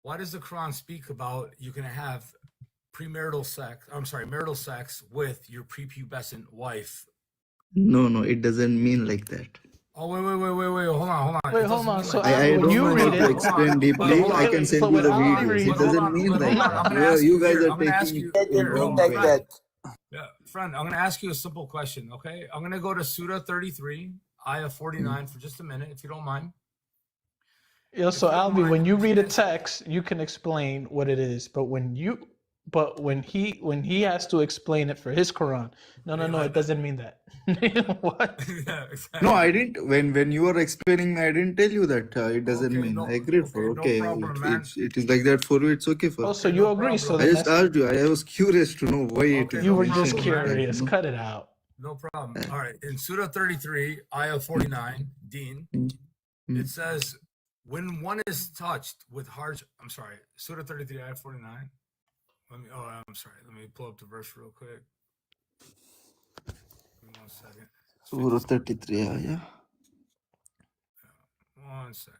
why does the Quran speak about you can have marital sex with your prepubescent wife? No, it doesn't mean like that. Oh, wait, hold on. Wait, It hold doesn't on. mean So like I that. Albie, when don't you want read you to it, Hold explain on. deeply. Hold I on. can so send you when the Albie videos. reads It it, doesn't mean But like hold on. I'm that. gonna ask You you guys here. are I'm gonna ask taking you. it in wrong way. Yeah, friend, I'm gonna ask you a simple question, okay? I'm gonna go to Surah 33, Ayah 49 for just a minute, if you don't mind. yeah. If So you don't Albie, mind, when you I'm just read a gonna. text, you can explain what it is, but when he has to explain it for his Quran, no, Ain't it like that. doesn't mean that. What? Yeah, No, exactly. I didn't. When you were explaining, I didn't tell you that it doesn't Okay, mean. no, I agreed for. no Okay, problem, man. it is like that for you. It's okay for. Oh, so Okay, you no agree? So problem. I then just that's asked you. I was curious to know why it Okay, is you no were just mentioned problem, like man. that. curious. Cut it out. No problem. All right, in Surah 33, Ayah 49, Dean, it says, when one is touched with harsh, I'm sorry, Surah 33, Ayah 49. I'm sorry. Let me pull up the verse real quick. Give me 1 second. Surah 33. Yeah. 1 second.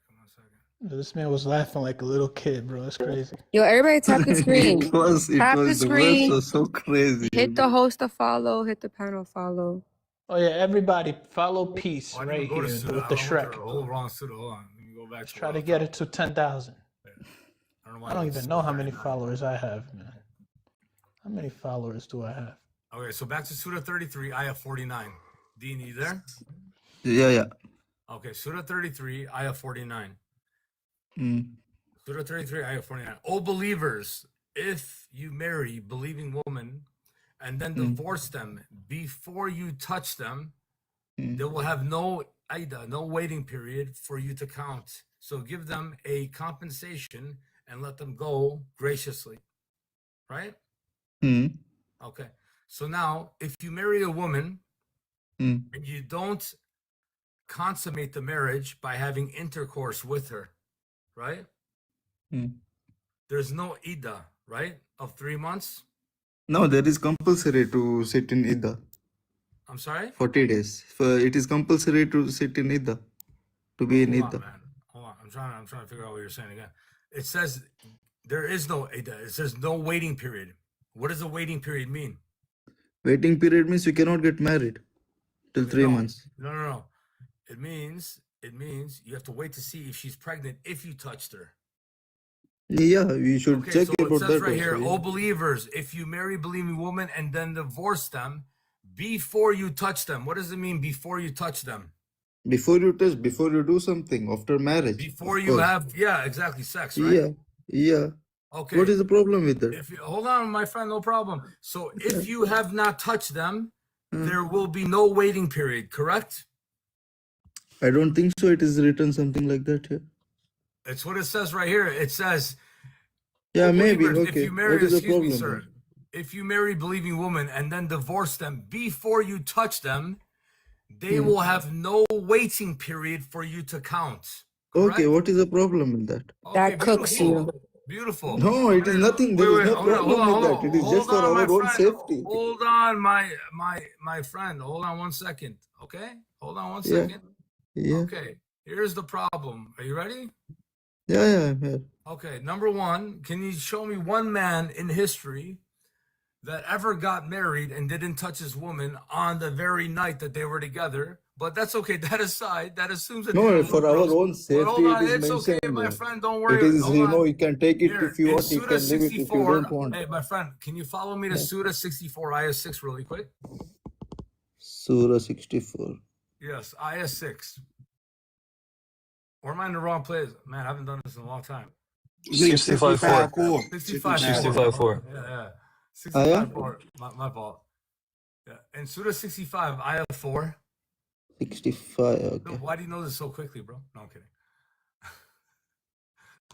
This man was laughing like a little kid, bro. That's crazy. Yo, everybody tap the screen. It was. Tap the The verse screen. was so crazy. Hit the host to follow. Hit the panel follow. Oh yeah, everybody follow Peace Oh, I didn't right go to here Surah. with the I went to Shrek. the whole wrong Surah. Hold on. Let me go back Let's to try what to I was get talking it to 10,000. I don't know why I don't it's even so know how many 39. followers I have, man. How many followers do I have? Okay, so back to Surah 33, Ayah 49. Dean, you there? Yeah. Okay, Surah 33, Ayah 49. Mm. Surah 33, Ayah 49. O believers, if you marry believing women and then divorce them before you touch them, they will have no Aida, no waiting period for you to count. So give them a compensation and let them go graciously. Right? Okay. So now, if you marry a woman and you don't consummate the marriage by having intercourse with her, right? There's no Ida, right? Of 3 months. No, there is compulsory to sit in Ida. I'm sorry? 40 days. It is compulsory to sit in Ida. To be in Hold on, Ida. man. Hold on. I'm trying to figure out what you're saying again. It says there is no Ida. It says no waiting period. What does a waiting period mean? Waiting period means you cannot get married till 3 months. No. It means you have to wait to see if she's pregnant if you touched her. Yeah, we should Okay, check so it about says that right here, also. "O believers, if you marry believing women and then divorce them before you touch them." What does it mean before you touch them? Before you touch, before you do something, after marriage. Before of you course. have, yeah, exactly, sex, right? Yeah. Okay. What is the problem with that? If you, hold on, my friend, no problem. So if you have not touched them, there will be no waiting period, correct? I don't think so. It is written something like that here. It's what it says right here. It says, Yeah, "O maybe. believers, if Okay. you marry, What is the excuse me, problem sir, then? if you marry believing women and then divorce them before you touch them, they will have no waiting period for you to count. Okay, what is the problem with that? Okay, That cooks you. beautiful. No, it is nothing. There is no problem with that. It is just for my our own friend. safety. Hold on, my friend. Hold on 1 second. Okay, hold on 1 Yeah. second. Yeah. Okay, here's the problem. Are you ready? Yeah, I'm here. Okay, number one, can you show me one man in history that ever got married and didn't touch his woman on the very night that they were together? But that's okay. That aside, that assumes that they No, were for our girls. own But safety, hold on, it is it's okay, mentioned my there. friend. Don't It worry. is, Hold on. you can take it Here, if you in want, you Surah can leave it if you 64, don't want. hey, my friend, can you follow me to Surah 64, Ayah 6 really quick? Surah 64. Yes, ayah 6. Or am I in the wrong place? Man, I haven't done this in a long time. 65:4. 65 65:4. Yeah. Ayah? 65 my fault. Yeah. And Surah 65, ayah 4. 65. Dude, Okay. why do you know this so quickly, bro? No, I'm kidding.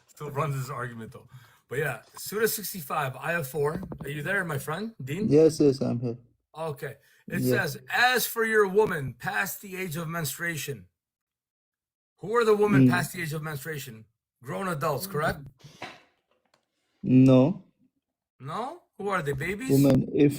Still runs this argument though. But yeah, Surah 65, ayah 4. Are you there, my friend? Dean? Yes, I'm here. Okay. It Yeah. says, as for your woman past the age of menstruation. Who are the women past the age of menstruation? Grown adults, correct? No. No? Who are they? Babies? Woman, if